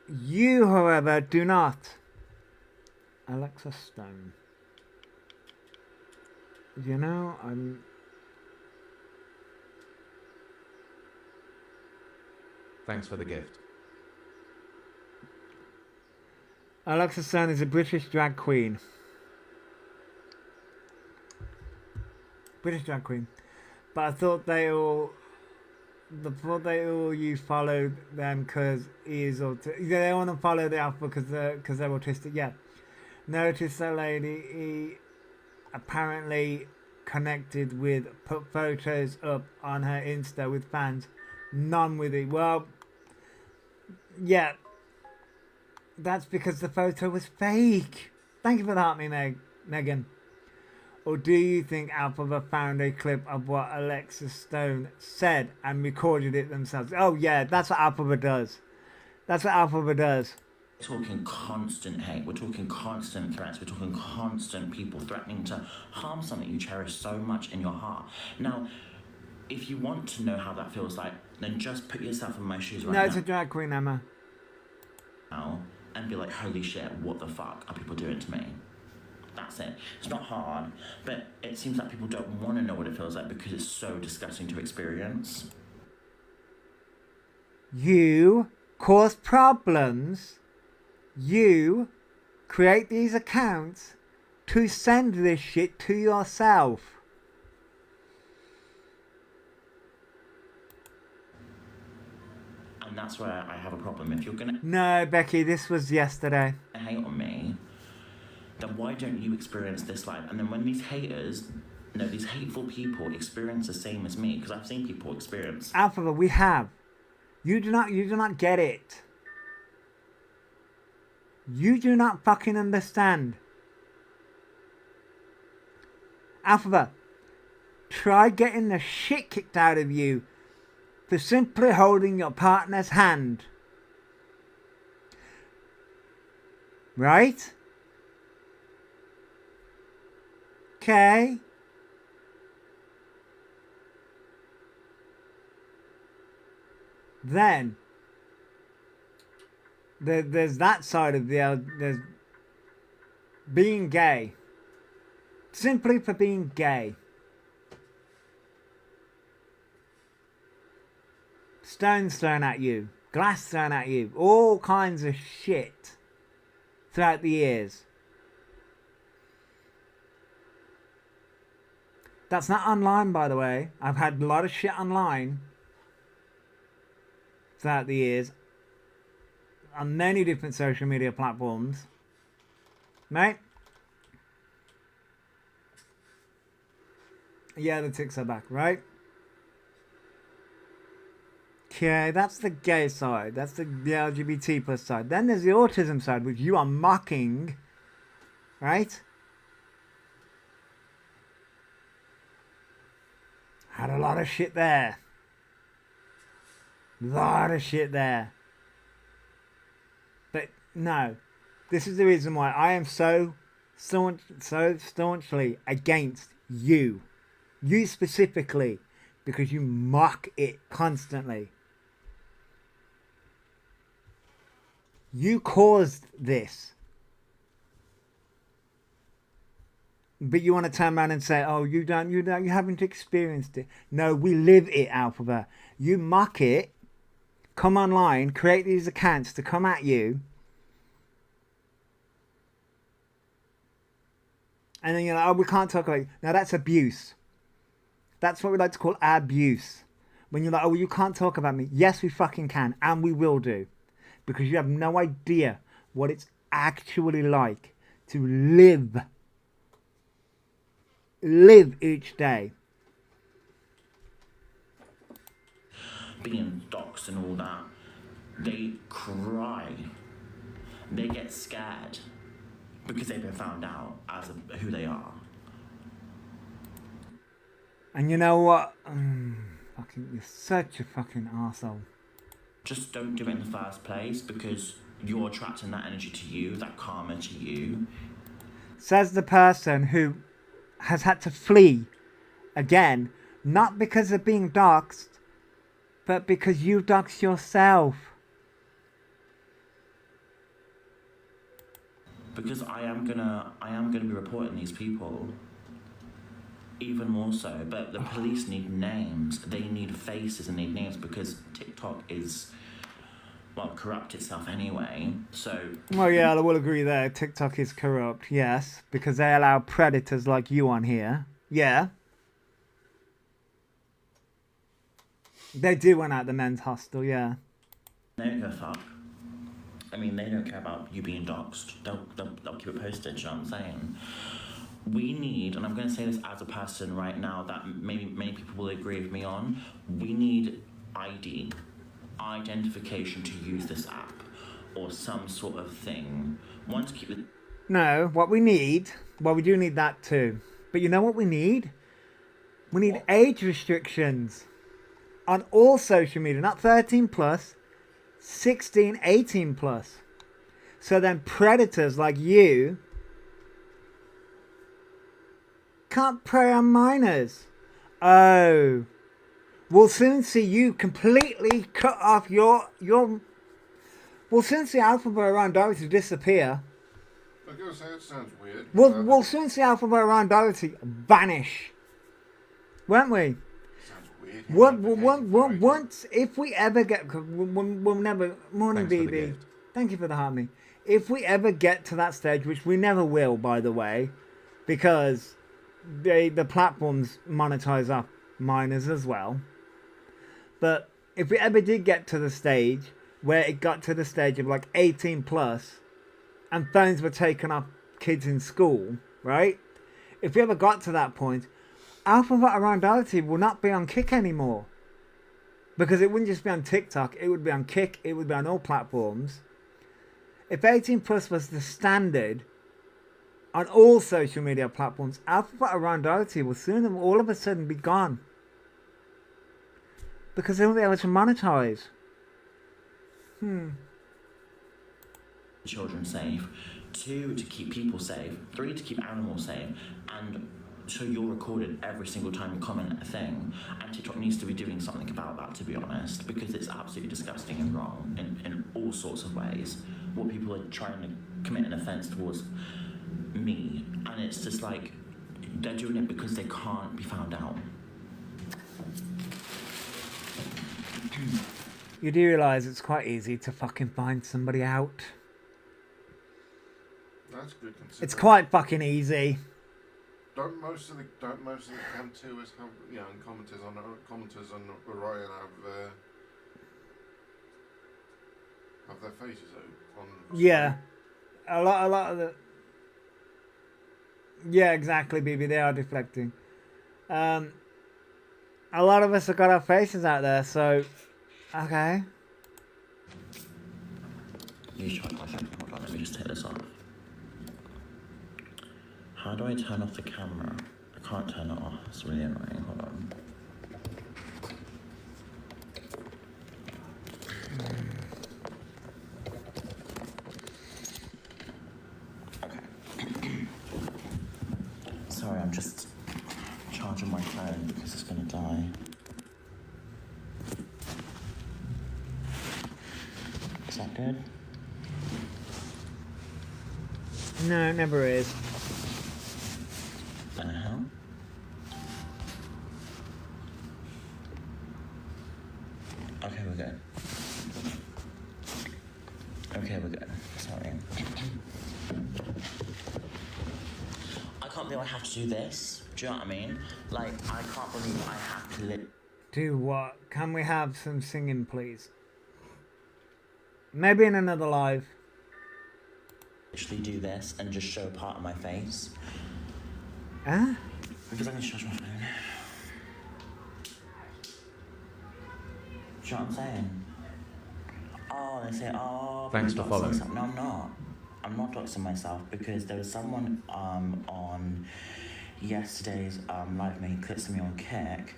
You, however, do not. Alexa Stone. You know,
Thanks for the gift.
Alexa Stone is a British drag queen. British drag queen. But I thought they all you followed them because he is autistic. They want to follow the alpha because they're autistic. Yeah. Notice that lady. He apparently connected with, put photos up on her Insta with fans. None with it. Well, yeah. That's because the photo was fake. Thank you for that, Megan. Or do you think Elphaba found a clip of what Alexa Stone said and recorded it themselves? Oh yeah, that's what Elphaba does. That's what Elphaba does.
We're talking constant hate, we're talking constant threats, we're talking constant people threatening to harm something you cherish so much in your heart. Now, if you want to know how that feels like, then just put yourself in my shoes right now.
No, it's a drag queen, Emma.
And be like, holy shit, what the fuck are people doing to me? That's it. It's not hard, but it seems like people don't want to know what it feels like because it's so disgusting to experience.
You cause problems. You create these accounts to send this shit to yourself.
And that's where I have a problem. If you're gonna...
No, Becky, this was yesterday.
...hate on me, then why don't you experience this life? And then when these haters, these hateful people experience the same as me, because I've seen people experience...
Elphaba, we have. You do not get it. You do not fucking understand. Elphaba, try getting the shit kicked out of you for simply holding your partner's hand. Right? Okay. Then there's that side of there's being gay. Simply for being gay. Stones thrown at you, glass thrown at you, all kinds of shit throughout the years. That's not online, by the way. I've had a lot of shit online throughout the years on many different social media platforms. Mate? Yeah, the ticks are back, right? Okay, that's the gay side. That's the LGBT plus side. Then there's the autism side, which you are mocking, right? Had a lot of shit there. Lot of shit there. But no, this is the reason why I am so staunchly against you. You specifically, because you mock it constantly. You caused this. But you want to turn around and say, oh, you haven't experienced it. No, we live it, Elphaba. You mock it, come online, create these accounts to come at you. And then you're like, oh, we can't talk about it. Now that's abuse. That's what we like to call abuse. When you're like, oh, you can't talk about me. Yes, we fucking can. And we will do. Because you have no idea what it's actually like to live each day.
Being doxxed and all that, they cry. They get scared because they've been found out as who they are.
And you know what? Fucking, you're such a fucking arsehole.
Just don't do it in the first place because you're attracting that energy to you, that karma to you.
Says the person who has had to flee again, not because of being doxxed, but because you doxed yourself.
Because I am gonna be reporting these people. Even more so, but the police need names. They need faces and need names because TikTok is, well, corrupt itself anyway. So.
Well, yeah, I will agree there. TikTok is corrupt, yes, because they allow predators like you on here. Yeah. They do run out the men's hostel, yeah.
They don't give a fuck. I mean, they don't care about you being doxxed. They'll keep it posted, you know what I'm saying? We need, and I'm going to say this as a person right now that maybe many people will agree with me on, we need ID, identification to use this app, or some sort of thing. One to keep it.
No, what we need, well, we do need that too. But you know what we need? We need age restrictions on all social media, not 13 plus, 16, 18 plus. So then predators like you can't prey on minors. Oh, we'll soon see you completely cut off your. We'll soon see elphabaorion disappear.
I was gonna say that sounds weird.
We'll soon see elphabaorion vanish, won't we?
Sounds weird.
Once, if we ever get, we'll never. Morning,
Thanks for the
BB.
gift.
Thank you for the harmony. If we ever get to that stage, which we never will, by the way, because the platforms monetize up minors as well. But if we ever did get to the stage where it got to the stage of like 18 plus and phones were taken off kids in school, right? If we ever got to that point, elphabadoherty will not be on Kick anymore. Because it wouldn't just be on TikTok, it would be on Kick, it would be on all platforms. If 18 plus was the standard on all social media platforms, elphabaorion Doherty will soon all of a sudden be gone. Because they won't be able to monetize.
Children safe, 2 to keep people safe, 3 to keep animals safe, and so you're recorded every single time you comment a thing, and TikTok needs to be doing something about that, to be honest, because it's absolutely disgusting and wrong in all sorts of ways. What people are trying to commit an offence towards me, and it's just like they're doing it because they can't be found out.
You do realise it's quite easy to fucking find somebody out.
That's good.
It's quite fucking easy.
Don't most of the cam-tours have, you know, and commenters on Orion have their faces out on?
Yeah, a lot of the. Yeah, exactly, BB. They are deflecting. A lot of us have got our faces out there, so okay.
You shot my phone. Hold on, let me just take this off. How do I turn off the camera? I can't turn it off. It's really annoying. Hold on. Okay. Sorry, I'm just charging my phone because it's gonna die. Is that good?
No, it never is.
Okay, we're good. Okay, we're good. Sorry. I can't believe I have to do this. Do you know what I mean? Like, I can't believe I have to
Do what? Can we have some singing, please? Maybe in another live.
literally do this and just show part of my face.
Huh?
Because I can charge my phone. Do you know what I'm saying? Oh, they say, oh,
Thanks for following.
Yourself. No, I'm not. I'm not doxing myself because there was someone on yesterday's live making clips of me on Kick,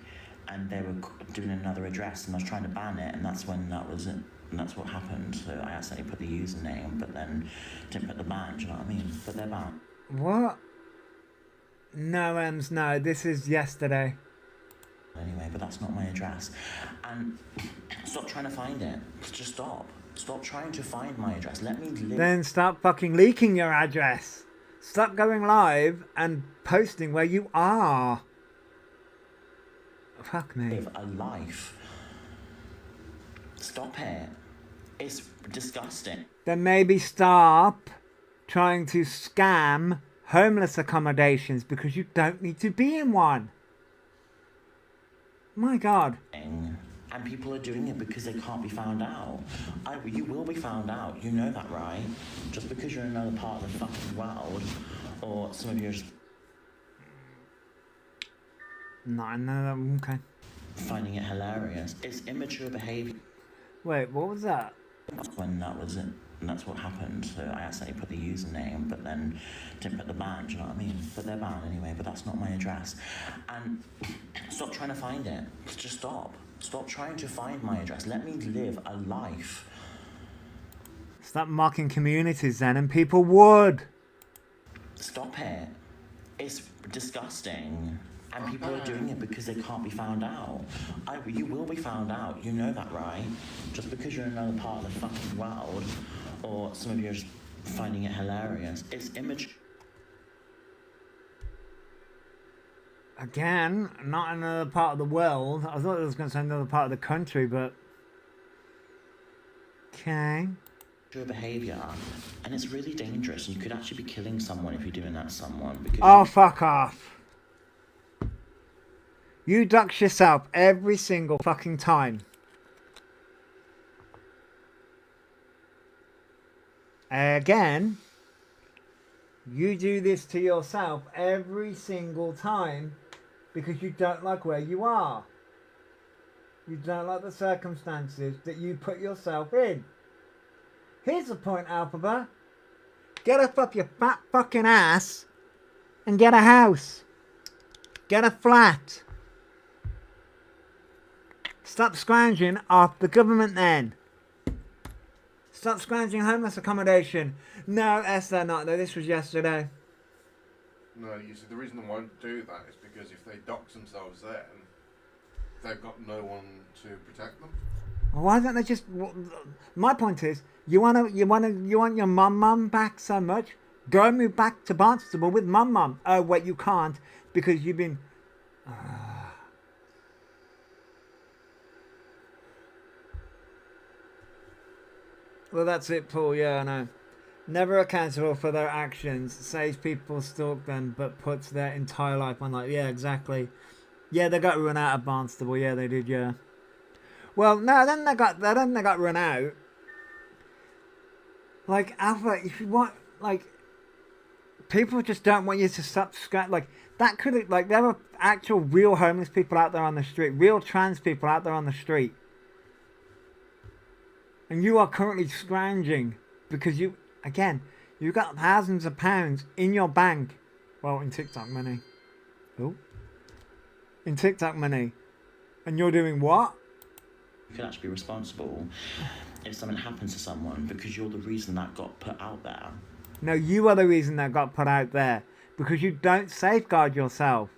and they were doing another address, and I was trying to ban it, and that's when that was it. And that's what happened. So I accidentally put the username, but then didn't put the ban. Do you know what I mean? But they're banned.
What? No, Ems, no. This is yesterday.
Anyway, but that's not my address. And stop trying to find it. Just stop. Stop trying to find my address. Let me live.
Then stop fucking leaking your address. Stop going live and posting where you are. Fuck me.
Live a life. Stop it. It's disgusting.
Then maybe stop trying to scam homeless accommodations because you don't need to be in one. My God.
And people are doing it because they can't be found out. You will be found out. You know that, right? Just because you're in another part of the fucking world, or some of you are just...
No, I know that. Okay.
Finding it hilarious. It's immature behaviour.
Wait, what was that?
That's when that was it. And that's what happened. So I accidentally put the username, but then didn't put the ban. Do you know what I mean? But they're banned anyway. But that's not my address. And stop trying to find it. Just stop. Stop trying to find my address. Let me live a life.
Stop mocking communities then, and people would.
Stop it. It's disgusting. And people are doing it because they can't be found out. You will be found out. You know that, right? Just because you're in another part of the fucking world, or some of you are just finding it hilarious. It's image.
Again, not another part of the world. I thought it was going to say another part of the country, but... Okay.
Your behaviour, and it's really dangerous. You could actually be killing someone if you're doing that to someone. Because
oh, fuck off. You dox yourself every single fucking time. Again, you do this to yourself every single time because you don't like where you are. You don't like the circumstances that you put yourself in. Here's the point, Elphaba. Get up your fat fucking ass and get a house. Get a flat. Stop scrounging off the government then. Stop scrounging homeless accommodation. No, Esther, not. No, this was yesterday.
No, you see, the reason they won't do that is because if they dox themselves then, they've got no one to protect them.
Why don't they just? My point is, you want your mum back so much? Go and move back to Barnstable with mum. Oh wait, you can't because you've been. Well, that's it, Paul. Yeah, I know. Never accountable for their actions. Says people stalk them, but puts their entire life on. Like, yeah, exactly. Yeah, they got run out of Barnstable. Yeah, they did. Yeah. Well, no, then they got run out. Like, Alpha, if you want, like, people just don't want you to stop like that could have, like, there were actual real homeless people out there on the street, real trans people out there on the street, and you are currently scrounging because you got thousands of pounds in your bank, well, in TikTok money. Oh, in TikTok money, and you're doing what?
You could actually be responsible if something happens to someone because you're the reason that got put out there.
No, you are the reason that got put out there because you don't safeguard yourself.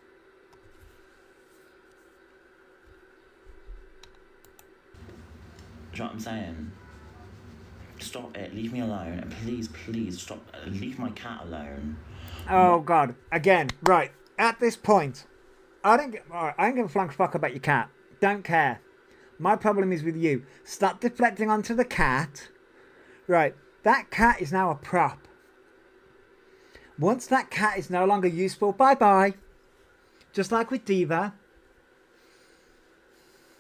Do you know what I'm saying? Stop it, leave me alone, and please stop, leave my cat alone.
Oh God, again, right, at this point, I ain't gonna flank fuck about your cat, don't care. My problem is with you. Stop deflecting onto the cat. Right, that cat is now a prop. Once that cat is no longer useful, bye-bye. Just like with Diva.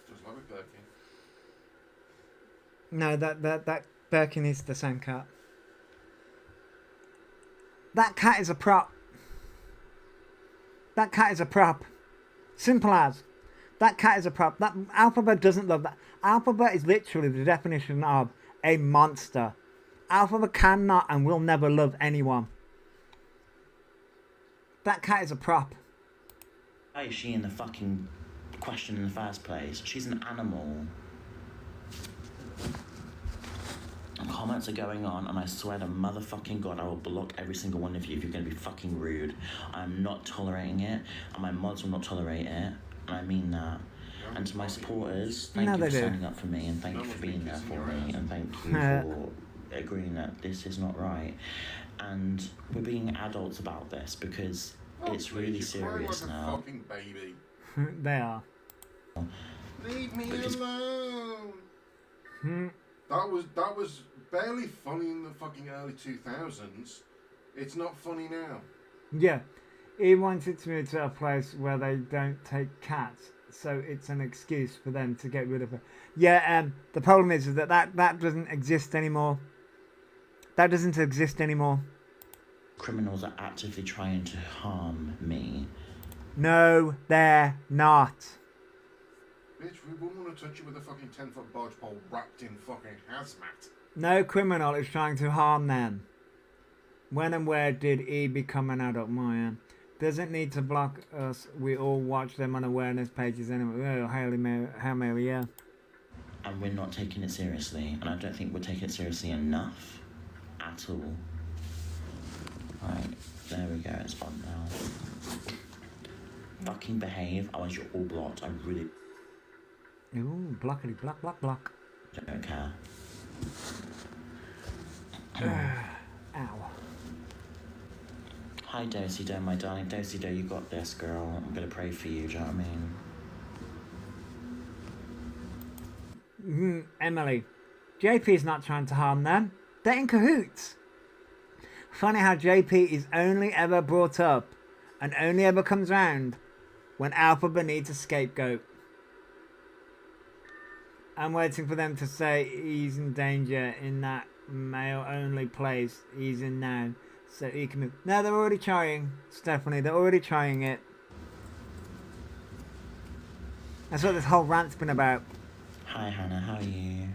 Just like with Birkin.
No, that Birkin is the same cat. That cat is a prop. That cat is a prop. Simple as. That cat is a prop. That Elphaba doesn't love that. Elphaba is literally the definition of a monster. Elphaba cannot and will never love anyone. That cat is a prop.
Why is she in the fucking question in the first place? She's an animal. Comments are going on, and I swear to motherfucking God, I will block every single one of you if you're going to be fucking rude. I'm not tolerating it, and my mods will not tolerate it. I mean that. And to my supporters, thank you for signing up for me, and thank you for being there for me, and thank you for agreeing that this is not right. And we're being adults about this because it's really serious now.
Fucking baby.
They are.
Leave me alone. That was barely funny in the fucking early 2000s. It's not funny now.
Yeah. He wanted to move to a place where they don't take cats, so it's an excuse for them to get rid of her. Yeah, the problem is that doesn't exist anymore. That doesn't exist anymore.
Criminals are actively trying to harm me.
No, they're not.
Bitch, we wouldn't want to touch you with a fucking 10-foot barge pole wrapped in fucking hazmat.
No criminal is trying to harm them. When and where did he become an adult? Maya doesn't need to block us. We all watch them on awareness pages anyway. Oh, Hail Mary, yeah.
And we're not taking it seriously. And I don't think we're taking it seriously enough. At all. Right, there we go. It's fun now. Fucking behave. Otherwise you're all blocked. I really...
Ooh, blockity, block.
don't care.
Ow.
Hi, Doherty, my darling. Doherty, you got this, girl. I'm gonna pray for you, do you know what I mean?
Emily, JP is not trying to harm them. They're in cahoots. Funny how JP is only ever brought up and only ever comes round when Elphaba needs a scapegoat. I'm waiting for them to say he's in danger in that male-only place he's in now, so he can move. No, they're already trying, Stephanie. They're already trying it. That's what this whole rant's been about.
Hi Hannah, how are you?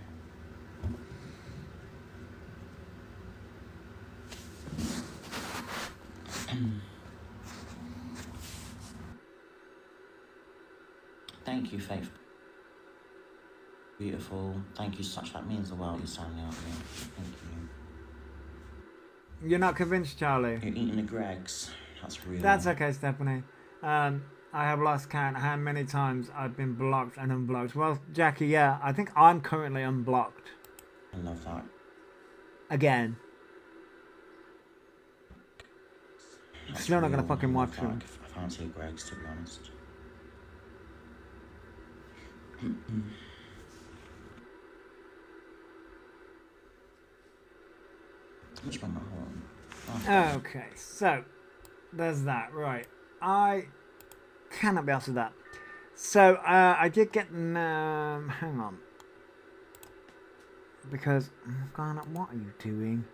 Thank you, Faith. Beautiful. Thank you so much. That means the world. You're standing out here. Thank you.
You're not convinced, Charlie?
You're eating the Greggs. That's real.
That's okay, Stephanie. I have lost count how many times I've been blocked and unblocked. Well, Jackie, yeah, I think I'm currently unblocked.
I love that.
Again.
That's
Still not
real.
gonna fucking
I love
watch
that.
them.
I fancy a Greggs, to be honest. Which one am I on?
Okay, so there's that. Right, I cannot be asked with that. So I did get hang on, because what are you doing?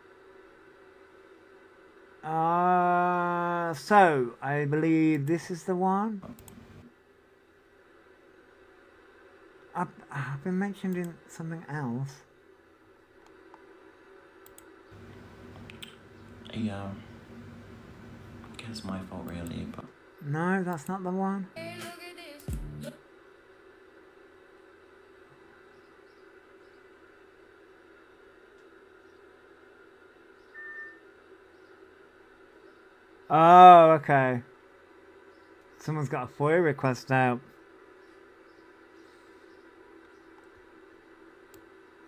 So I believe this is the one. I've been mentioned in something else.
Yeah. I guess it's my fault, really, but...
No, that's not the one. Oh, okay. Someone's got a FOIA request out.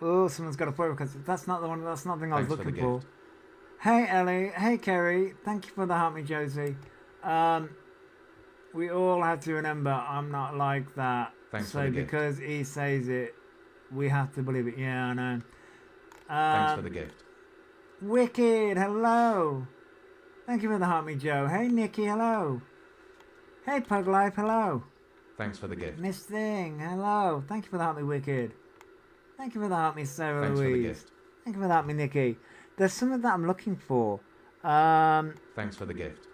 Oh, someone's got a FOIA request. That's not the one. That's not the thing I was looking for. Hey, Ellie. Hey, Kerry. Thank you for the help me, Josie. We all have to remember I'm not like that.
Thanks
so
for the gift.
because he says it, we have to believe it. Yeah, I know.
Thanks for the gift.
Wicked. Hello. Thank you for the help me, Joe. Hey, Nikki. Hello. Hey, Pug Life. Hello.
Thanks for the gift.
Miss Thing. Hello. Thank you for the help me, Wicked. Thank you for the help me, Sarah
Thanks
Louise.
for the gift.
Thank you for the help me, Nikki. There's something that I'm looking for.
Thanks for the gift.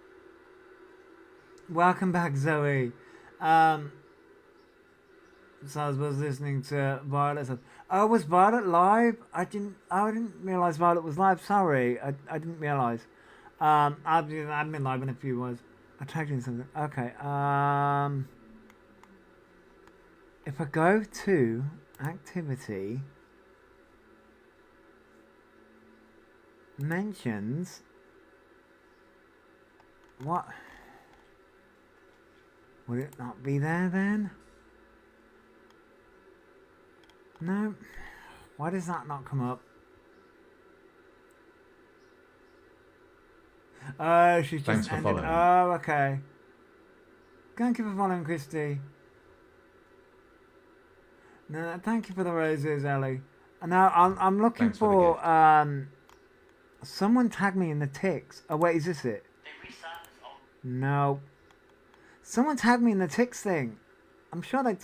Welcome back, Zoe. So I was listening to Violet. Oh, was Violet live? I didn't realise Violet was live. Sorry, I didn't realise. I've been live in a few words. I tagged in something. Okay. If I go to activity, mentions, what? Would it not be there then? No. Why does that not come up? Oh, she's
Thanks
just
for
ended.
following.
Oh, okay. Thank you for following, Christy. No, thank you for the roses, Ellie. Now I'm looking
Thanks for
for someone tag me in the ticks. Oh wait, is this it? No. Someone tag me in the ticks thing. I'm sure they.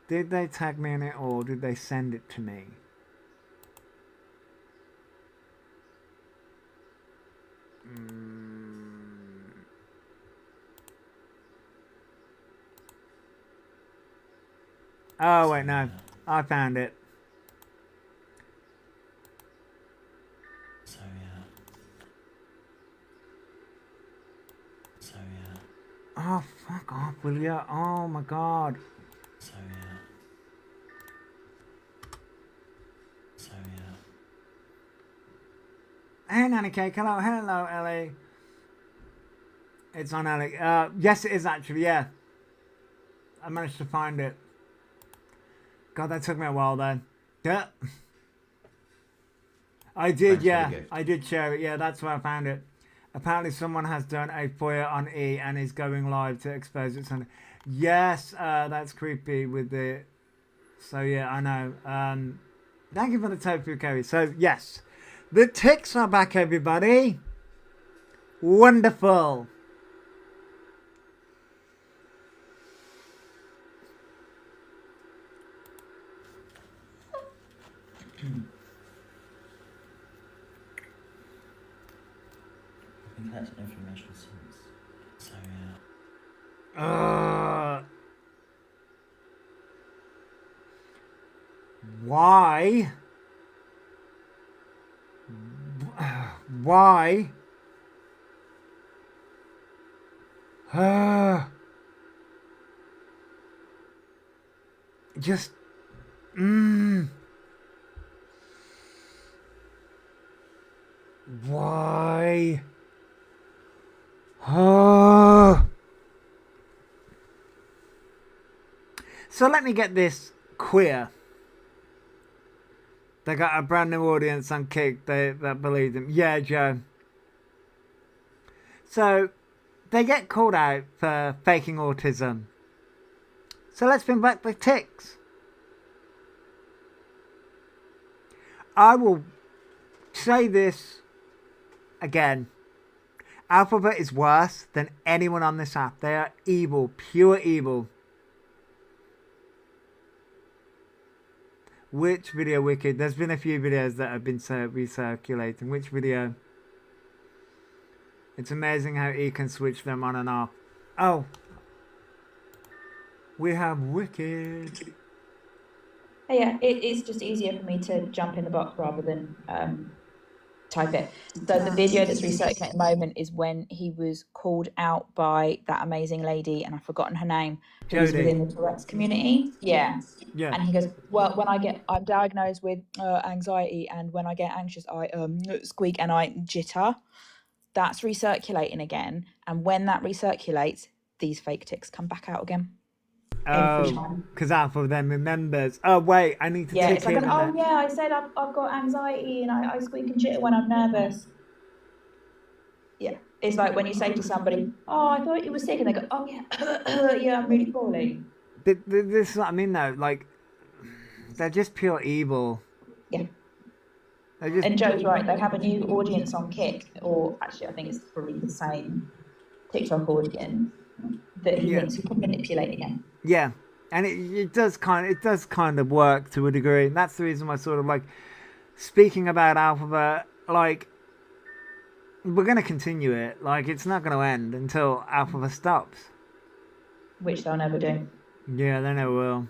Did they tag me in it or did they send it to me? Oh wait, no. I found it.
So yeah.
Oh, fuck off, will ya? Oh my god.
So yeah.
Hey, Nanny Cake. Hello, hello, Ellie. It's on Ellie. Yes, it is actually, yeah. I managed to find it. God, that took me a while then. Yeah. I did,
Thanks for the
yeah.
gift.
I did share it. Yeah, that's where I found it. Apparently someone has done a FOIA on E and is going live to expose it. Yes, that's creepy with the... So, yeah, I know. Thank you for the tofu curry. So, yes. The ticks are back, everybody. Wonderful.
We've collected information since. So yeah.
Why? Why? Just. Why? So let me get this queer. They got a brand new audience on Kick that believe them. Yeah, Joe. So they get called out for faking autism. So let's bring back the ticks. I will say this again. Elphaba is worse than anyone on this app. They are evil, pure evil. Which video, Wicked? There's been a few videos that have been recirculating. Which video? It's amazing how he can switch them on and off. Oh. We have Wicked.
Yeah, it's just easier for me to jump in the box rather than type it. So the video that's recirculating at the moment is when he was called out by that amazing lady, and I've forgotten her name, who was within the Tourette's community. Yeah. And he goes, well, when I'm diagnosed with anxiety, and when I get anxious, I squeak and I jitter. That's recirculating again, and when that recirculates, these fake ticks come back out again.
Oh, because half of them remembers. Oh wait, I need to tick
it's like I said I've got anxiety and I squeak and jitter when I'm nervous. Yeah, it's like when you say to somebody, "Oh, I thought you were sick," and they go, "Oh yeah, yeah, I'm really poorly."
This is what I mean, though. Like, they're just pure evil.
Yeah. And Joe's right. They have a new audience on Kick, or actually, I think it's probably the same TikTok audience that he thinks he can manipulate again.
Yeah, and it does kind of work to a degree. And that's the reason why, sort of like, speaking about Elphaba, like, we're going to continue it. Like, it's not going to end until Elphaba stops.
Which they'll never do.
Yeah, they never will.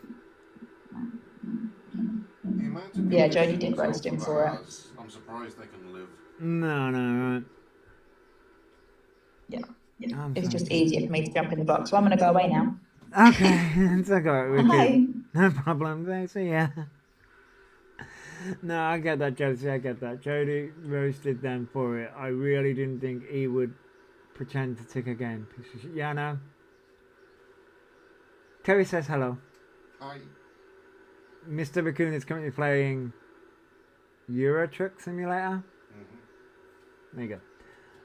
Yeah, Jodie did roast him for it.
I'm surprised they can live.
No, right.
Yeah. It's just easier for me to jump in the box. So I'm going to go away now.
Okay, it's okay.
Hi.
No problem. So yeah. No, I get that, Josie. I get that. Jodie roasted them for it. I really didn't think he would pretend to tick again. Yeah, no. Terry says hello.
Hi.
Mr. Raccoon is currently playing Euro Truck Simulator. There you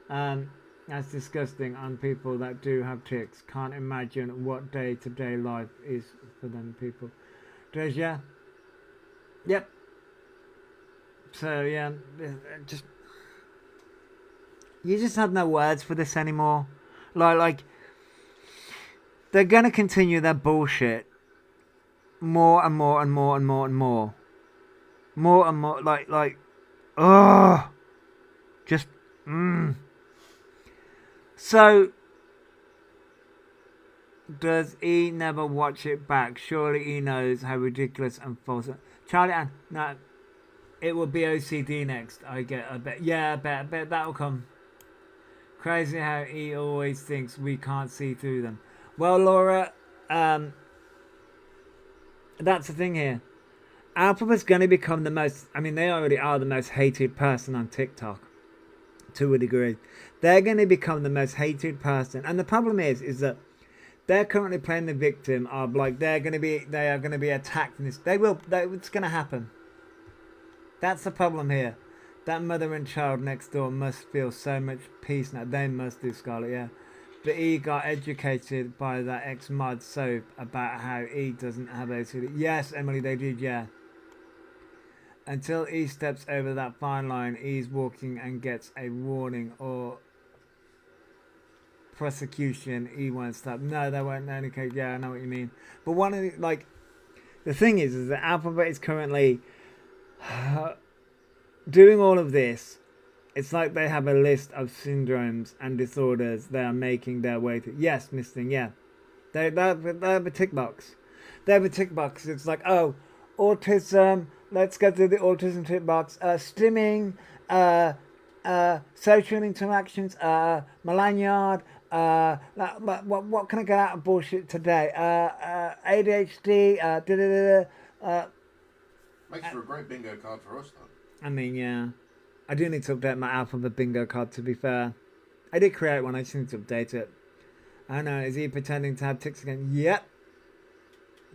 go. That's disgusting on people that do have ticks. Can't imagine what day-to-day life is for them people. Yeah. Yep. So yeah, you just have no words for this anymore. Like they're gonna continue their bullshit more and more and more and more and more. More and more like just So does he never watch it back? Surely he knows how ridiculous and false. Charlie Ann, no, it will be OCD next. I bet. Yeah, I bet that'll come. Crazy how he always thinks we can't see through them. Well, Laura, that's the thing here. Elphaba's going to become the most, I mean, they already are the most hated person on TikTok. To a degree. They're going to become the most hated person. And the problem is that they're currently playing the victim of, like, they are going to be attacked in this. It's going to happen. That's the problem here. That mother and child next door must feel so much peace now. They must do, Scarlett, yeah. But he got educated by that ex-mod soap about how he doesn't have OCD. Yes, Emily, they did, yeah. Until he steps over that fine line, he's walking and gets a warning or prosecution. He won't stop. No, they won't. In any case, yeah, I know what you mean. But one of the thing is that Elphaba is currently doing all of this. It's like they have a list of syndromes and disorders they are making their way through. Yes, Miss Thing, yeah. They have a tick box. They have a tick box. It's like, oh, autism. Let's go through the autism tip box. Stimming, social interactions, Malanyard. What can I get out of bullshit today? ADHD.
Makes for a great bingo card for us, though.
I mean, yeah. I do need to update my alphabet bingo card, to be fair. I did create one, I just need to update it. I don't know, is he pretending to have tics again? Yep.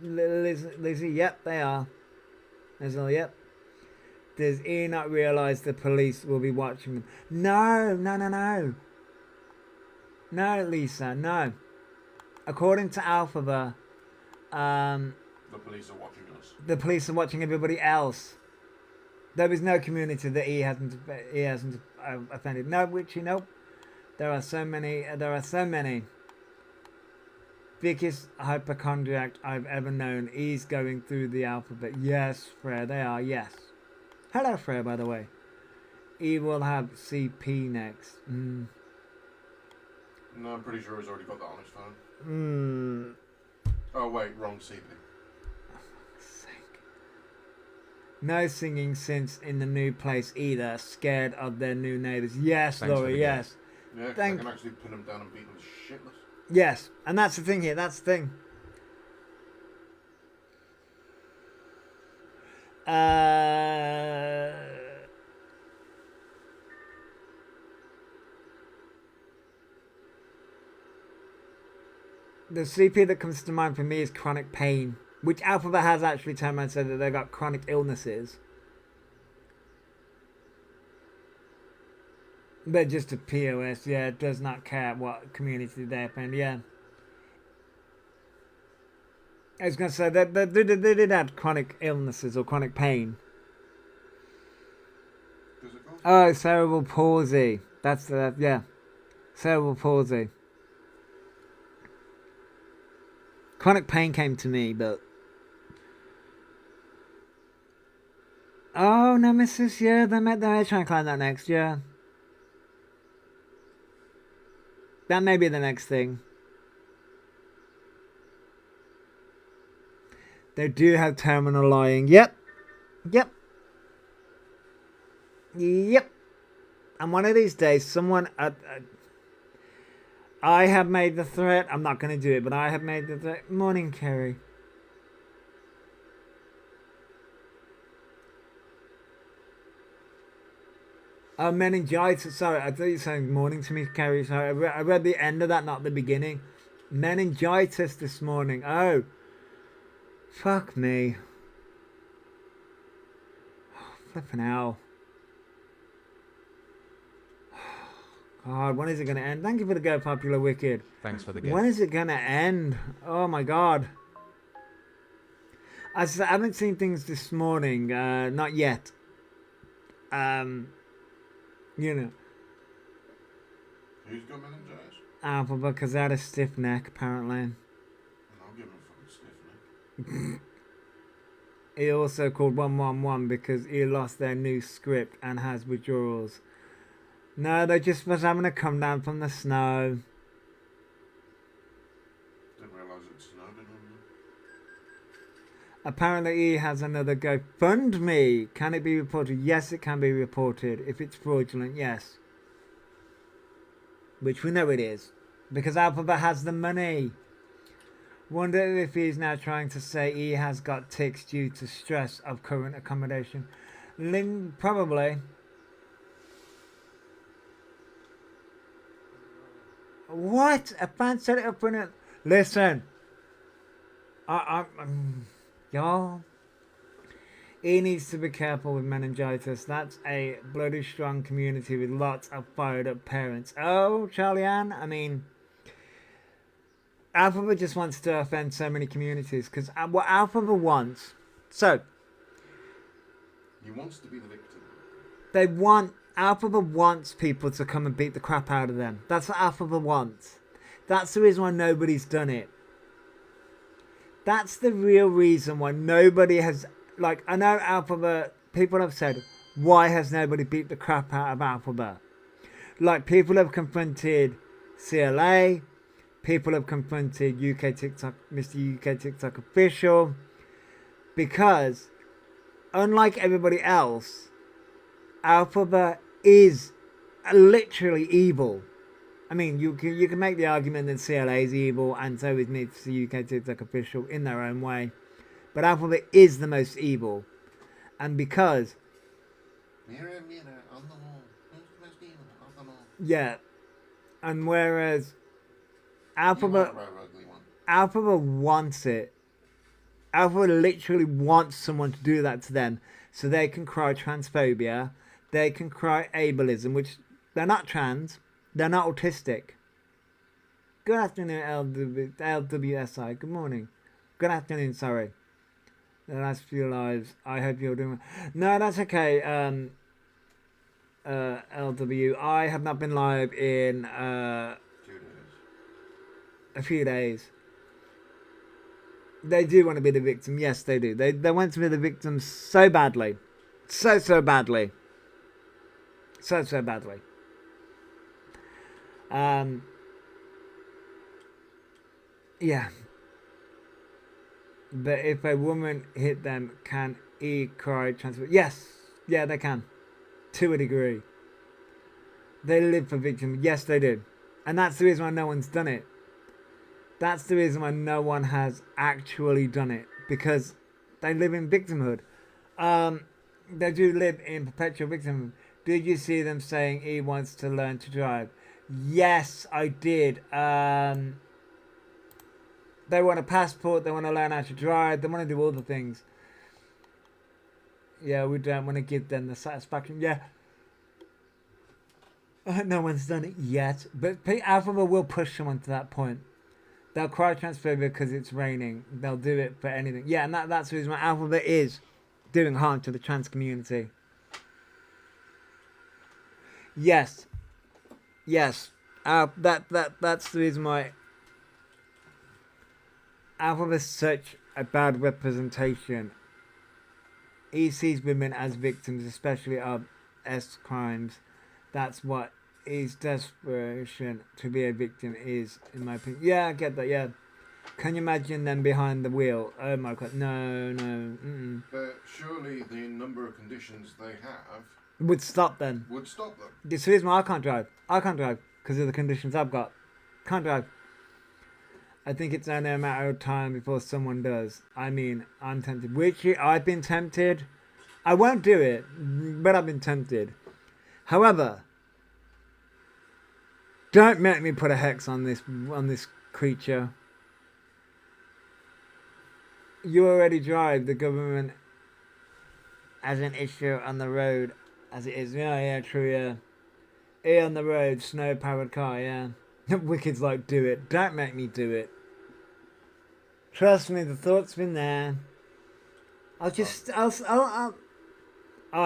Lizzie, yep, they are. Lizzle, yep. Does he not realise the police will be watching them? No. No, Lisa, no. According to Elphaba,
the police are watching us.
The police are watching everybody else. There is no community that he hasn't offended. No, Witchy, nope. There are so many. Biggest hypochondriac I've ever known. He's going through the alphabet. Yes, Freya, they are, yes. Hello, Freya, by the way. He will have CP next.
No, I'm pretty sure he's already got that on his phone. Oh, wait, wrong CP.
No singing since in the new place either. Scared of their new neighbours. Yes, Laurie, yes.
Yeah, because I can actually pin them down and beat them shitless.
Yes, and that's the thing here. That's the thing. The CP that comes to mind for me is chronic pain, which Elphaba has actually turned around and said that they've got chronic illnesses. They're just a POS, yeah, does not care what community they offend, yeah. I was going to say that they did have chronic illnesses or chronic pain. Oh, cerebral palsy. That's the, yeah. Cerebral palsy. Chronic pain came to me, but... Oh, Nemesis, yeah, they're trying to climb that next, yeah. That may be the next thing. They do have terminal lying. Yep. And one of these days, someone... I have made the threat. I'm not going to do it, but I have made the threat. Morning, Kerry. Meningitis. Sorry, I thought you were saying morning to me, Kerry. Sorry, I read the end of that, not the beginning. Meningitis this morning. Oh. Fuck me. Oh, flipping hell. God, when is it going to end? Thank you for the Go Popular Wicked.
Thanks for the gift.
When is it going to end? Oh my God. I haven't seen things this morning. Not yet. You know.
Who's got meningitis?
Alpha, because I had a stiff neck, apparently.
I'll give him a fucking stiff neck.
He also called 111 because he lost their new script and has withdrawals. No, they just was having to come down from the snow.
Didn't realise it snowed in them.
Apparently he has another GoFundMe. Can it be reported? Yes, it can be reported. If it's fraudulent, yes. Which we know it is. Because Elphaba has the money. Wonder if he's now trying to say he has got tics due to stress of current accommodation. Probably. What? A fan set it up in it. Listen. Y'all. He needs to be careful with meningitis. That's a bloody strong community with lots of fired up parents. Oh, Charlie Ann. I mean, Elphaba just wants to offend so many communities. Because what Elphaba wants... So.
He wants to be the victim.
They want... Elphaba wants people to come and beat the crap out of them. That's what Elphaba wants. That's the reason why nobody's done it. That's the real reason why nobody has... Like, I know Elphaba... People have said, why has nobody beat the crap out of Elphaba? Like, people have confronted CLA. People have confronted UK TikTok, Mr. UK TikTok official. Because unlike everybody else, Elphaba is literally evil. I mean, you can make the argument that CLA is evil, and so is Myths UK TikTok official in their own way. But Elphaba is the most evil, and because
mirror, mirror on the wall, who's the most evil of them all?
yeah, and whereas Elphaba wants it. Elphaba literally wants someone to do that to them, so they can cry transphobia, they can cry ableism, which they're not trans, they're not autistic. Good afternoon, LWSI. Good morning. Good afternoon. Sorry. The last few lives. I hope you're doing. No, that's okay. LW. I have not been live in
2 days.
A few days. They do want to be the victim. Yes, they do. They want to be the victim so badly, so badly, so badly. Yeah. But if a woman hit them, can he cry transfer? Yes. Yeah, they can. To a degree. They live for victim. Yes, they do. And that's the reason why no one's done it. That's the reason why no one has actually done it. Because they live in victimhood. They do live in perpetual victimhood. Did you see them saying he wants to learn to drive? Yes, I did. They want a passport, they want to learn how to drive, they want to do all the things. Yeah, we don't want to give them the satisfaction. Yeah. No one's done it yet. But Elphaba will push someone to that point. They'll cry transphobia because it's raining. They'll do it for anything. Yeah, and that's the reason why Elphaba is doing harm to the trans community. Yes. Yes. That's the reason why Elphaba is such a bad representation. He sees women as victims, especially of S crimes. That's what his desperation to be a victim is, in my opinion. Yeah, I get that, yeah. Can you imagine them behind the wheel? Oh my god, no. Mm-mm.
But surely the number of conditions they have
would stop them. This reason why I can't drive. Because of the conditions I've got. Can't drive. I think it's only a matter of time before someone does. I mean, I'm tempted. I've been tempted. I won't do it, but I've been tempted. However, don't make me put a hex on this creature. You already drive. The government has an issue on the road as it is. Yeah, true, yeah. Here on the road, snow-powered car, yeah. Wicked's like, do it. Don't make me do it. Trust me, the thought's been there. I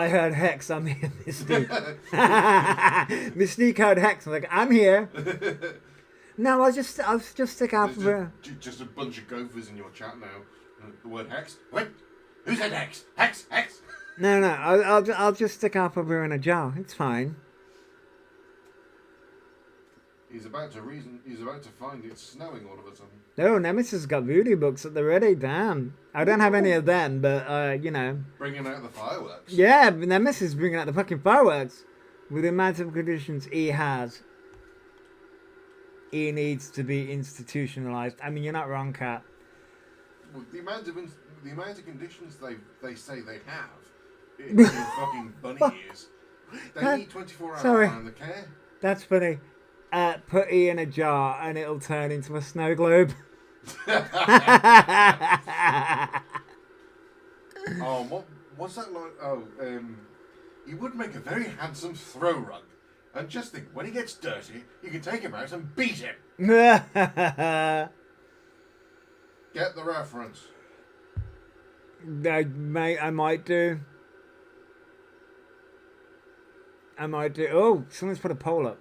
heard Hex, I'm here, Mystique. Mystique heard Hex, I'm like, I'm here. No, I'll just stick out for
just a bunch of gophers in your chat now. The word Hex? Wait, who said Hex? Hex!
No, I'll just stick out for her in a jar. It's fine.
He's about to find it's snowing all of a sudden.
Oh, Nemesis has got voodoo books at the ready. Damn. I don't have any of them, but, you know.
Bringing out the fireworks.
Yeah, Nemesis is bringing out the fucking fireworks. With the amount of conditions he has, he needs to be institutionalized. I mean, you're not wrong, Kat.
Well, the amount of conditions they say they have in fucking bunny ears. They need 24 hours around the care.
That's funny. Put E in a jar and it'll turn into a snow globe.
Oh, what's that like? Oh, he would make a very handsome throw rug. And just think, when he gets dirty, you can take him out and beat him. Get the reference.
I might do. Oh, someone's put a poll up.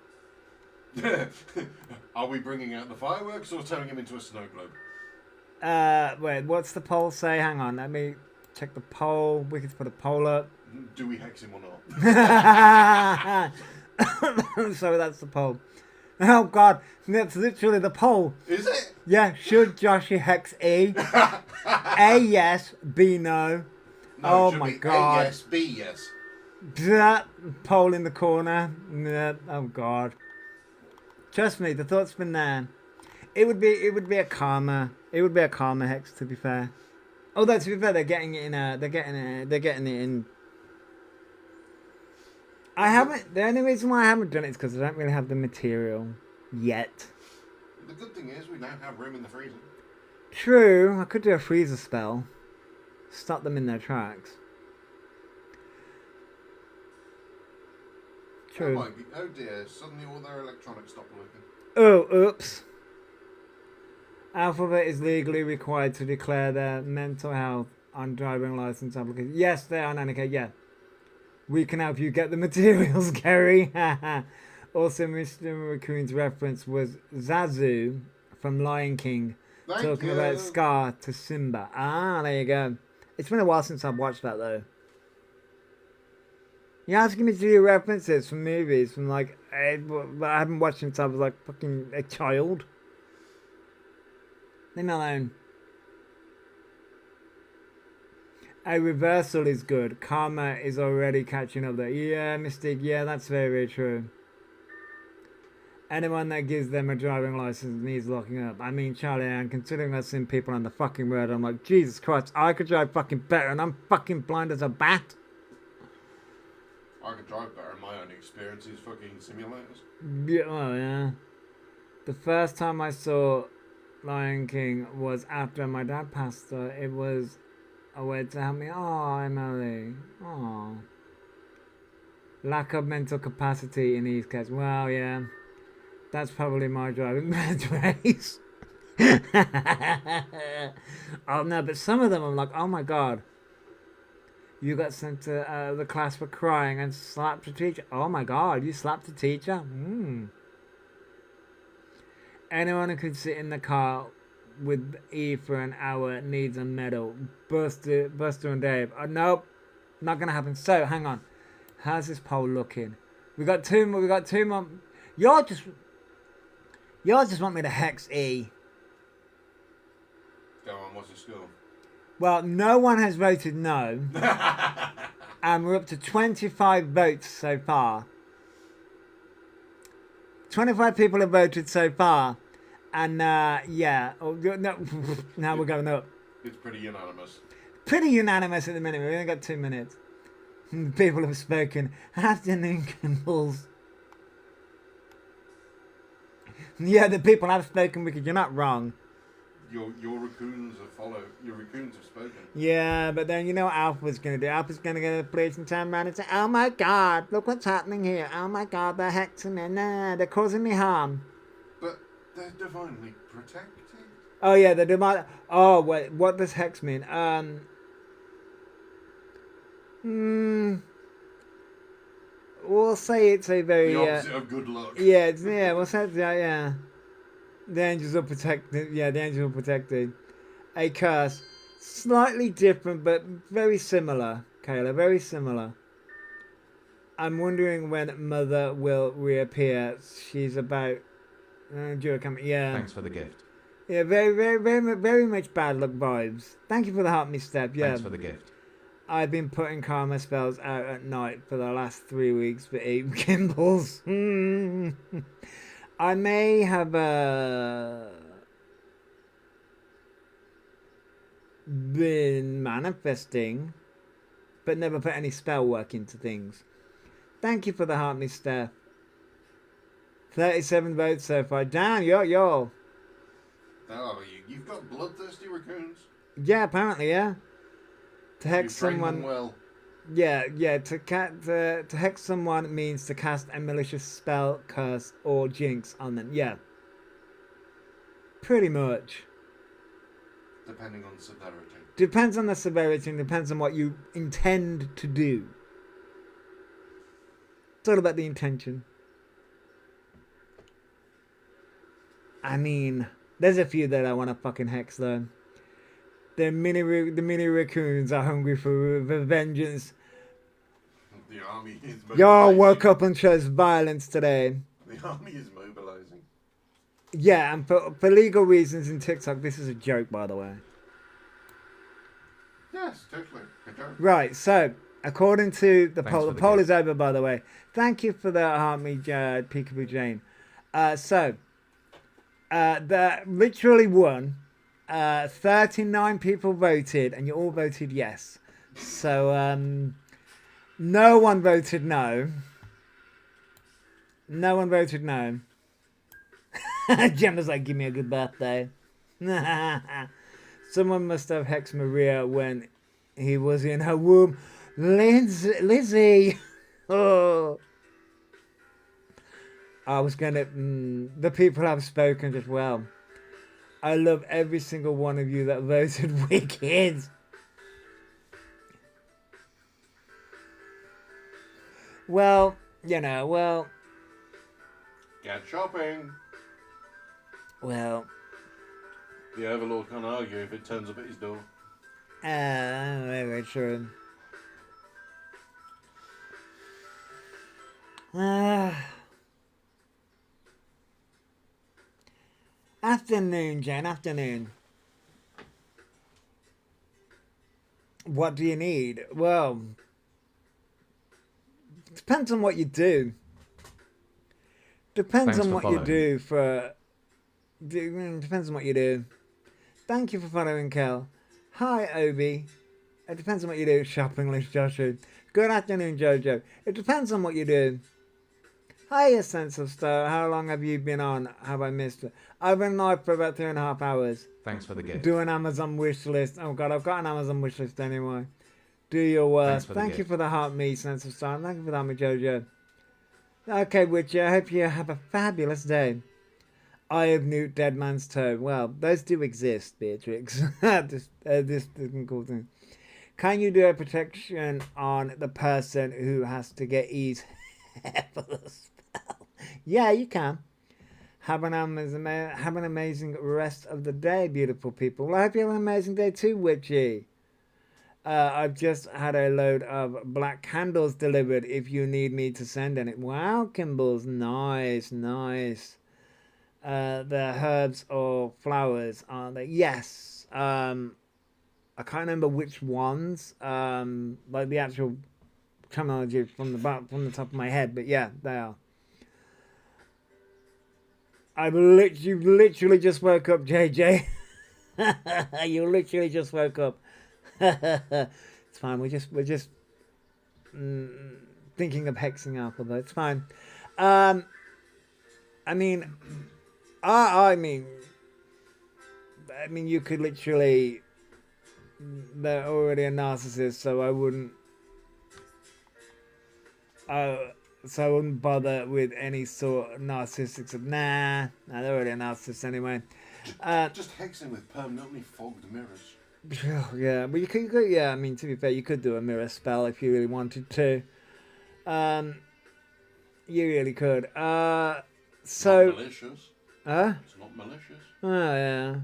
Are we bringing out the fireworks or turning him into a snow globe?
Wait, what's the poll say? Hang on, let me check the poll. We could put a poll up.
Do we hex him or not?
So that's the poll. Oh god, that's literally the poll.
Is it?
Yeah, should Joshy hex E? A, yes. B, no.
No,
Oh
it should
my
be
God.
A yes, B yes.
That pole in the corner. Yeah, oh God. Trust me, the thought's been there. It would be a karma. It would be a karma hex, to be fair. Although to be fair, they're getting it in. They're getting it in. I haven't. The only reason why I haven't done it is because I don't really have the material yet.
The good thing is we now have room in the freezer.
True, I could do a freezer spell. Stop them in their tracks. True.
Oh dear! Suddenly all their electronics stopped working.
Oh, oops. Elphaba is legally required to declare their mental health on driving license application. Yes, they are, Nanika, yeah. We can help you get the materials, Gary. Also, Mr. Raccoon's reference was Zazu from Lion King, talking about Scar to Simba. Ah, there you go. It's been a while since I've watched that, though. You're asking me to do references from movies from, like, I haven't watched since I was, like, fucking a child. Leave me alone. A reversal is good. Karma is already catching up there. Yeah, Mystique, yeah, that's very, very true. Anyone that gives them a driving license needs locking up. I mean, Charlie, and considering I've seen people on the fucking road, I'm like, Jesus Christ, I could drive fucking better and I'm fucking blind as a bat.
I could drive better in my own experience is fucking simulators.
Yeah, well, yeah. The first time I saw Lion King was after my dad passed. It was a way to help me. Oh, Emily. Oh. Lack of mental capacity in these case. Well, yeah. That's probably my driving race. Oh, no, but some of them I'm like, oh my God. You got sent to the class for crying and slapped a teacher. Oh my God, you slapped a teacher? Anyone who could sit in the car with E for an hour needs a medal. Buster and Dave. Nope, not gonna happen. So hang on. How's this poll looking? We got two more. Y'all just want me to hex E.
Go on. What's the score?
Well, no one has voted no. And we're up to 25 votes so far. 25 people have voted so far. And, yeah. Oh, no, now we're going up.
It's pretty unanimous.
Pretty unanimous at the minute. We've only got 2 minutes. People have spoken. Afternoon candles. Yeah, the people have spoken because you're not wrong.
Your raccoons have followed. Your raccoons have spoken.
Yeah, but then you know what Alpha's going to do? Alpha's going to go to the police and turn around and say, oh my God, look what's happening here. Oh my God, they're hexing me. Nah, they're causing me harm.
But they're divinely protected.
Oh yeah, they're divine. Oh, wait, what does hex mean? We'll say it's a very...
The opposite of good luck.
Yeah, we'll say it's, yeah. The angels will protect. Yeah, the angels will protect you. A curse, slightly different but very similar, Kayla. Very similar. I'm wondering when Mother will reappear. She's about. Yeah.
Thanks for the gift.
Yeah, very much bad luck vibes. Thank you for the help me step. Yeah.
Thanks for the gift.
I've been putting karma spells out at night for the last 3 weeks for 8 Kimballs. I may have been manifesting, but never put any spell work into things. Thank you for the heart, Miss Steph. 37 votes so far. Damn, yo.
Oh, you've got bloodthirsty raccoons.
Yeah, apparently, yeah. To hex someone.
Well.
Yeah. To hex someone means to cast a malicious spell, curse, or jinx on them. Yeah. Pretty much.
Depending on severity.
Depends on the severity and depends on what you intend to do. It's all about the intention. I mean, there's a few that I want to fucking hex though. The mini raccoons are hungry for vengeance.
The army is mobilizing.
Y'all woke up and chose violence today.
The army is mobilizing.
Yeah, and for legal reasons in TikTok, this is a joke, by the way.
Yes, totally. I don't.
Right, so according to the poll, the poll
gift.
is over, by the way. Thank you for the heart me, Peekaboo Jane. The literally won. 39 people voted, and you all voted yes. So no one voted no. No one voted no. Gemma's like, give me a good birthday. Someone must have hexed Maria when he was in her womb. Lizzie. Oh. I was gonna. The people have spoken as well. I love every single one of you that voted wicked. Well, you know, well.
Get shopping.
Well.
The Overlord can't argue if it turns up at his door.
Very true. Afternoon, Jen, afternoon. What do you need? Well, depends on what you do. Depends on what you do depends on what you do. Thank you for following, Kel. Hi, Obi. It depends on what you do. Shopping list, Joshua. Good afternoon, Jojo. It depends on what you do. Hiya, Sense of Star. How long have you been on? Have I missed it? I've been live for about 3.5 hours.
Thanks for the gift.
Do an Amazon wish list. Oh, God, I've got an Amazon wish list anyway. Do your worst. Thank you for the heart, me, Sense of Star. Thank you for that, me, Jojo. Okay, Witcher. I hope you have a fabulous day. Eye of Newt, Dead Man's Toe. Well, those do exist, Beatrix. this isn't cool thing. Can you do a protection on the person who has to get ease for the spell? Yeah, you can. Have an amazing rest of the day, beautiful people. Well, I hope you have an amazing day too, Witchy. I've just had a load of black candles delivered if you need me to send any. Wow, Kimbles. Nice, nice. They're herbs or flowers, aren't they? Yes. I can't remember which ones. Like the actual terminology from the top of my head, but yeah, they are. You literally just woke up, JJ. You literally just woke up. It's fine. We're just thinking of hexing Elphaba. It's fine. I mean, you could literally. They're already a narcissist, so I wouldn't. So I wouldn't bother with any sort of narcissists. Nah, they're already a narcissist anyway.
Just hexing with permanently fogged mirrors.
Yeah, but you could. Yeah, I mean, to be fair, you could do a mirror spell if you really wanted to. You really could. So.
Not malicious. It's not malicious.
Oh yeah.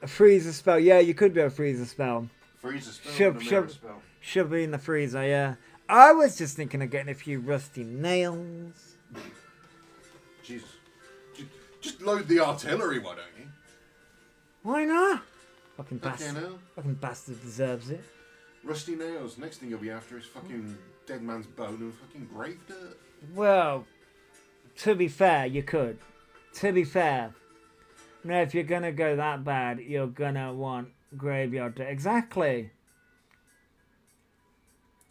A freezer spell. Yeah, you could do a freezer spell.
Freezer spell.
Shove it in the freezer. Yeah. I was just thinking of getting a few rusty nails.
Jesus. Just load the artillery, why don't you?
Why not? Fucking bastard deserves it.
Rusty nails. Next thing you'll be after is fucking dead man's bone and fucking grave dirt.
Well, to be fair, you could. To be fair. No, if you're gonna go that bad, you're gonna want graveyard dirt. Exactly.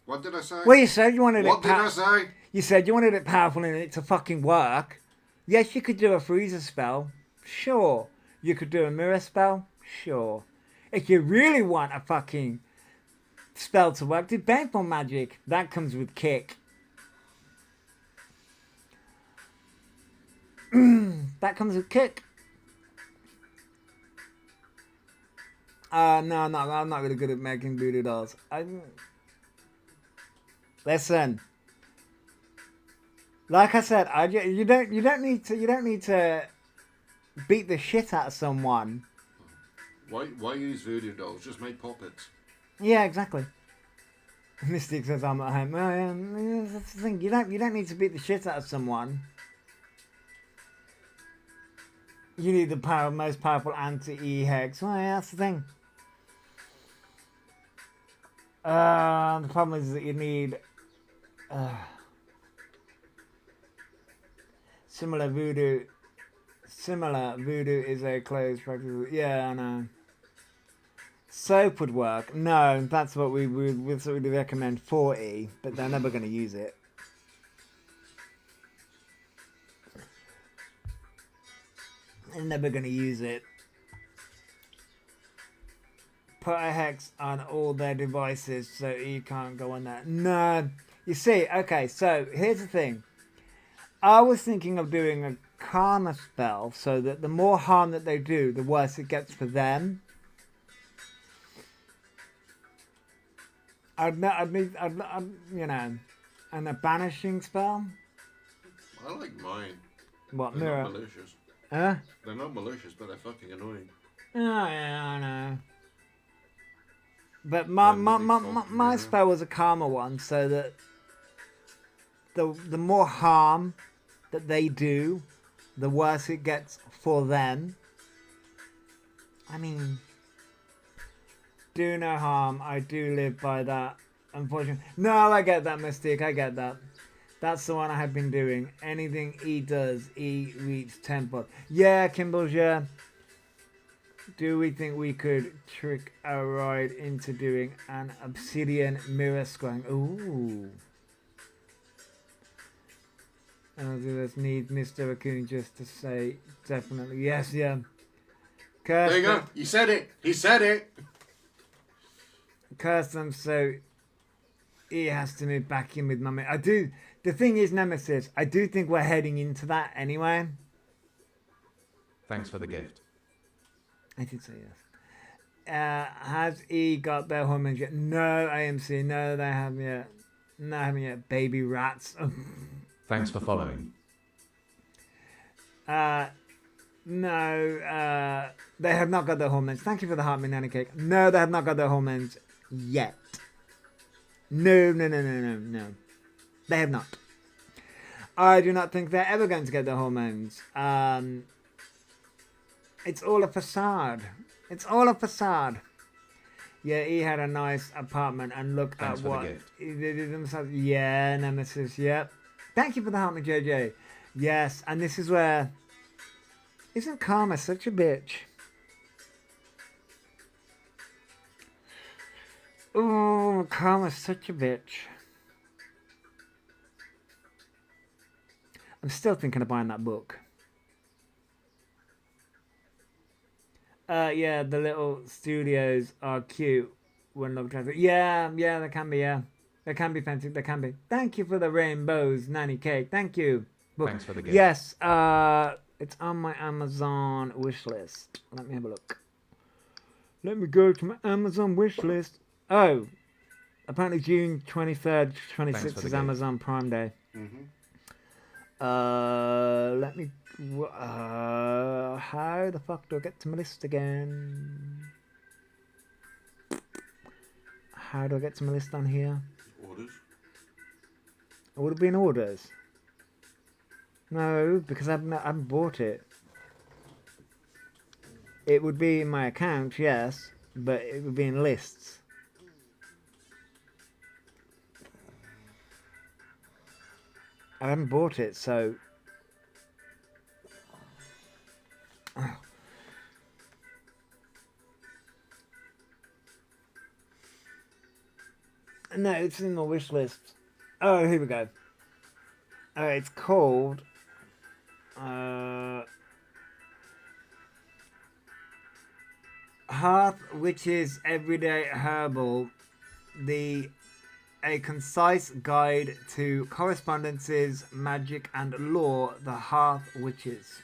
What did I say?
Well, you said you wanted
What did I say?
You said you wanted it powerful and it to fucking work. Yes, you could do a freezer spell. Sure. You could do a mirror spell. Sure. If you really want a fucking spell to work, do baneful magic. That comes with kick. That comes with kick. No, I'm not really good at making voodoo dolls. Listen. Like I said, you don't need to beat the shit out of someone.
Why use voodoo dolls? Just make puppets.
Yeah, exactly. Mystic says I'm at home. Well, yeah, that's the thing. You don't need to beat the shit out of someone. You need the most powerful anti-E hex. Well, yeah, that's the thing. The problem is that you need similar voodoo. Similar voodoo is a closed practice. Yeah, I know. Soap would work. No, that's what we would recommend 40, but they're never going to use it. They're never going to use it. Put a hex on all their devices so you can't go on that. No. You see, okay, so here's the thing. I was thinking of doing a karma spell so that the more harm that they do, the worse it gets for them. I'd you know, and a banishing spell.
I like mine.
What,
They're
mirror?
not malicious.
Huh?
They're not malicious, but they're fucking annoying.
Oh yeah, I know. But my spell was a karma one, so that the more harm that they do, the worse it gets for them. I mean, do no harm. I do live by that. Unfortunately, no, I get that, Mystique. I get that. That's the one I have been doing. Anything E does, E reach temple. Yeah, Kimbles, yeah. Do we think we could trick our ride into doing an obsidian mirror scrying? Ooh. Just need Mr. Raccoon just to say definitely yes, yeah.
There you go. You said it. He said it.
Curse them so he has to move back in with Mummy. I do. The thing is, Nemesis, I do think we're heading into that anyway.
Thanks for the gift.
I did say yes. Has E got their hormones yet? No, AMC. No, they haven't yet. No, they haven't yet. Baby rats.
Thanks for following.
No, they have not got their hormones. Thank you for the heart banana cake. No, they have not got their hormones yet. No. They have not. I do not think they're ever going to get their hormones. It's all a facade. It's all a facade. Yeah, he had a nice apartment and look
Thanks
at
for
what
the gift.
he did himself. Yeah, Nemesis, yep. Thank you for the heart, JJ. Yes, and this is where... Isn't Karma such a bitch? Oh, Karma's such a bitch. I'm still thinking of buying that book. Yeah, the little studios are cute when looked at. Yeah, they can be, yeah. They can be fancy, they can be. Thank you for the rainbows, nanny cake. Thank you. Book.
Thanks for the gift.
Yes, it's on my Amazon wish list. Let me have a look. Let me go to my Amazon wish list. Oh, apparently June 23rd, 26th is Amazon Prime Day.
Mm-hmm.
Let me... how the fuck do I get to my list again? How do I get to my list on here?
Orders.
It would have been orders. No, because I haven't bought it. It would be in my account, yes, but it would be in lists. I haven't bought it, so... Oh. No, it's in my wish list. Oh, here we go. It's called... Hearth Witches Everyday Herbal, a concise guide to correspondences, magic and lore, the Hearth Witches.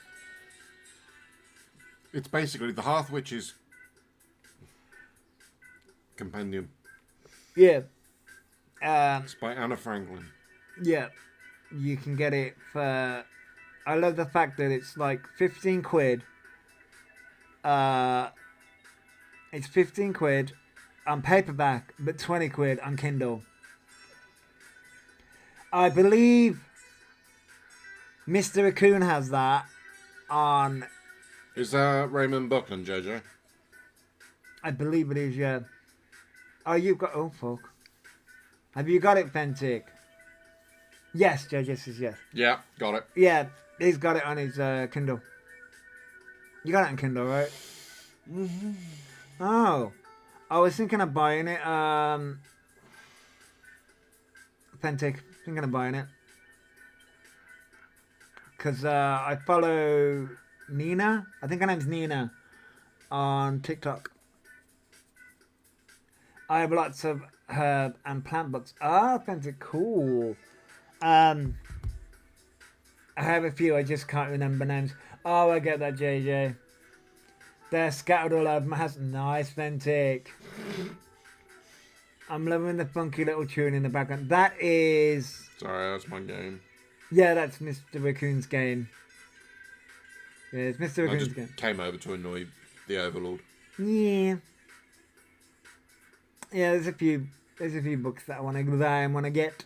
It's basically the Hearth Witches compendium.
Yeah.
It's by Anna Franklin.
Yeah. You can get it for... I love the fact that it's like 15 quid. It's 15 quid on paperback, but 20 quid on Kindle. I believe Mr. Raccoon has that on...
Is that Raymond Buckland, JJ?
I believe it is, yeah. Oh, you've got... Oh, fuck. Have you got it, Fentic? Yes, Judge, yes.
Yeah, got it.
Yeah, he's got it on his Kindle. You got it on Kindle, right?
Mm-hmm.
Oh. I was thinking of buying it. Fentic, thinking of buying it. Because I follow Nina. I think her name's Nina. On TikTok. I have lots of herb and plant books. Ah, Fentic, cool. I have a few, I just can't remember names. Oh, I get that, JJ. They're scattered all over my house. Nice, Fentic. I'm loving the funky little tune in the background. That is...
Sorry, that's my game.
Yeah, that's Mr. Raccoon's game. Yeah, it's Mr.
I
Raccoon's
just
game.
came over to annoy the Overlord.
Yeah. Yeah, there's a few books that I want to get.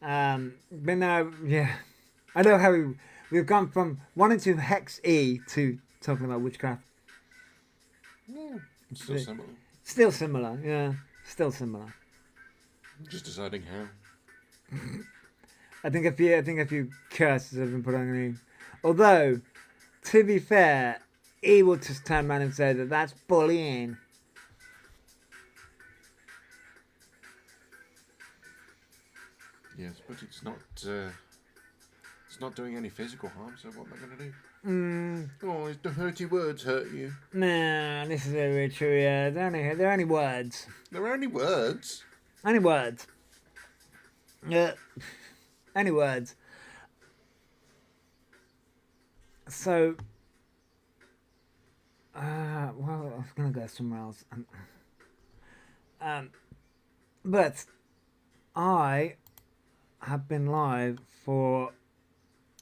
But now, yeah, I know how we've gone from wanting to hex E to talking about witchcraft.
Yeah, it's still similar.
Still similar, yeah, still similar.
I'm just deciding how.
I think a few curses have been put on me. Although, to be fair, E will just turn around and say that that's bullying.
Yes, but it's not doing any physical harm, so what am I going to do? Oh, is Doherty words hurt you?
Nah, this is very true, yeah. They're only words.
They're only words.
Only words. Yeah. Any words. So, well, I was going to go somewhere else. But I have been live for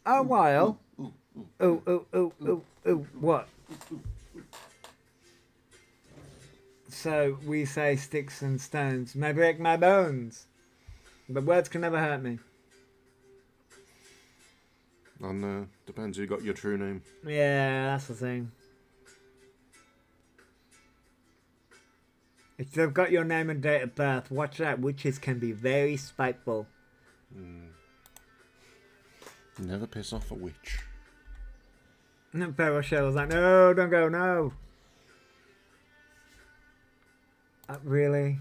a while. What? So we say sticks and stones may break my bones, but words can never hurt me.
And depends who got your true name.
Yeah, that's the thing. If they've got your name and date of birth, watch out. Witches can be very spiteful.
Never piss off a witch.
And then Pharaoh Shell was like, no, don't go, no. Really?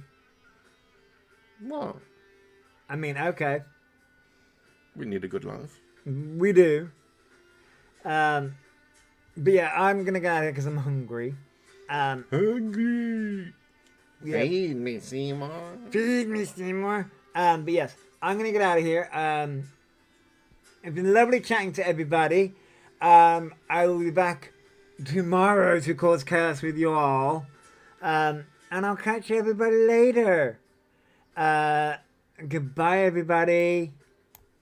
What?
I mean, okay.
We need a good laugh.
We do. But yeah, I'm going to get out of here because I'm hungry.
Hungry!
Yeah.
Feed me, Seymour.
Feed me, Seymour. But yes, I'm going to get out of here. It's been lovely chatting to everybody. I will be back tomorrow to cause chaos with you all. And I'll catch everybody later. Goodbye, everybody.